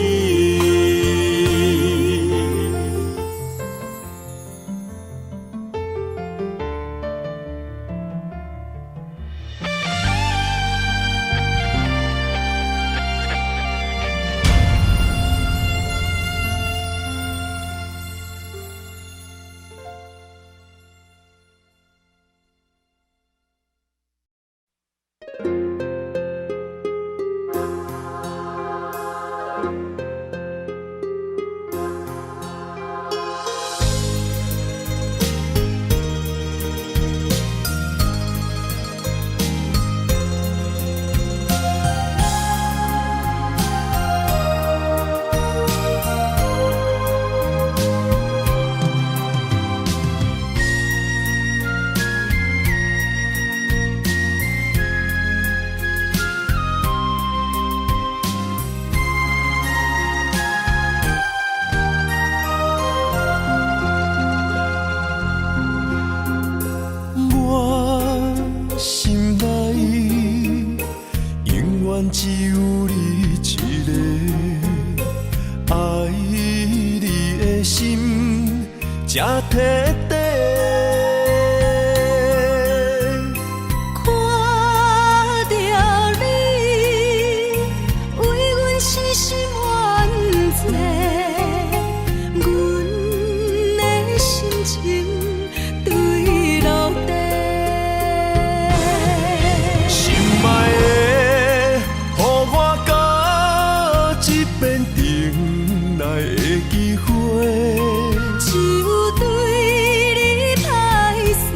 只有你一个，爱你的心才徹底。看到你，为阮心心愿做，阮的心情对落地。心爱的，予我甲一遍重来的机会。只有对你歹势，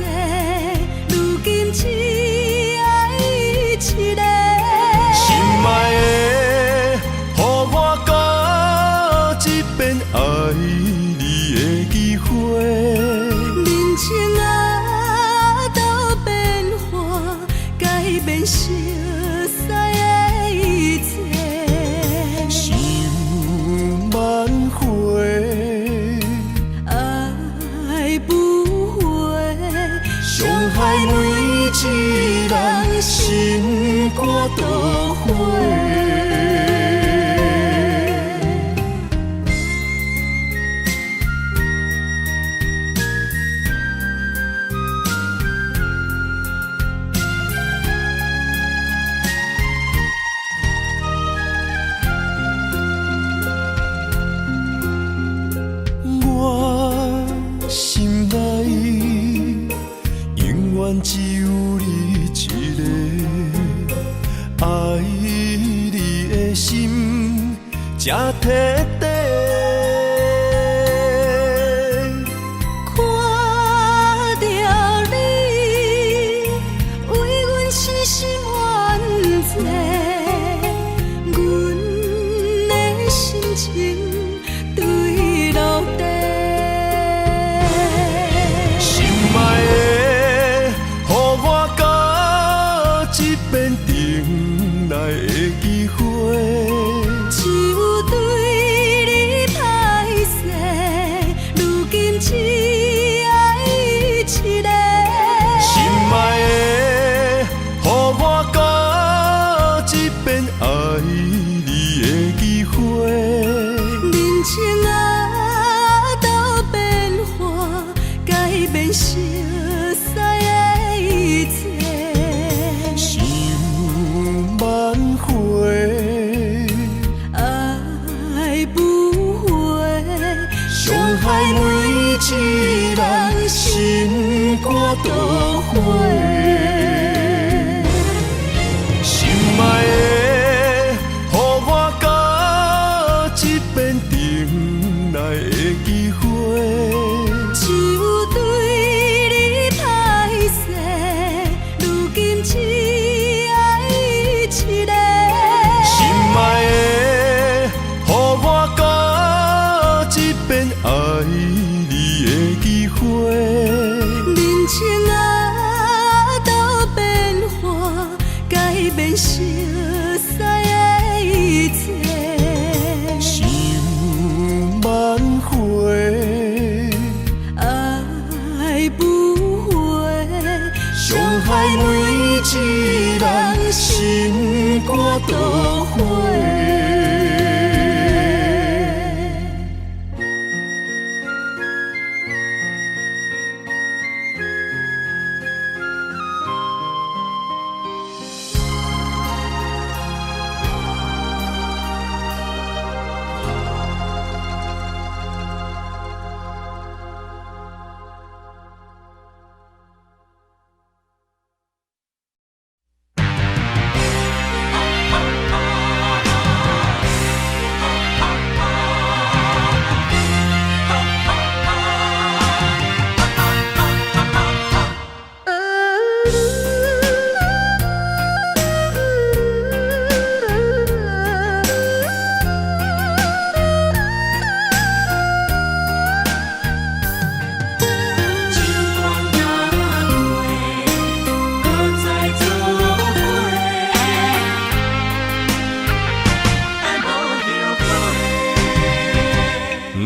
如今只爱一个。心爱的，予我甲一遍爱你的机会。人情啊，都变化，改变熟悉的一切。想挽回，爱不回，伤害每一人心肝都灰。我心内永远只有你一个，爱你的心才徹底。看到你，为阮心心愿做，阮的心情对落地。心爱的，予我甲一遍重来的机会。只有对你歹势，如今只爱一个。心爱的，予我甲一遍爱你的机会。人情啊，都变化，改变熟悉的一切。想挽回，熟悉的一切，想挽回，爱不回，伤害每一人心肝都灰。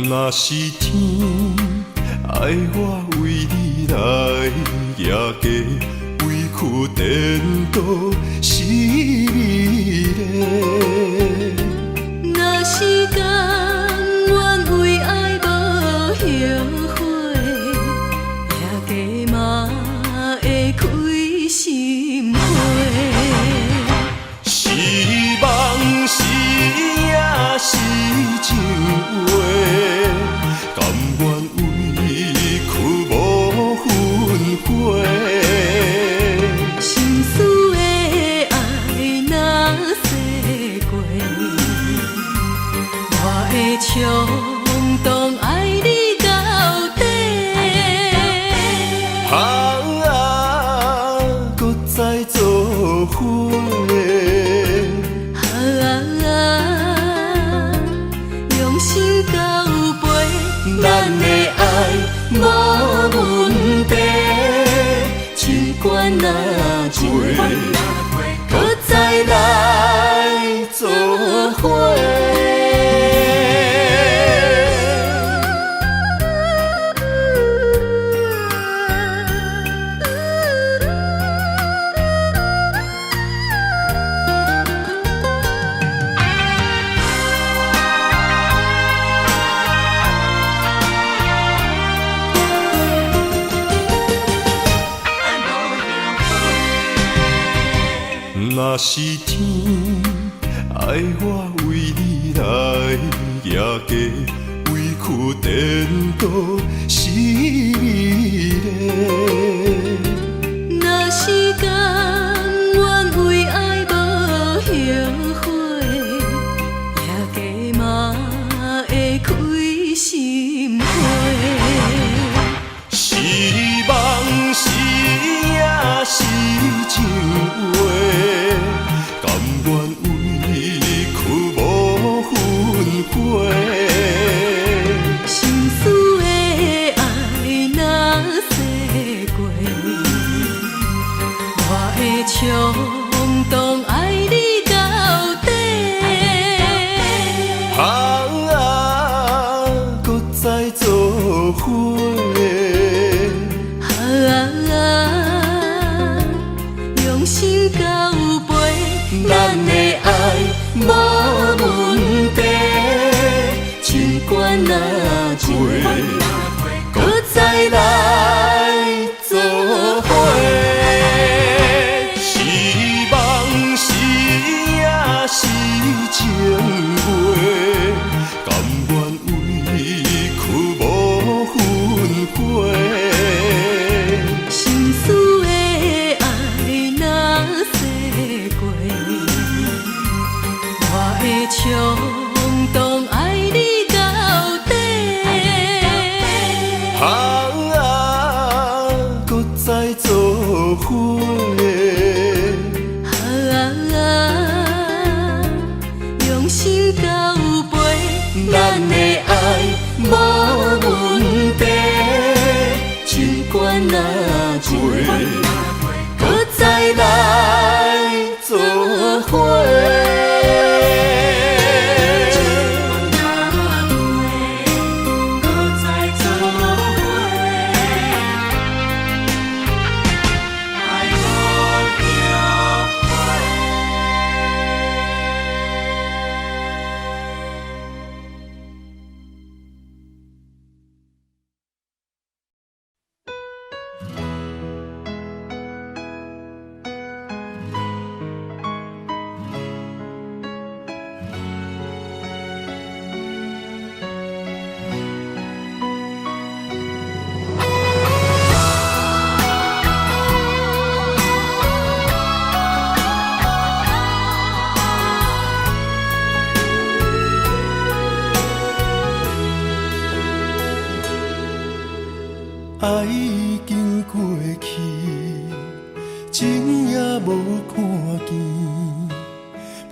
若是天爱我为你来夜嫁，委屈颠倒是你嘞。若是甘愿为爱无后悔，夜嫁嘛会开心花。是梦是也是情话，甘愿委屈无分配。心思的爱若逝过，我会冲动爱你到底。搁再做伙。用心交陪，咱的爱无问题，尽管若陪，搁再来做伙。若是天爱我为你来夜嫁，委屈颠倒是你嘞。若是甘愿为爱无后悔，夜嫁嘛会开心花。是梦是也是情话，甘愿委屈无分配。心思的爱若逝过，我会冲动爱你到底。搁再做伙。用心交陪，咱的爱无问题，尽管若陪，搁再来做伙。是梦是也是情话，甘愿委屈无分配。心思的爱若逝过，我会冲动爱你到底。搁再做伙。用心交陪，咱的爱无问题，尽管若陪，搁再来做。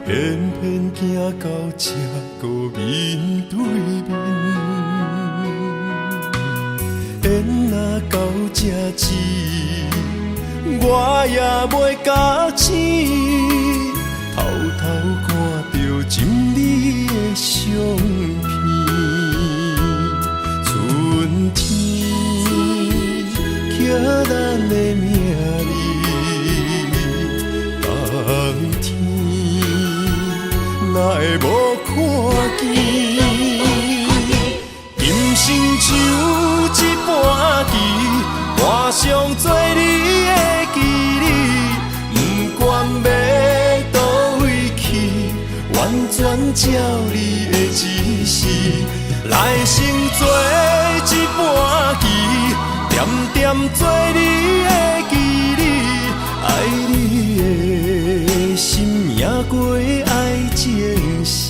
偏偏行到这个面对面，缘若到这止，我也袂甲醒，偷偷看着心里的相片，春天刻咱的名字，冬天哪会无看见？今生像一盘棋，换上做你的记忆，不管要倒位去，完全照你的指示，来生做一盘棋，点点做你的记忆，爱你的心也过爱情诗，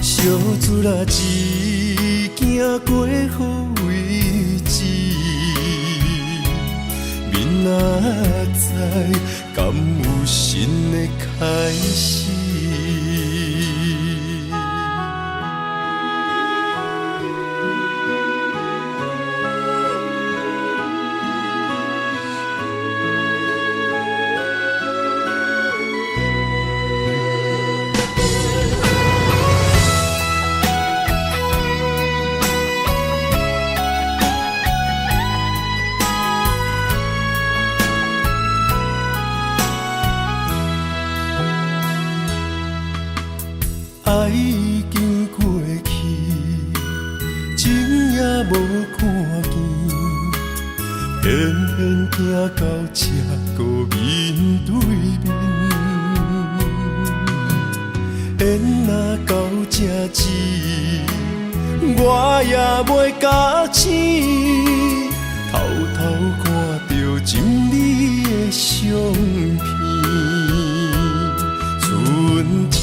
小船仔一行过好位置，明仔载敢有新的开始？爱已经过去，情也无看见，偏偏行到这个面对面。缘若到这止，我也袂甲醒，偷偷看着心里的相片，春天。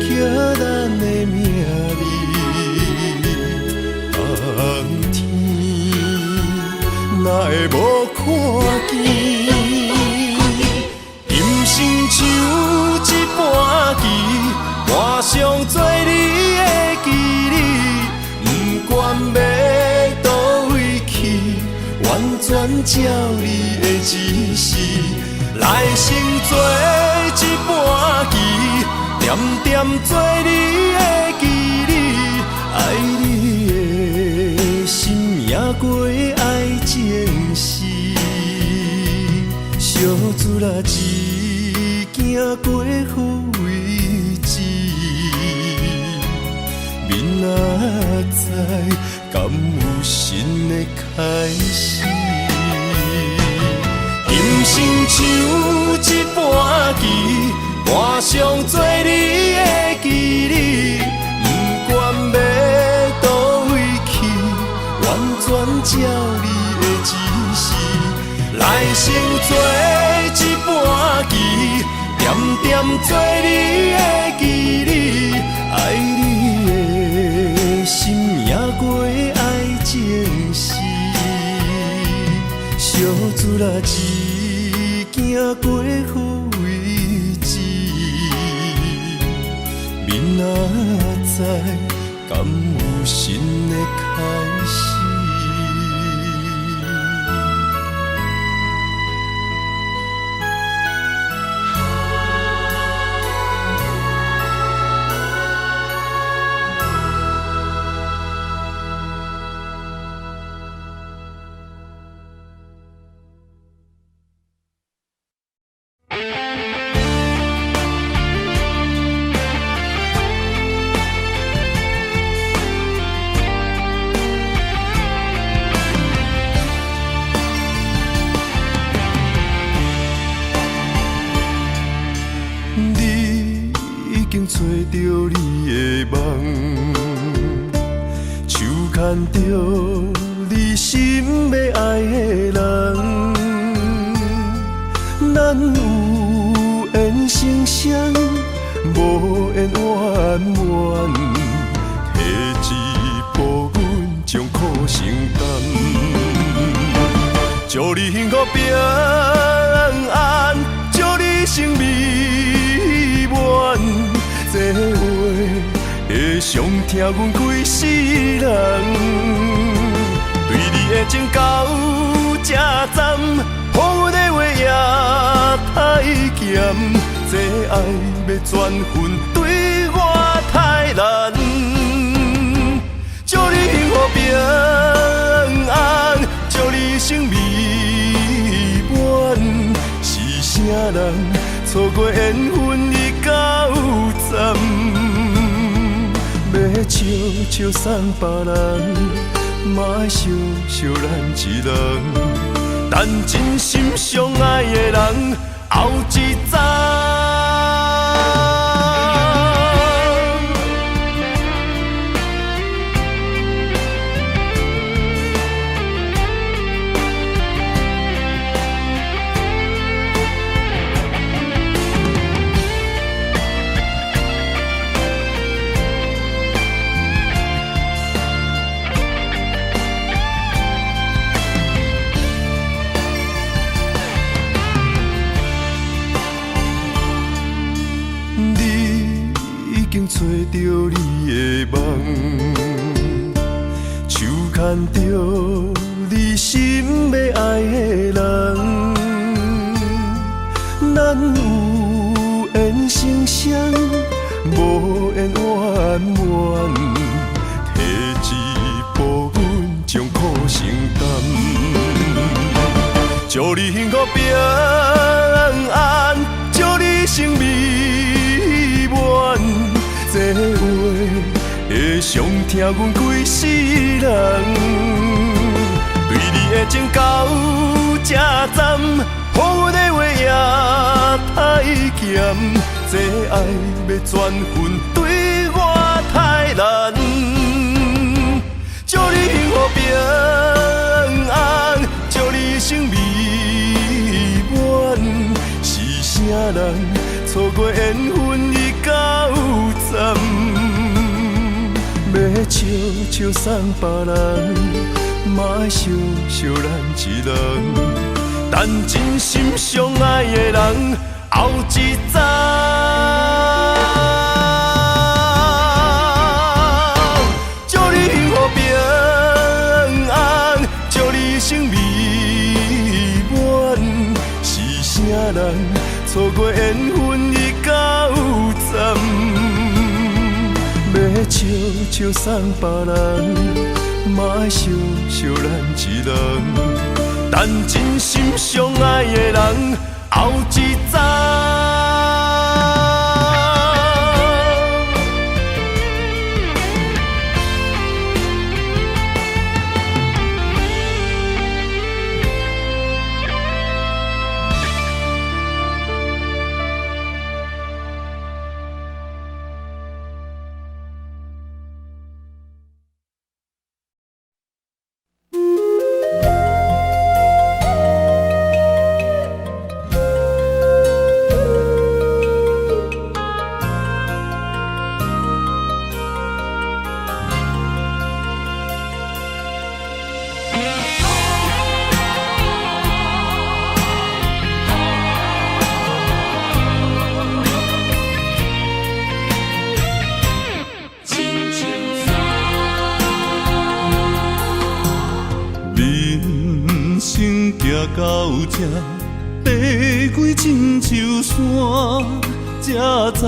刻咱的名字，冬天哪会无看见？今生像一盘棋，换上做你的记忆，不管要倒位去，完全照你的指示，来生做一盘棋。点点做你的记忆，爱你的心也过爱情诗，小船仔一行过好位置，明仔载敢有新的开始？今生像一盘棋。换上做你的记忆，不管要倒位去，完全照你的指示，来生做一盘棋，点点做你的记忆，爱你的心也过爱情诗，小船仔一行过好。明仔载敢有新的开始？找着你的梦，手牵着你心要爱的人，咱有缘成双，无缘圆满，提一步阮将苦承担，祝你幸福平安，祝你生美满，这话会伤疼阮规世人。对你的情到这站，好的话也太咸，这爱要转分对我太难。祝你幸福平安，祝你生美满。是啥人错过缘分已到站？要笑笑送别人，嘛爱惜惜咱一人。但真心相爱的人后一站。找到你的梦，手牵着你心要爱的人，咱有缘成双，无缘圆满，提一步阮将苦承担。祝你幸福平安，祝你生美满。这话会伤疼阮规世人，对你的情到这站，好的话也太咸，这爱要转分对我太难。祝你幸福平安，祝你生美满。是啥人错过缘分已到站？要笑笑送别人，嘛爱惜惜咱一人。但真心相爱的人后一站。祝你幸福平安，祝你生美满。是啥人错过缘分已到站？要笑笑送别人，嘛爱惜惜咱一人。但真心相爱的人后一站。到这爬过亲像山，才知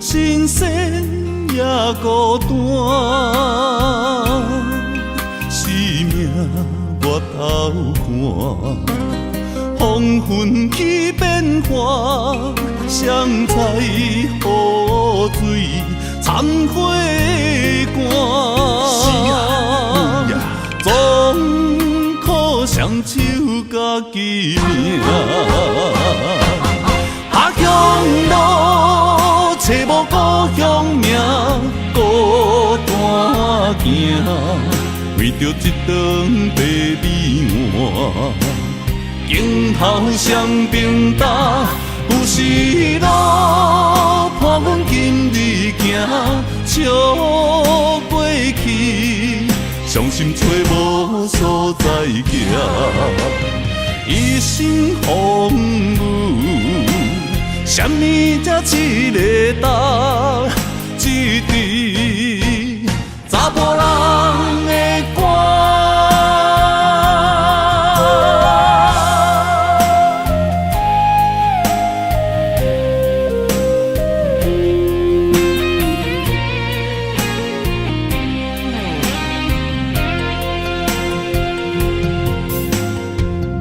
新鲜也孤单。生命我头看，风云起变化，谁知雨水掺火寒。总可双手家己命，下乡路找无故乡名，孤单行，为着一顿白米碗。今后双并搭，有时路伴阮今日行，笑过去，伤心找无所在行，一生风雨。什么才一个答？一支查甫人的歌。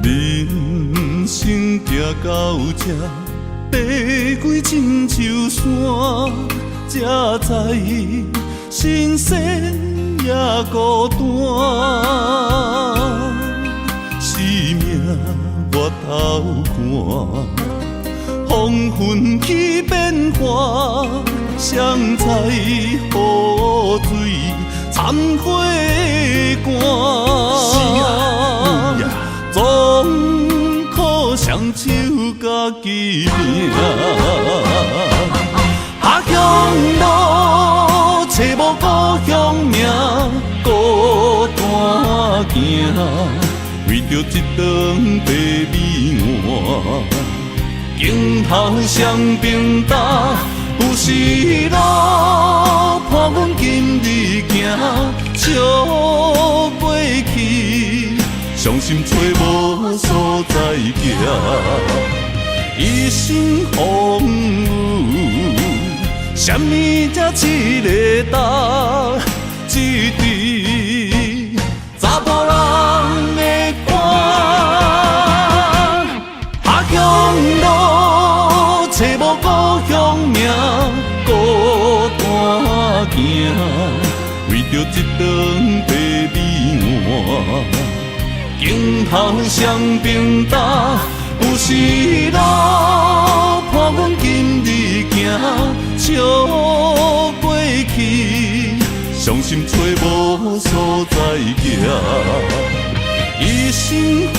人生行到这。爬过亲像山，才知新鲜也孤单。生命越头寒，黄昏起变化，谁知雨水掺火寒。总靠双手家己拼。下乡路，找无故乡名，孤单行，为着一顿白米碗。镜头双边搭，有时路伴阮今日行，笑袂去，伤心找无所在行。一生风雨，什么才一个答？一支查甫人的歌。下乡路，找无故乡名，孤单行，为着一顿白米碗。镜头双边搭。有时路伴阮今日行，笑袂去，伤心找无所在行。一生风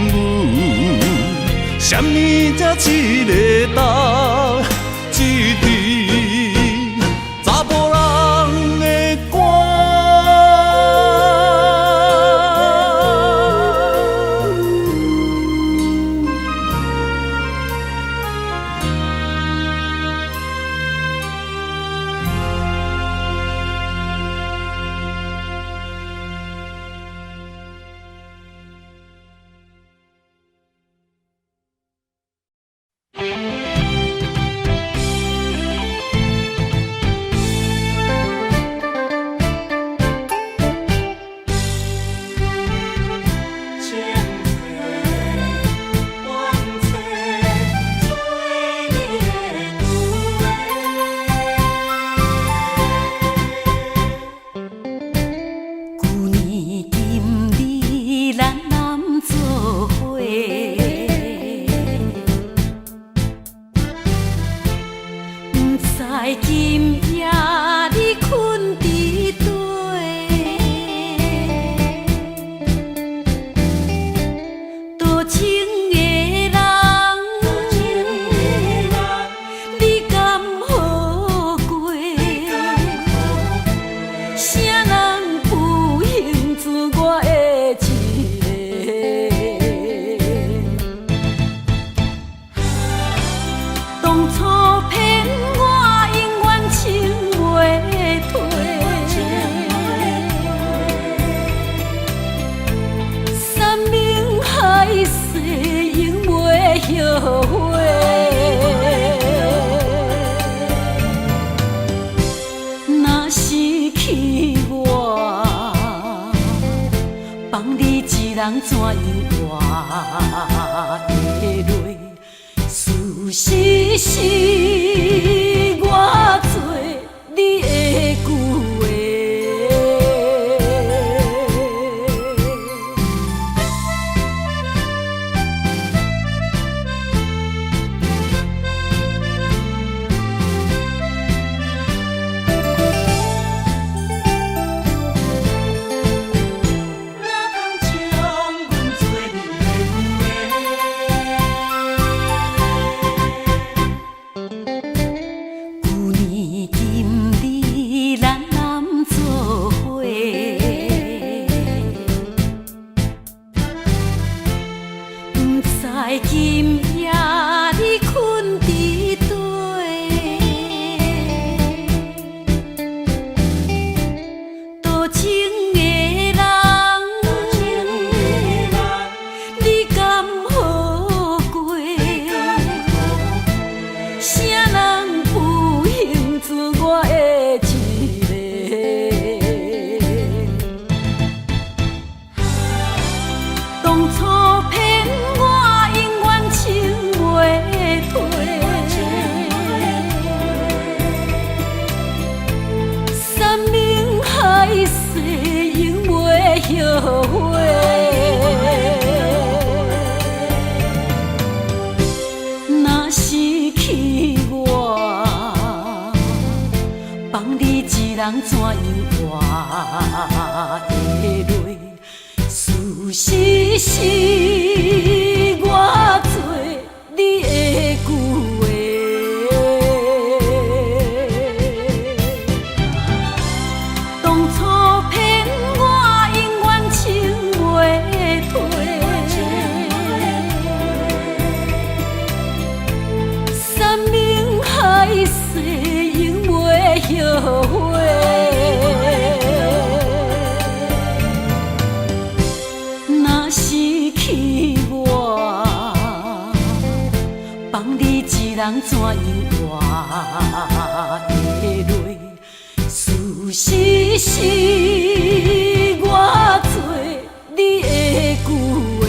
雨，什么才一个答？一支查甫人的歌。人怎样活下泪？事实是我做你的旧话。人怎样活的泪？事实是我做你的旧话，当初骗我永远情袂退，山盟海誓永袂后悔。若失去我，放你一人怎样活的泪？事实是我做你的旧话。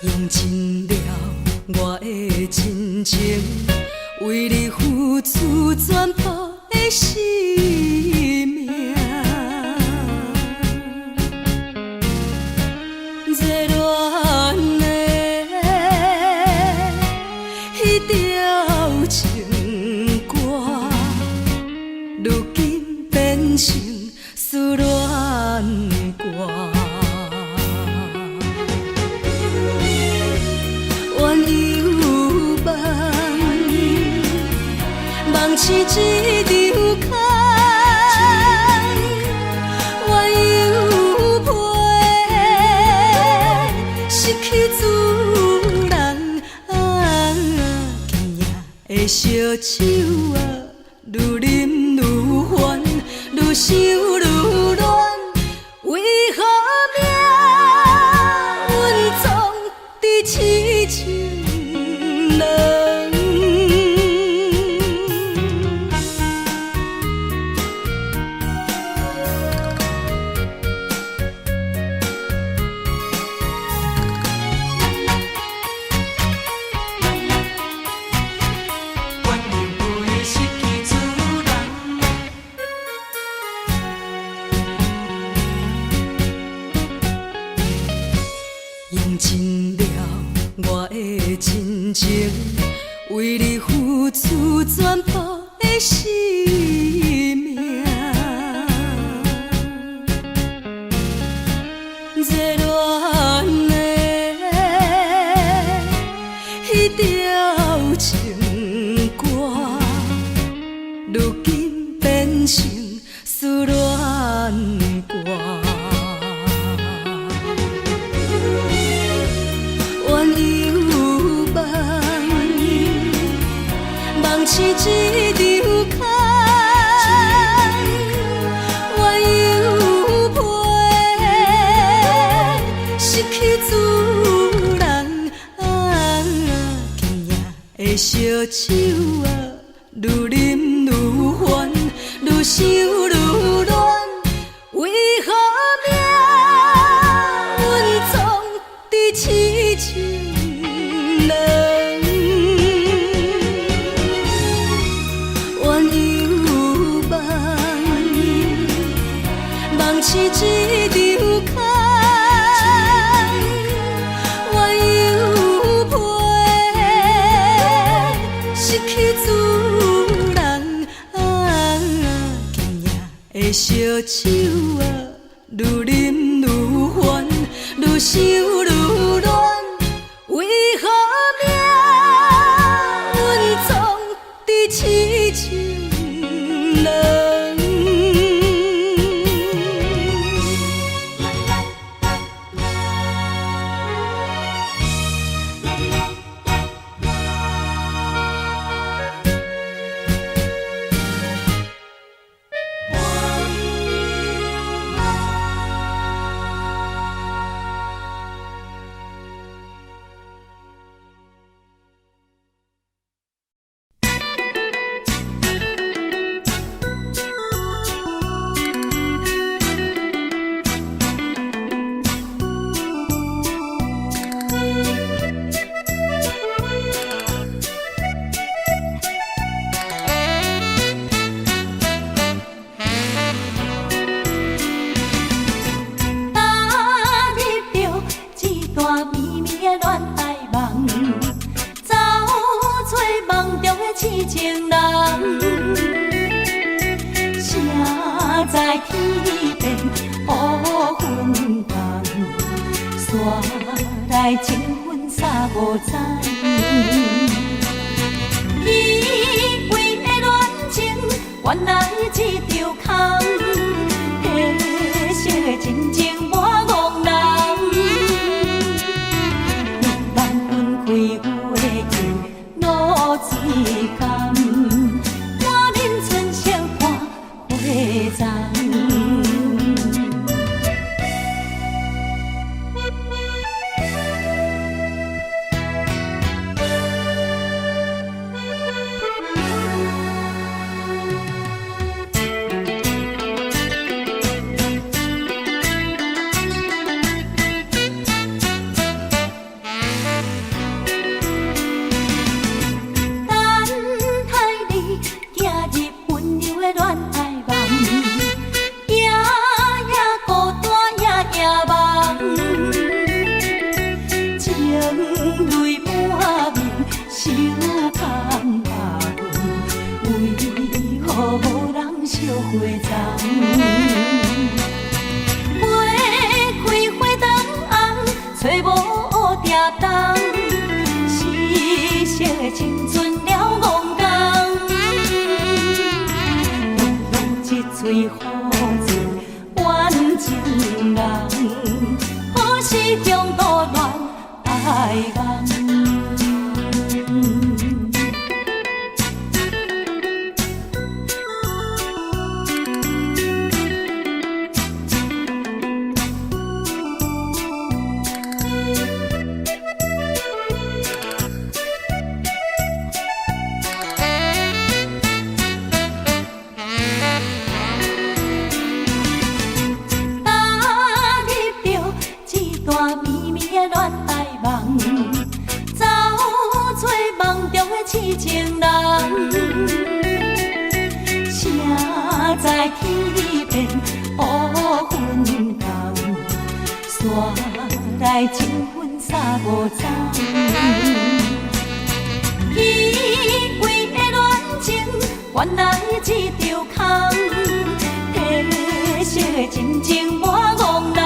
用尽了我的真情，为你付出全部的生命。热恋的彼条情歌，如今变成思恋歌。梦是一场空，怨犹陪，失去自人今夜的烧酒啊，愈饮愈烦，愈想愈乱，为何命运总在痴情人？用尽了我的真情，为你付出全部的生命。热恋的彼条情歌，如今变成思恋歌。梦是一场空，怨犹陪，失去自人今夜的烧酒啊，愈饮愈烦，愈想愈乱，为何命运总在痴情人？是一场空，怨犹陪，失去自人今夜的烧酒啊，愈饮愈烦，愈想愈乱，为何命运总在痴情人？人，谁在天边乌云淡，煞来情分三无彩。以为的恋情，原来一场空，褪色的真情我憨人，万分开有的情露水甘，我忍春宵看花丛。来情分三无彩，以为的恋情，原来一场空，褪色的真情我憨人，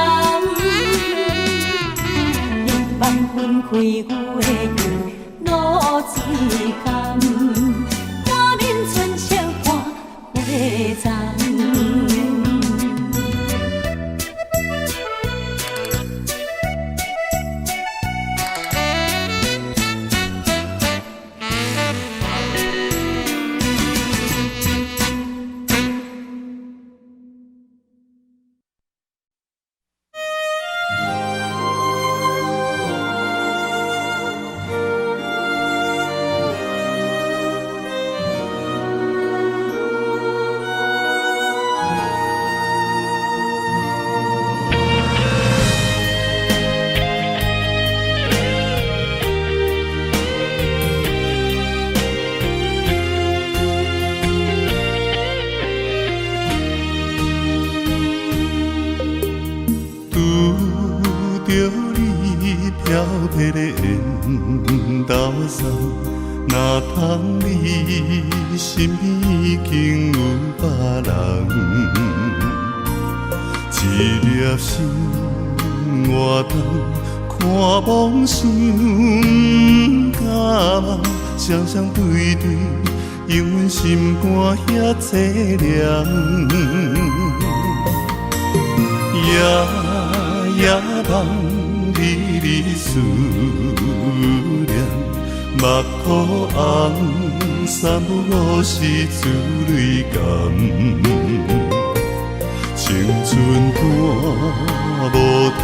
万分开有的情露水甘，我忍春宵看花丛。若通你身边已经有别人，一粒心活动看梦想甲梦，双双对对，因阮心肝遐凄凉。夜夜梦，日日思念。目眶红，三不五时珠泪甘。青春短无通，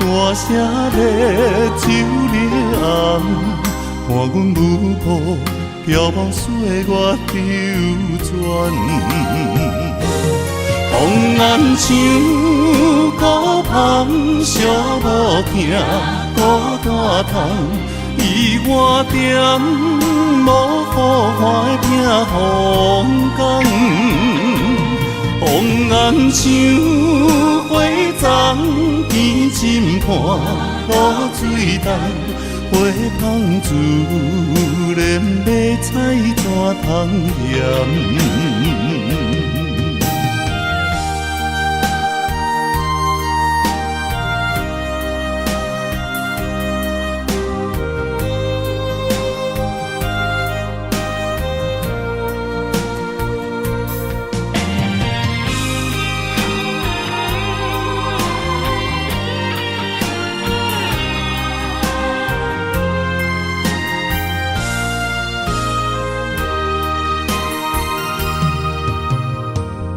歌声咧酒咧红，看阮舞步飘往岁月流转。红颜像孤芳，寂寞行孤单窗。伊我点无雨花拼风光，红颜像花丛边浸畔露水重，花香自连要采怎通嫌？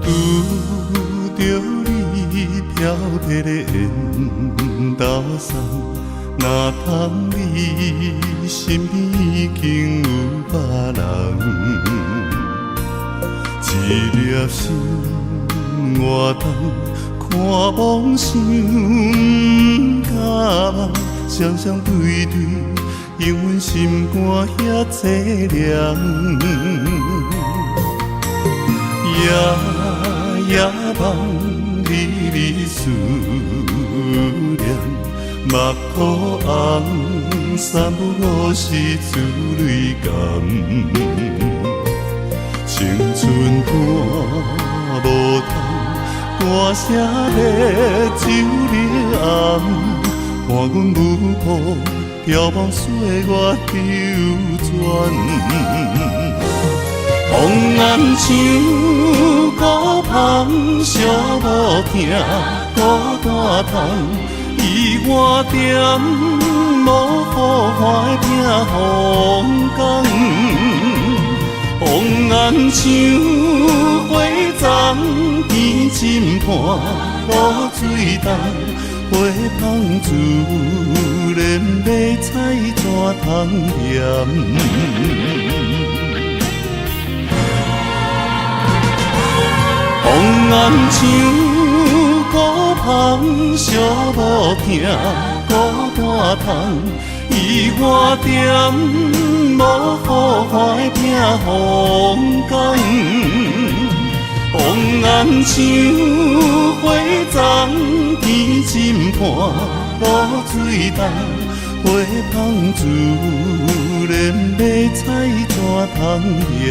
拄着你挑剔的缘投送，若通你身边已经有别人，一粒心活动看梦想甲梦，双双对对，因阮心肝遐凄凉。夜梦离离思念，目眶红，三不五时珠泪干。青春赶无通，大声咧酒里暗，看阮舞步眺望岁月流转。风暗像孤芳，寂无听，孤单窗，伊我点无好花的风光。风暗像花丛，天浸畔露水重，花香自然要采怎通嫌？风暗像孤芳，寂无听，孤单窗，伊我点无好花的风光。风暗像花丛，天浸畔露水重，花香自然要采怎通嫌？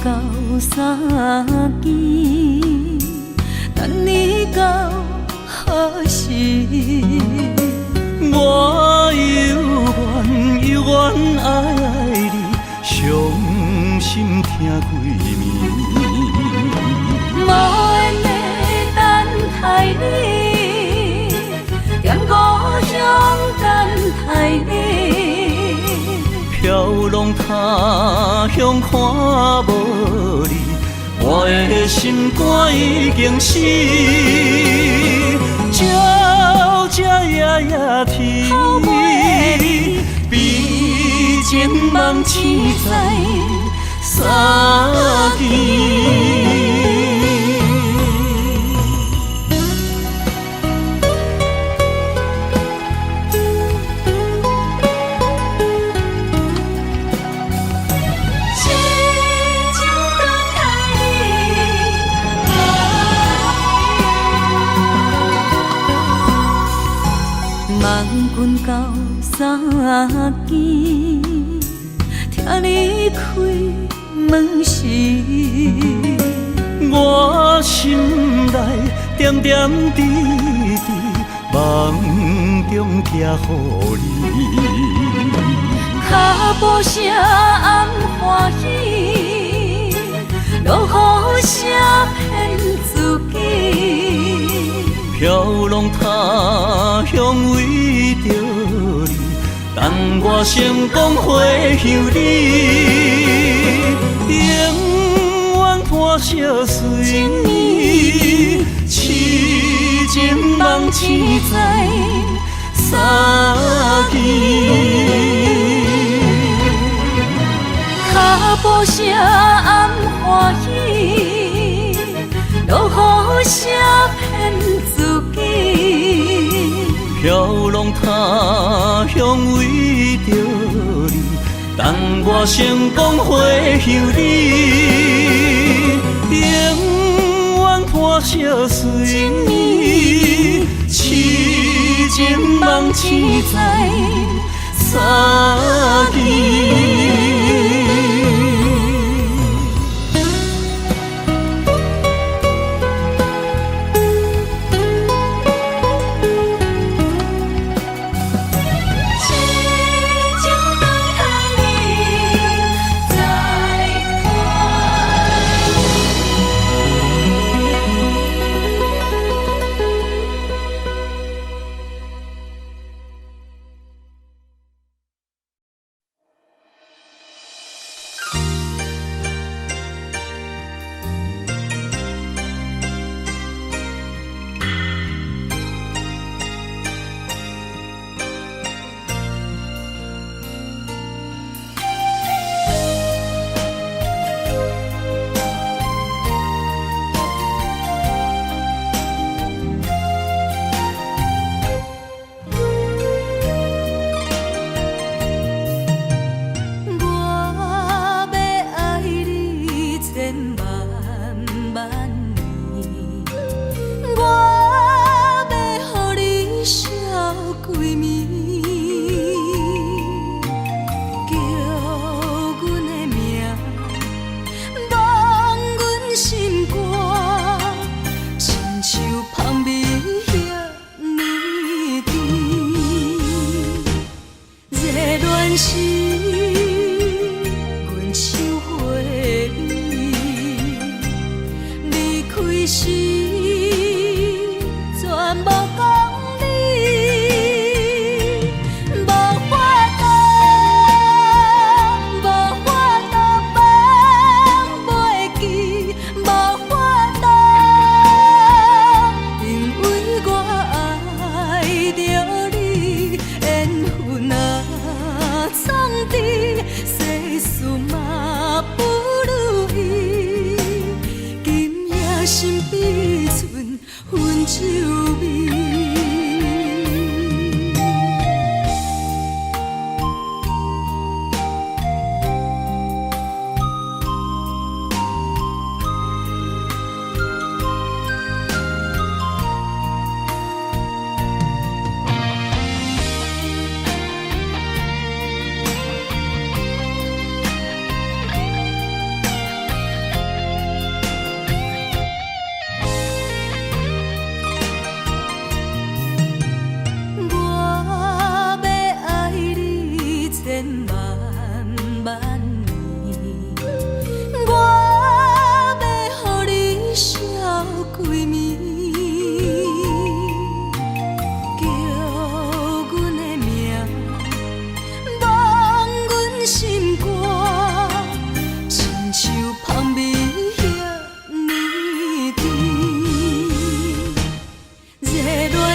到三更，等你到何时？我犹原爱你，伤心听几暝。无缘的等待你，踮故乡等待你。飘浪他乡看无你，我的心肝已经死。鸟只夜夜啼，比情梦痴在三更。望君到三更，听你开门时，我心内点点滴滴，梦中寄予你。脚步声暗欢喜，落雨声骗自己。飘浪他乡为着你，但我成功回乡你，永远破烧水面，痴情梦痴在三更。脚步声暗欢喜，落雨声骗自己。飘浪他乡为着你，但我成功回乡你，永远破烧水面，痴情梦痴在三更。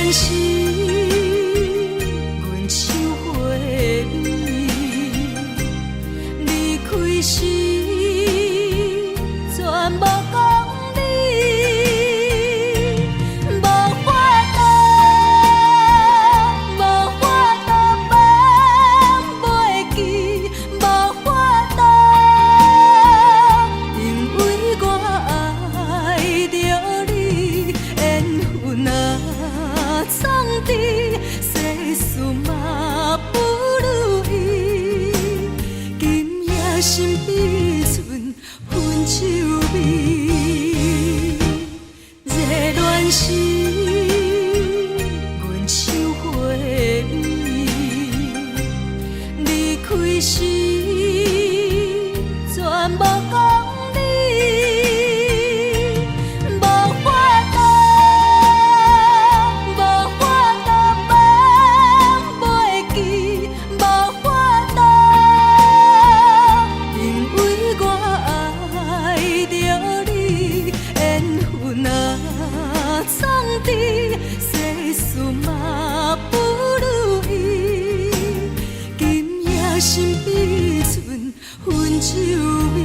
段时，阮收回你，离开时全无讲理，无法度，无法度放袂记，无法度，因为我爱着你，缘分啊藏伫世事嘛不如意，今夜心比剩分手味。热恋时，阮收回你，离开时全无讲理，无法度，无法度放袂记，无法度，因为我爱着你，缘分啊藏伫世事嘛不如意，今夜心比剩分手味。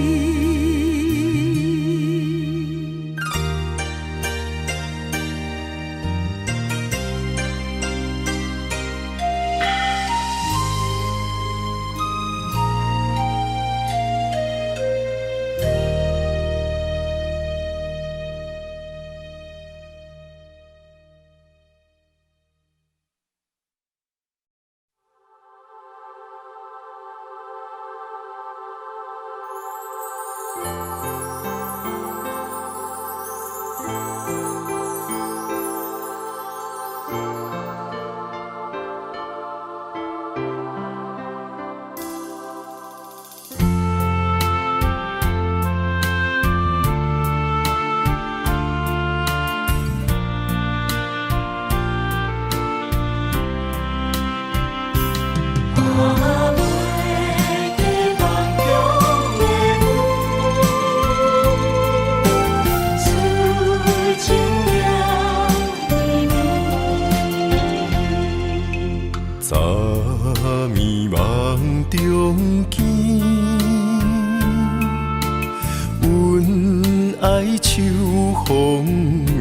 早暝梦中见，阮爱秋风眠，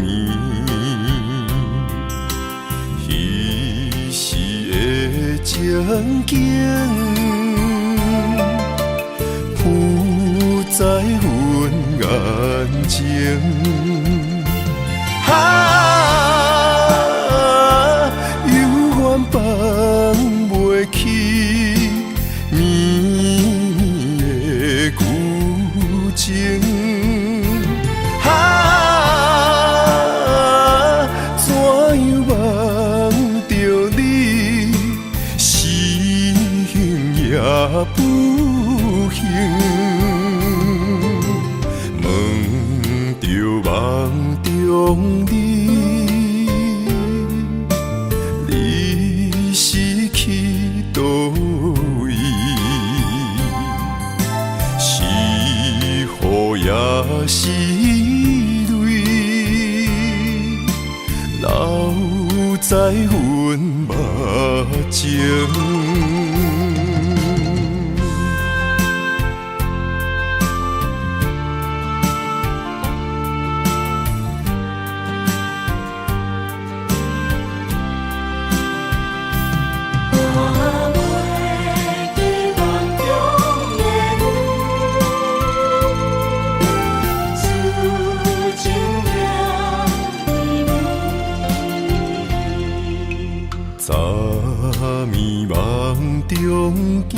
彼时的情景，浮在阮眼前。放袂起绵绵的旧情，怎样忘着你，心也不幸，问着梦中你。倒位是雨也是泪，留在阮目前。早暝梦中见，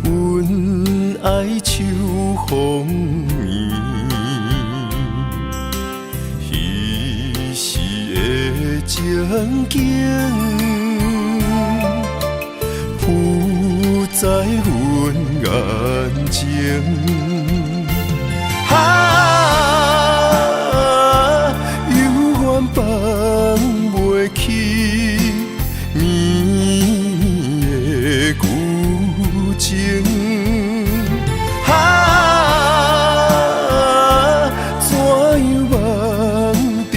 阮爱秋风眠，彼时的情景，浮在阮眼前。放袂起绵绵的旧情，怎样忘着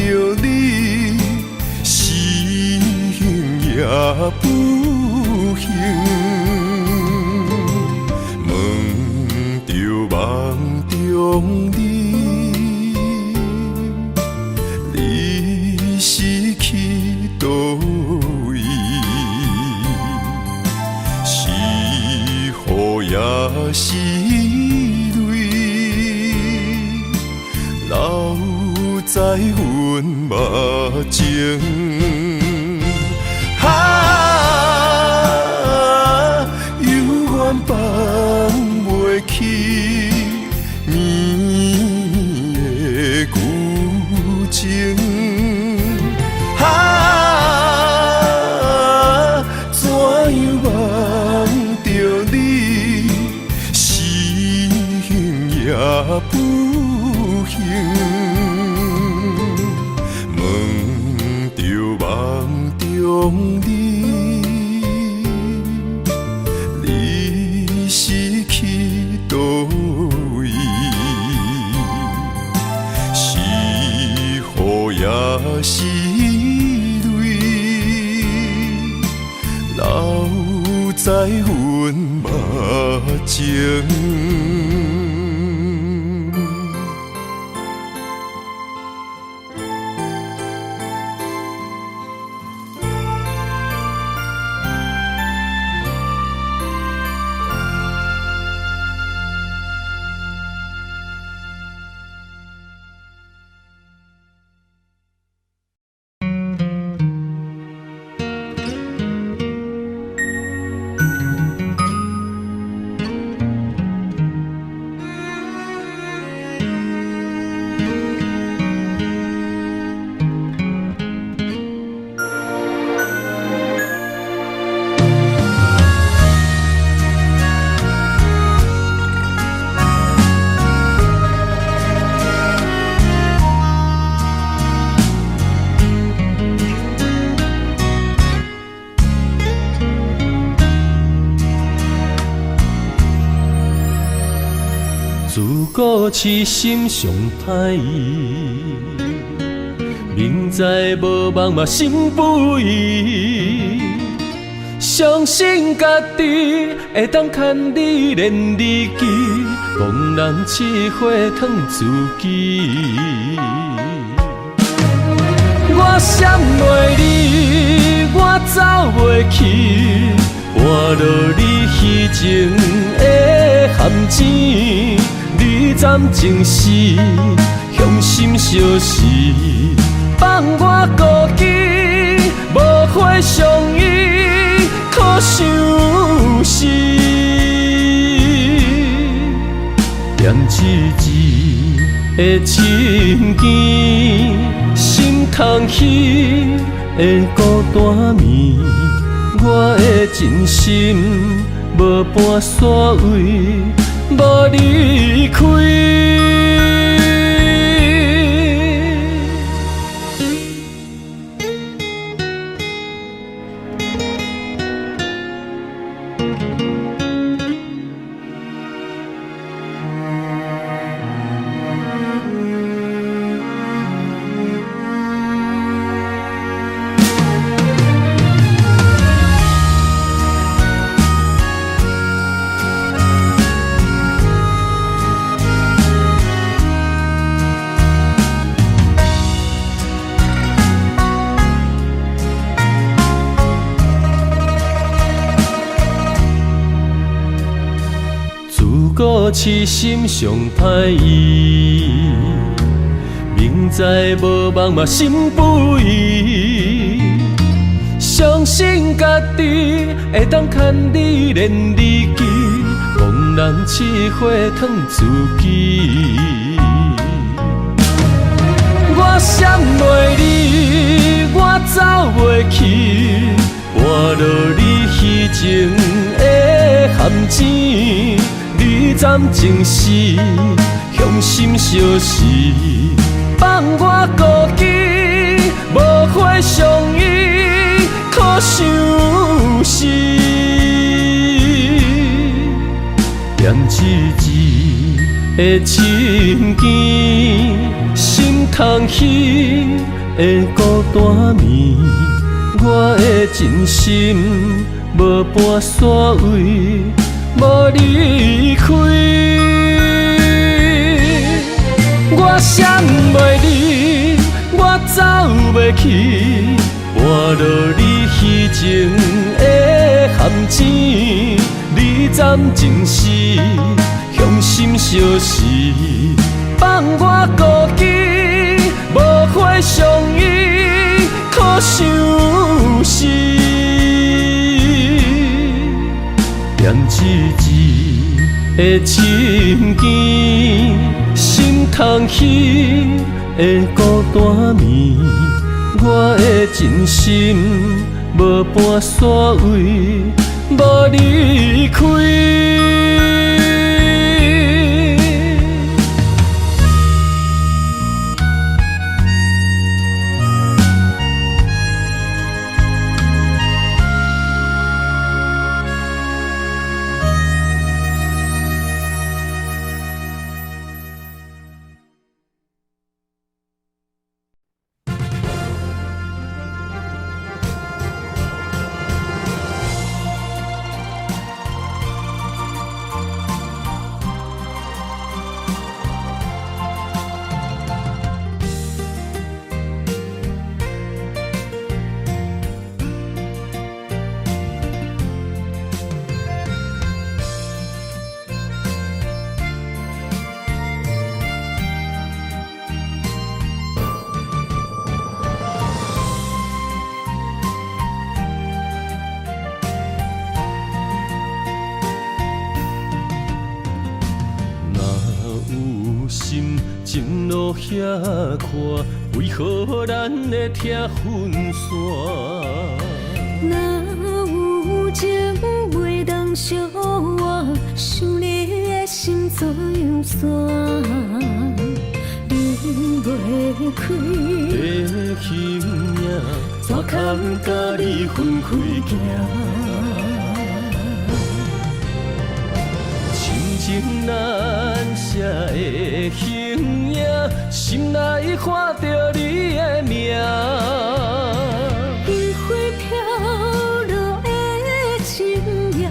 在阮目前。犹原放袂起绵的旧情。怎样忘着你，是幸也不幸。问着梦中你，你是去倒位？是雨也是泪，留在阮目前。自古痴心上歹意，明知无望嘛心不移。相信家己会当牵你连你记，茫然试火烫自己。我闪袂你，我走袂去，换落你虚情的陷阱。你暂情是向心相识，放我孤寂，无花相依，可相思。念一字的情ken，心空虚的孤单眠，我的真心无半煞位。无离开，故痴心上歹意，明知无望嘛心不移。相信家己会当牵你连你记，茫然试火烫自己。我闪袂你，我走袂去，换落你虚情的陷阱。你暂情是向心相识，放我孤寂，无花相依，可相思。念一字的情ken，心空虚的孤单眠，我的真心无半煞位。无离开，我闪袂你，我走袂去，换落你虚情的陷阱。你暂情是向心相识，放我孤寂，无的相依可相思，念一字的深情，心通起的孤单眠，我的真心无半煞位，无离开。情路遐宽，为何咱会拆分线？若有情袂当相换，想你的心怎样散？离袂开的形影，怎堪甲你分开行？情难舍的形影，心内看着你的名。烟花飘落的深夜，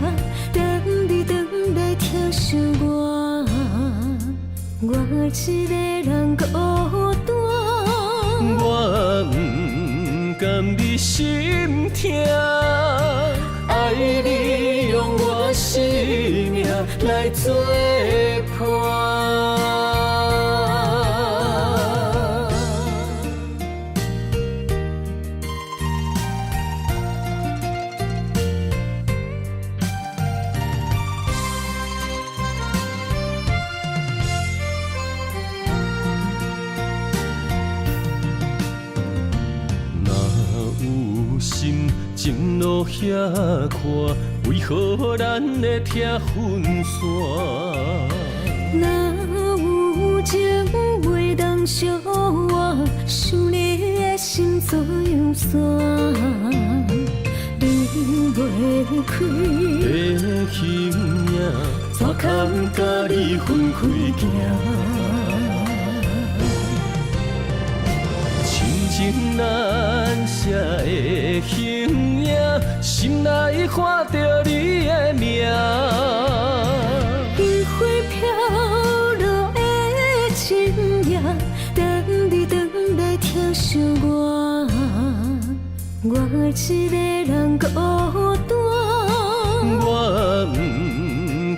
等你回来疼惜我，我一个人孤单。我不甘你心痛，爱你用我生命来作伴。情路遐宽，为何咱会拆分线？若有情袂当相换，想你的心怎样散？离袂开的形影，怎堪甲你分开行？情难舍的形影，心内看着你的名。烟花飘落的深夜，等你回来疼惜我，我一个人孤单。我不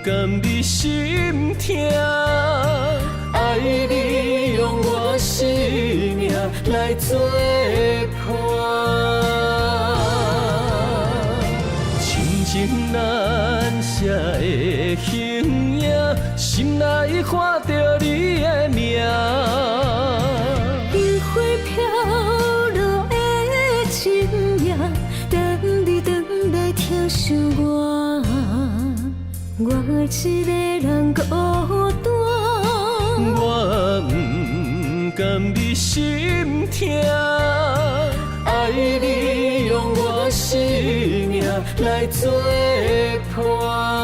甘你心痛，爱你用我生命来作伴。情难舍的形影，心内看着你的名。烟花飘落的深夜，等你回来疼惜我，我一个人孤单。我不甘你心痛，爱你用我生命来作伴。